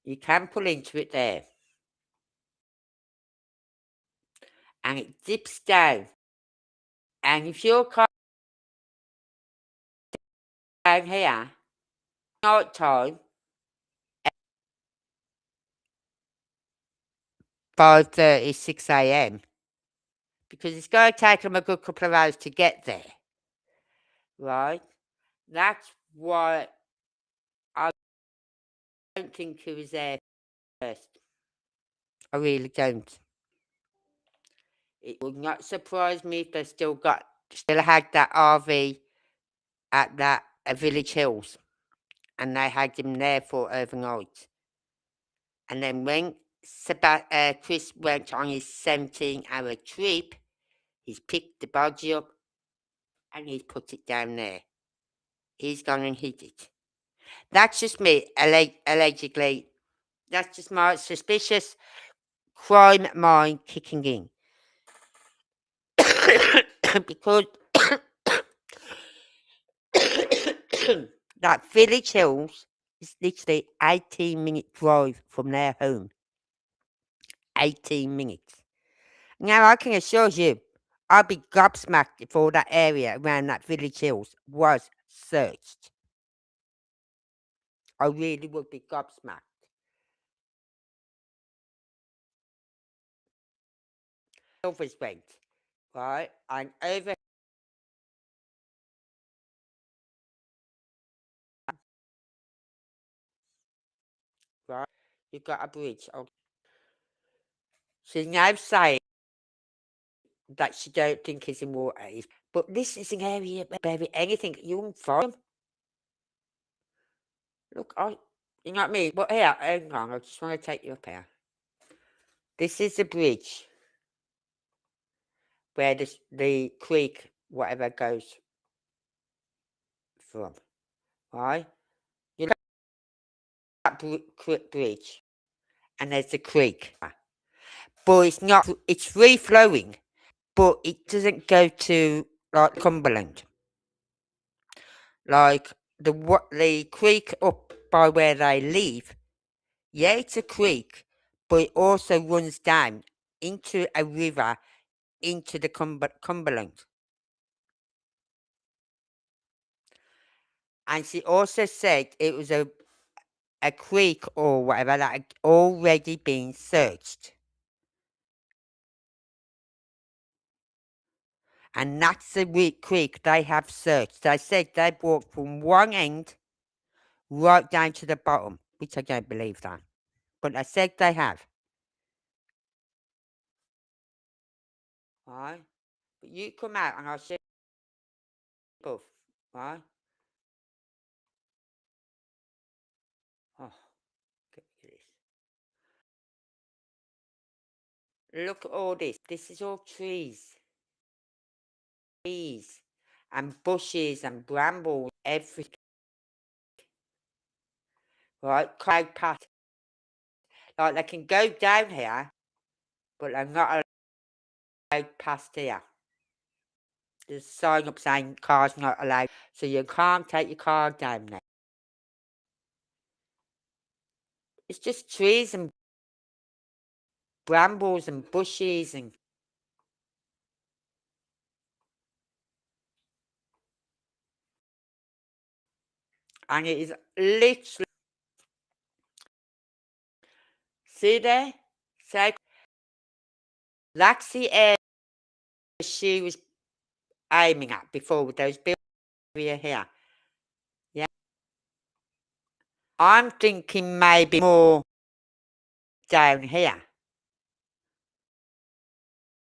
You can pull into it there. And it dips down. And if you're down here, night time, 5:30, 6 a.m., because it's going to take them a good couple of hours to get there. Right? That's why I don't think he was there first. I really don't. It would not surprise me if they still had that RV at that Village Hills, and they had him there for overnight. And then when Chris went on his 17-hour trip, he's picked the body up and he's put it down there. he's gone and hid it. That's just me, allegedly. That's just my suspicious crime mind kicking in. Because that Village Hills is literally 18-minute drive from their home. 18 minutes. Now, I can assure you, I'd be gobsmacked if all that area around that Village Hills was searched. I really would be gobsmacked. Silver's went, right? And over, right? You've got a bridge. She's now saying that she don't think it's in water. But this is an area where anything you can find. Look, you know what I mean? But here, hang on, I just want to take you up here. This is the bridge where the creek, whatever, goes from, right? You look at that bridge, and there's the creek. But it's not, it's free flowing, but it doesn't go to, like, Cumberland. Like, the creek up by where they live, yeah, it's a creek, but it also runs down into a river into the Cumberland. And she also said it was a creek or whatever that had already been searched. And that's the creek they have searched. They said they walked from one end right down to the bottom, which I don't believe that. But they said they have. Right? But you come out and I'll show you both. Right? Oh, look at this. Look at all this. This is all trees. Trees and bushes and brambles, everything. Right? Cloud path. Like they can go down here, but they're not allowed past here. There's a sign up saying cars not allowed, so you can't take your car down there. It's just trees and brambles and bushes and it is literally, see there? So that's the area she was aiming at before with those buildings here. Yeah. I'm thinking maybe more down here.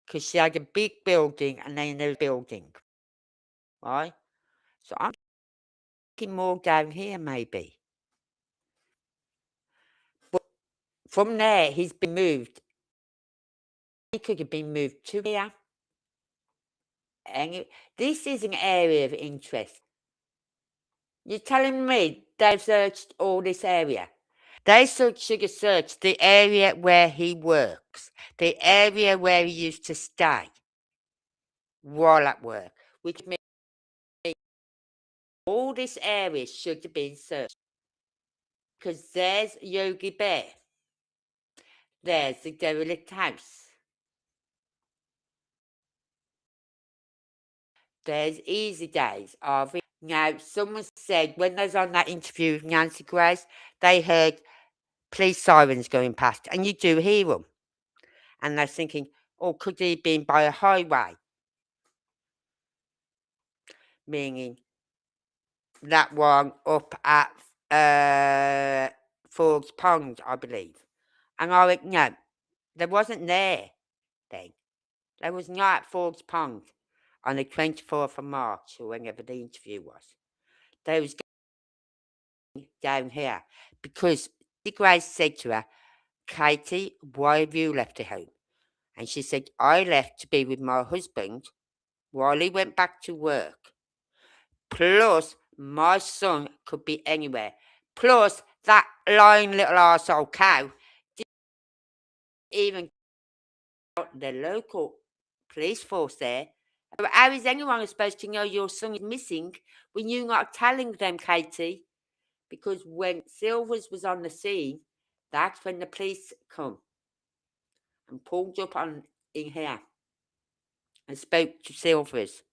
Because she had a big building and then a building. Right? So I'm thinking more down here maybe. But from there, he's been moved. He could have been moved to here. And this is an area of interest. You're telling me they've searched all this area? They should have searched the area where he works, the area where he used to stay while at work, which means all this area should have been searched. Because there's Yogi Bear. There's the derelict house. There's Easy Days, RV. Now, someone said when they was on that interview with Nancy Grace, they heard police sirens going past, and you do hear them. And they're thinking, oh, could he have been by a highway? Meaning that one up at Forbes Pond, I believe. And I went, no, there wasn't there then. There was not at Forbes Pond on the 24th of March, or whenever the interview was. There was down here because Grace said to her, Katie, why have you left the home? And she said, I left to be with my husband while he went back to work. Plus, My son could be anywhere. Plus, that lying little arsehole cow didn't even got the local police force there. How is anyone supposed to know your son is missing when you're not telling them, Katie? Because when Silvers was on the scene, that's when the police come and pulled up on in here and spoke to Silvers.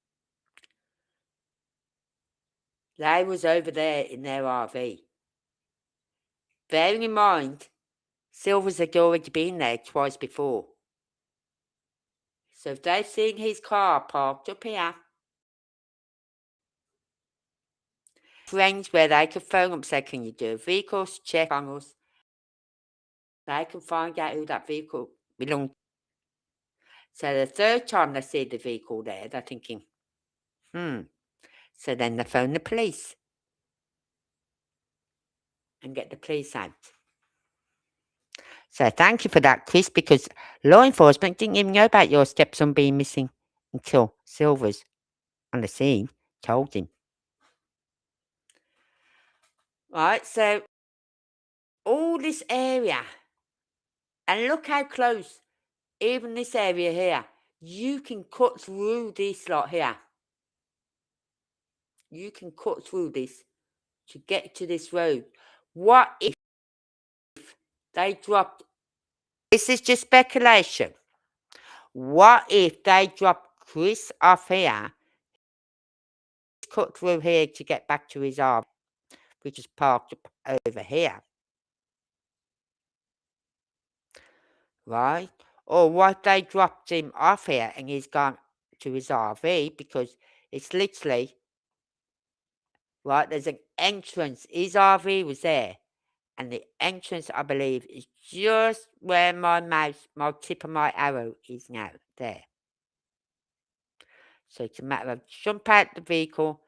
They was over there in their RV. Bearing in mind, Silvers had already been there twice before. So if they've seen his car parked up here, friends where they could phone up and say, can you do a vehicle check on us? They can find out who that vehicle belonged to. So the third time they see the vehicle there, they're thinking, So then they phone the police and get the police out. So thank you for that, Chris, because law enforcement didn't even know about your stepson being missing until Silvers on the scene told him. Right, so all this area, and look how close, even this area here, you can cut through this lot here. You can cut through this to get to this road. What if they dropped, this is just speculation, what if they dropped Chris off here, cut through here to get back to his RV, which is parked up over here, right? Or what they dropped him off here and he's gone to his RV, because it's literally, right, there's an entrance. His RV was there, and the entrance, I believe, is just where my mouse, my tip of my arrow is now, there. So it's a matter of jump out the vehicle,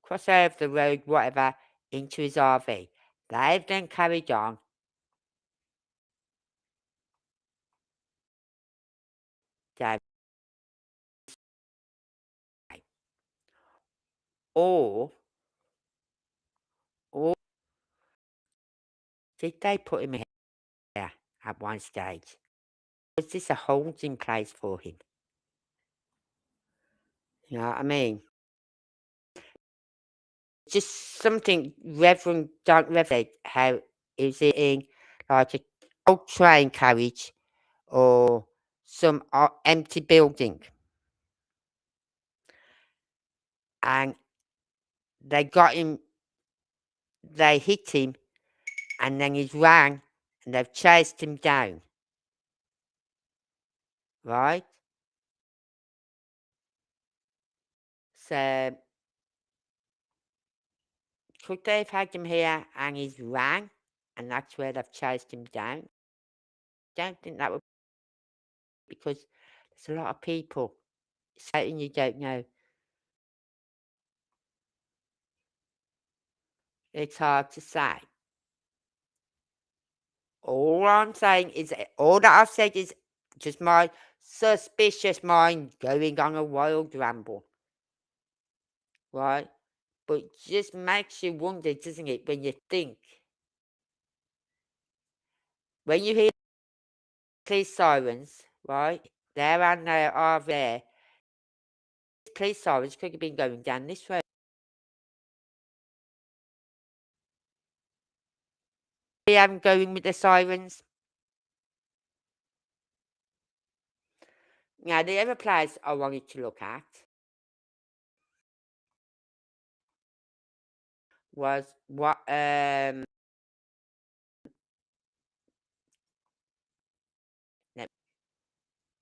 cross over the road, whatever, into his RV. They've then carried on. They, or did they put him here at one stage? Was this a holding place for him? You know what I mean? Just something Reverend Doug Reverend how is it in like a old train carriage or some empty building, and they got him, they hit him, and then he's ran, and they've chased him down, right? So could they have had him here and he's ran, and that's where they've chased him down? Don't think that would, because there's a lot of people. Something you don't know. It's hard to say. All I'm saying is, all that I've said is just my suspicious mind going on a wild ramble, right? But just makes you wonder, doesn't it, when you think, when you hear police sirens, right? There and there are there. Police sirens could have been going down this road. They haven't going with the sirens. Now, the other place I wanted to look at was what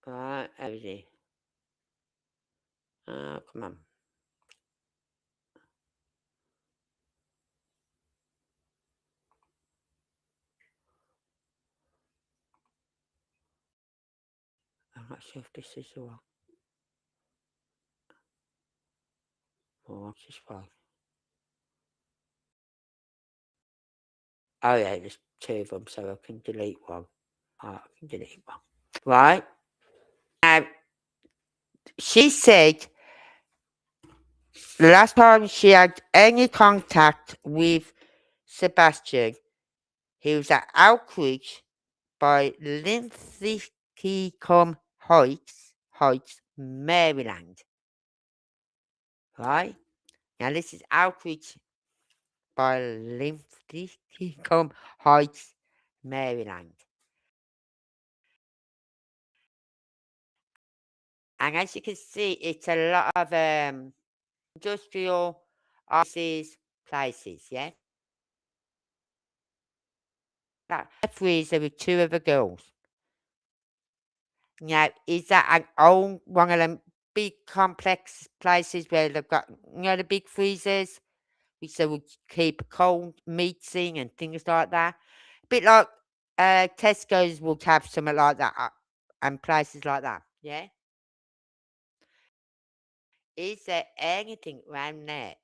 right, how is he? Oh, come on. I'm not sure if this is the one. Oh, what's this one? Oh yeah, there's two of them, so I can delete one. Oh, I can delete one. Right. Now, she said The last time she had any contact with Sebastian, he was at Outreach by Linthicum Heights, Maryland. Right? Now this is Outreach by Linthicum Heights, Maryland. And as you can see, it's a lot of industrial offices, places, yeah? That freezer with two of the girls. Now, is that an old one of them big complex places where they've got, the big freezers, which they would keep cold meats in and things like that? A bit like Tesco's would have something like that and places like that, yeah? Is there anything around there?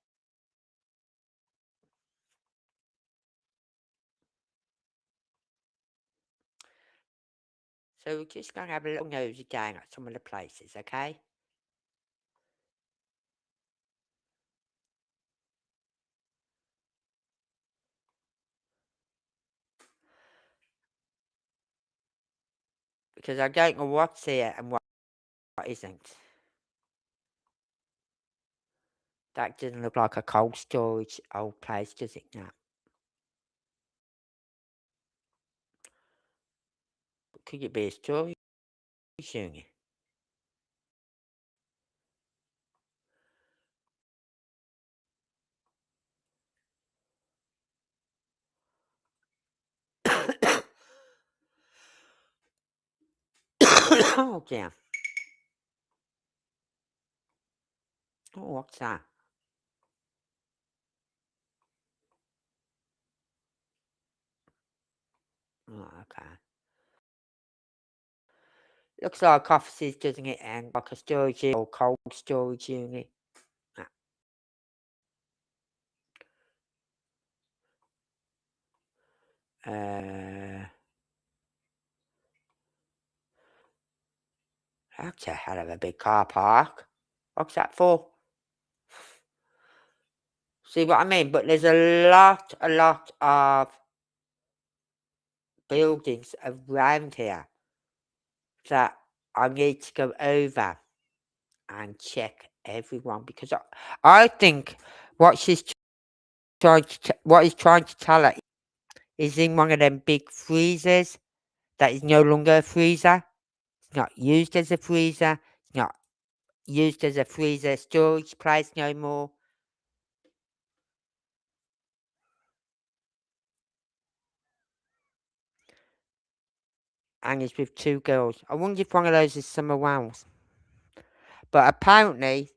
So we're just going to have a little nosy down at some of the places, okay? Because I don't know what's here and what isn't. That doesn't look like a cold storage old place, does it now? Could it be a storage unit? Oh dear. Oh, what's that? Oh, okay. Looks like offices, doesn't it? And like a storage unit or cold storage unit. Uh, that's a hell of a big car park. What's that for? See what I mean? But there's a lot of buildings around here that I need to go over and check everyone because I think what she's what he's trying to tell her is in one of them big freezers that is no longer a freezer. It's not used as a freezer. It's not used as a freezer storage place no more. And it's with two girls. I wonder if one of those is Summer Wells. But apparently,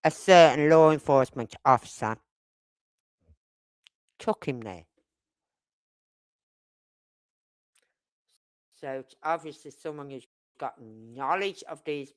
a certain law enforcement officer took him there. So it's obviously someone who's got knowledge of these.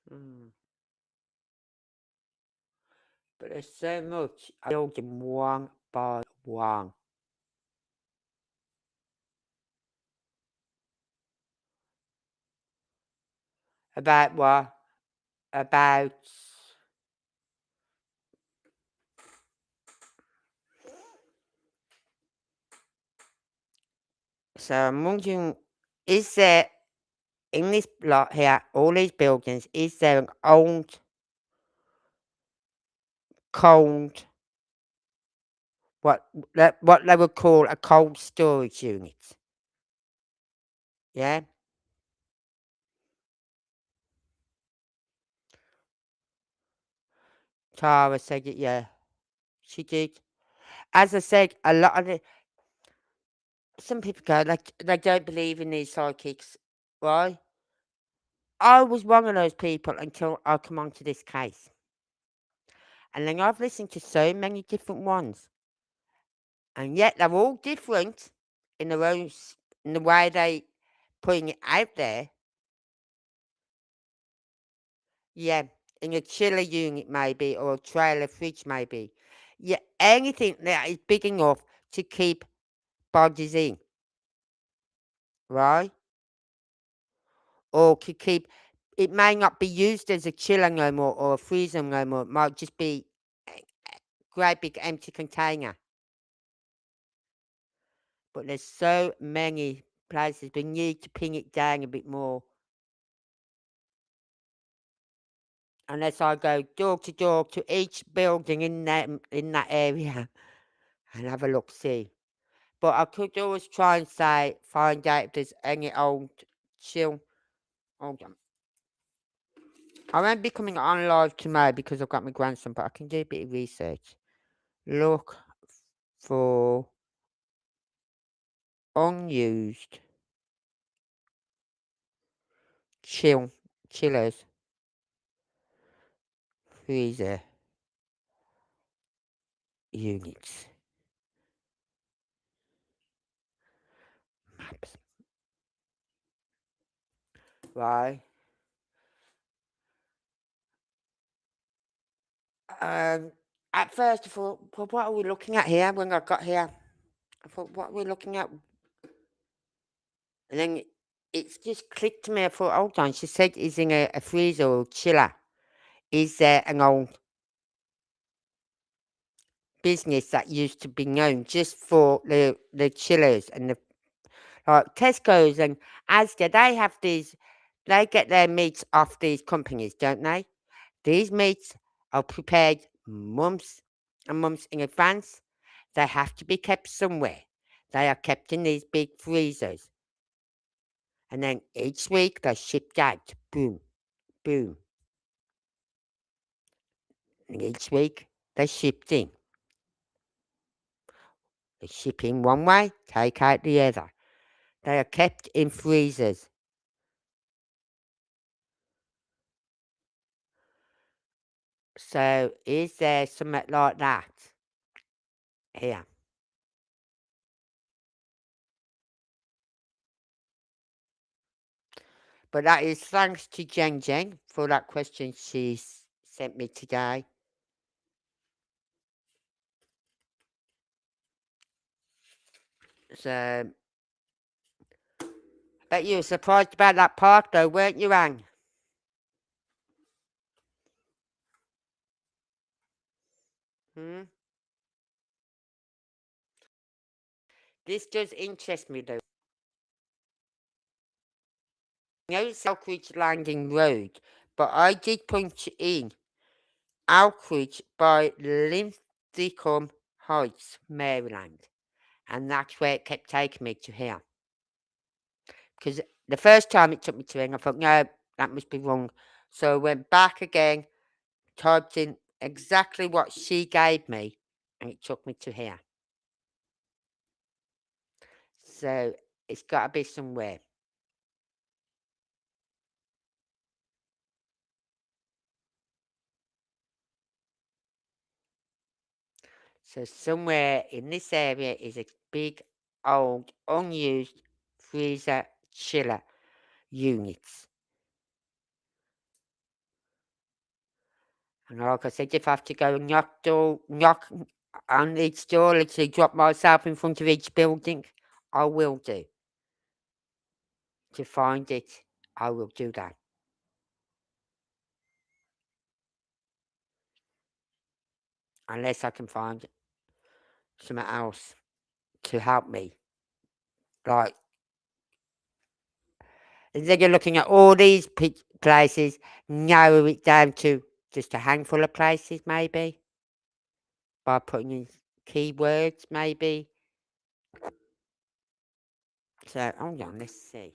Hmm. But there's so much. I told them one by one. About what? About. So I'm wondering, is there in this block here, all these buildings, is there an old, cold, what they would call a cold storage unit? Yeah, Tara said it. Yeah, she did. As I said, a lot of some people go like they don't believe in these psychics, right? I was one of those people until I come onto this case. And then I've listened to so many different ones, and yet they're all different in their own in the way they putting it out there. Yeah, in a chiller unit maybe, or a trailer fridge maybe. Yeah, anything that is big enough to keep bodies in, right? Or to keep. It may not be used as a chiller no more or a freezer no more. It might just be a great big empty container. But there's so many places we need to pin it down a bit more. Unless I go door to door to each building in that area and have a look see. But I could always try and find out if there's any old chill. Hold on. I won't be coming on live tomorrow because I've got my grandson, but I can do a bit of research. Look for unused chillers, freezer units. Maps. Right. Um, at first I thought, well, what are we looking at here when I got here? I thought, what are we looking at? And then it's just clicked to me. I thought, hold on. She said it's in a freezer or chiller. Is there an old business that used to be known just for the chillers and the like Tesco's and Asda? They have these. They get their meats off these companies, don't they? These meats are prepared months and months in advance. They have to be kept somewhere. They are kept in these big freezers. And then each week they're shipped out. Boom, boom. And each week they're shipped in. They ship in one way, take out the other. They are kept in freezers. So is there something like that here? But that is thanks to Jen Jen for that question she sent me today. So, bet you were surprised about that park though, weren't you, Ang? Hmm? This does interest me though. I know it's Elkridge Landing Road, but I did punch in Elkridge by Linthicum Heights, Maryland. And that's where it kept taking me to here. Because the first time it took me to here, I thought, no, that must be wrong. So I went back again, typed in exactly what she gave me, and it took me to here. So it's got to be somewhere. So somewhere in this area is a big, old, unused freezer chiller units. And like I said, if I have to go and knock on each door, literally drop myself in front of each building, I will do. To find it, I will do that. Unless I can find something else to help me. Like, instead of looking at all these places, narrow it down to just a handful of places, maybe, by putting in keywords, maybe. So, hold on, let's see.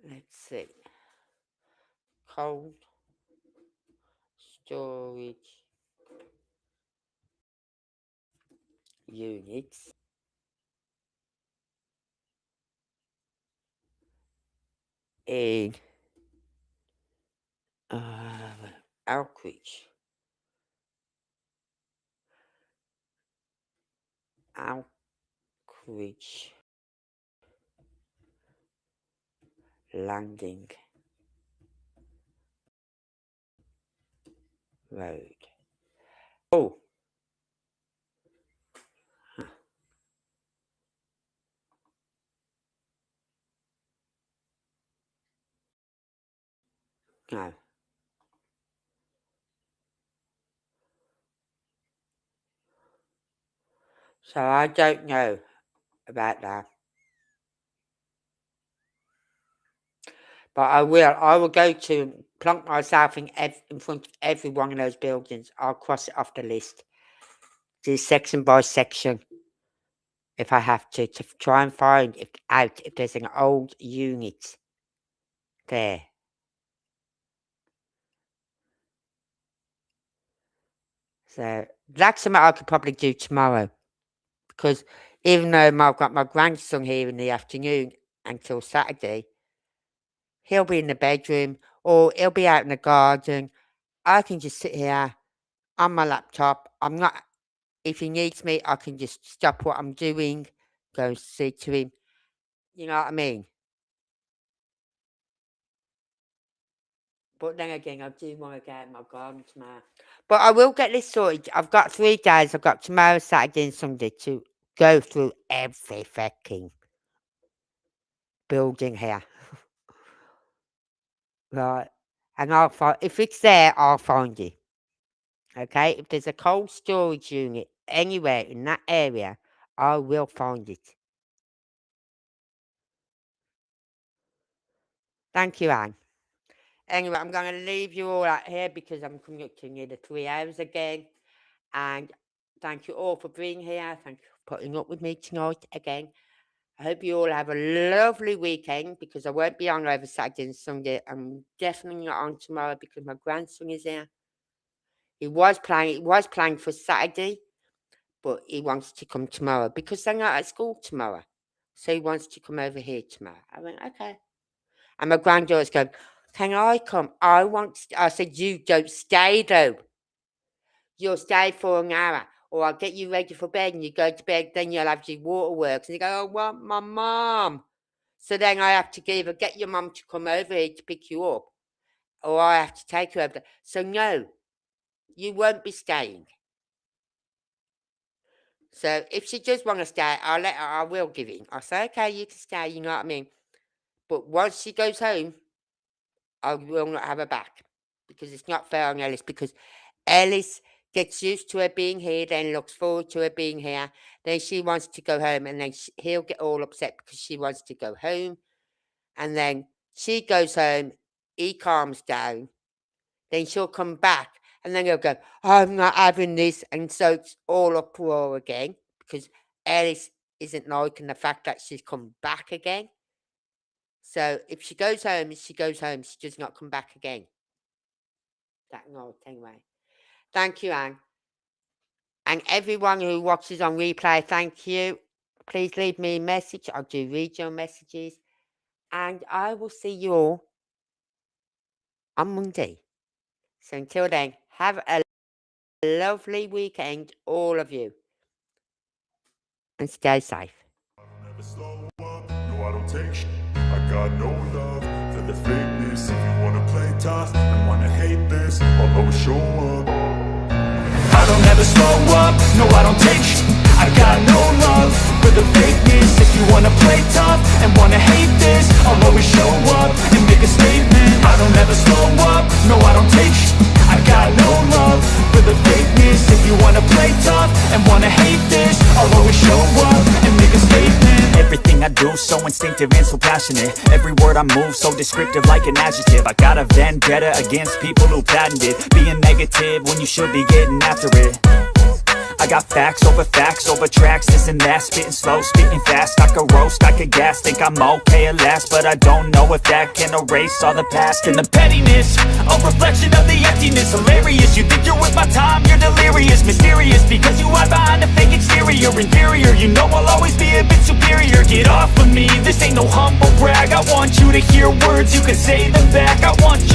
Let's see. Cold storage units. in Elkridge. Elkridge Landing Road. Oh. No. So I don't know about that. But I will go to plonk myself in front of every one of those buildings. I'll cross it off the list. Do section by section. If I have to try and find out if there's an old unit there. So that's something I could probably do tomorrow. Because even though I've got my grandson here in the afternoon until Saturday, he'll be in the bedroom or he'll be out in the garden. I can just sit here on my laptop. If he needs me, I can just stop what I'm doing, go see to him. You know what I mean? But then again, I do want to get out in my garden tomorrow. But I will get this sorted. I've got 3 days. I've got tomorrow, Saturday and Sunday to go through every fucking building here. Right. And I'll find, if it's there, I'll find it. Okay? If there's a cold storage unit anywhere in that area, I will find it. Thank you, Anne. Anyway, I'm going to leave you all out here because I'm coming up to near the 3 hours again. And thank you all for being here. Thank you for putting up with me tonight again. I hope you all have a lovely weekend because I won't be on over Saturday and Sunday. I'm definitely not on tomorrow because my grandson is here. He was playing for Saturday, but he wants to come tomorrow because they're not at school tomorrow. So he wants to come over here tomorrow. I went, okay. And my granddaughter's going, can I come? I said, you don't stay though. You'll stay for an hour or I'll get you ready for bed and you go to bed, then you'll have your waterworks. And you go, I want my mum. So then I have to either get your mum to come over here to pick you up or I have to take you over there. So no, you won't be staying. So if she does want to stay, I will give in. I'll say, okay, you can stay, you know what I mean? But once she goes home, I will not have her back because it's not fair on Ellis because Ellis gets used to her being here, then looks forward to her being here. Then she wants to go home and then he'll get all upset because she wants to go home. And then she goes home, he calms down. Then she'll come back and then he'll go, I'm not having this. And so it's all uproar again because Ellis isn't liking the fact that she's come back again. So if she goes home, she does not come back again. Anyway. Thank you, Anne. And everyone who watches on replay, thank you. Please leave me a message. I do read your messages. And I will see you all on Monday. So until then, have a lovely weekend, all of you. And stay safe. Never slow up, no I don't take shit. I got no love for the fakeness. If you wanna play tough and wanna hate this, I'll always show up. I don't ever slow up, no I don't take shit. I got no love for the fakeness. If you wanna play tough and wanna hate this, I'll always show up and make a statement. I don't ever slow up, no I don't take shit. I got no love for the fakeness. If you wanna play tough and wanna hate this, I'll always show up and make a statement. Everything I do so instinctive and so passionate. Every word I move so descriptive like an adjective. I got a vendetta against people who patented being negative when you should be getting after it. I got facts over tracks, this and that, spitting slow, spitting fast. I could roast, I could gas, think I'm okay at last, but I don't know if that can erase all the past. And the pettiness, a reflection of the emptiness. Hilarious, you think you're worth my time, you're delirious. Mysterious, because you hide behind a fake exterior. Inferior, you know I'll always be a bit superior. Get off of me, this ain't no humble brag. I want you to hear words, you can say them back. I want you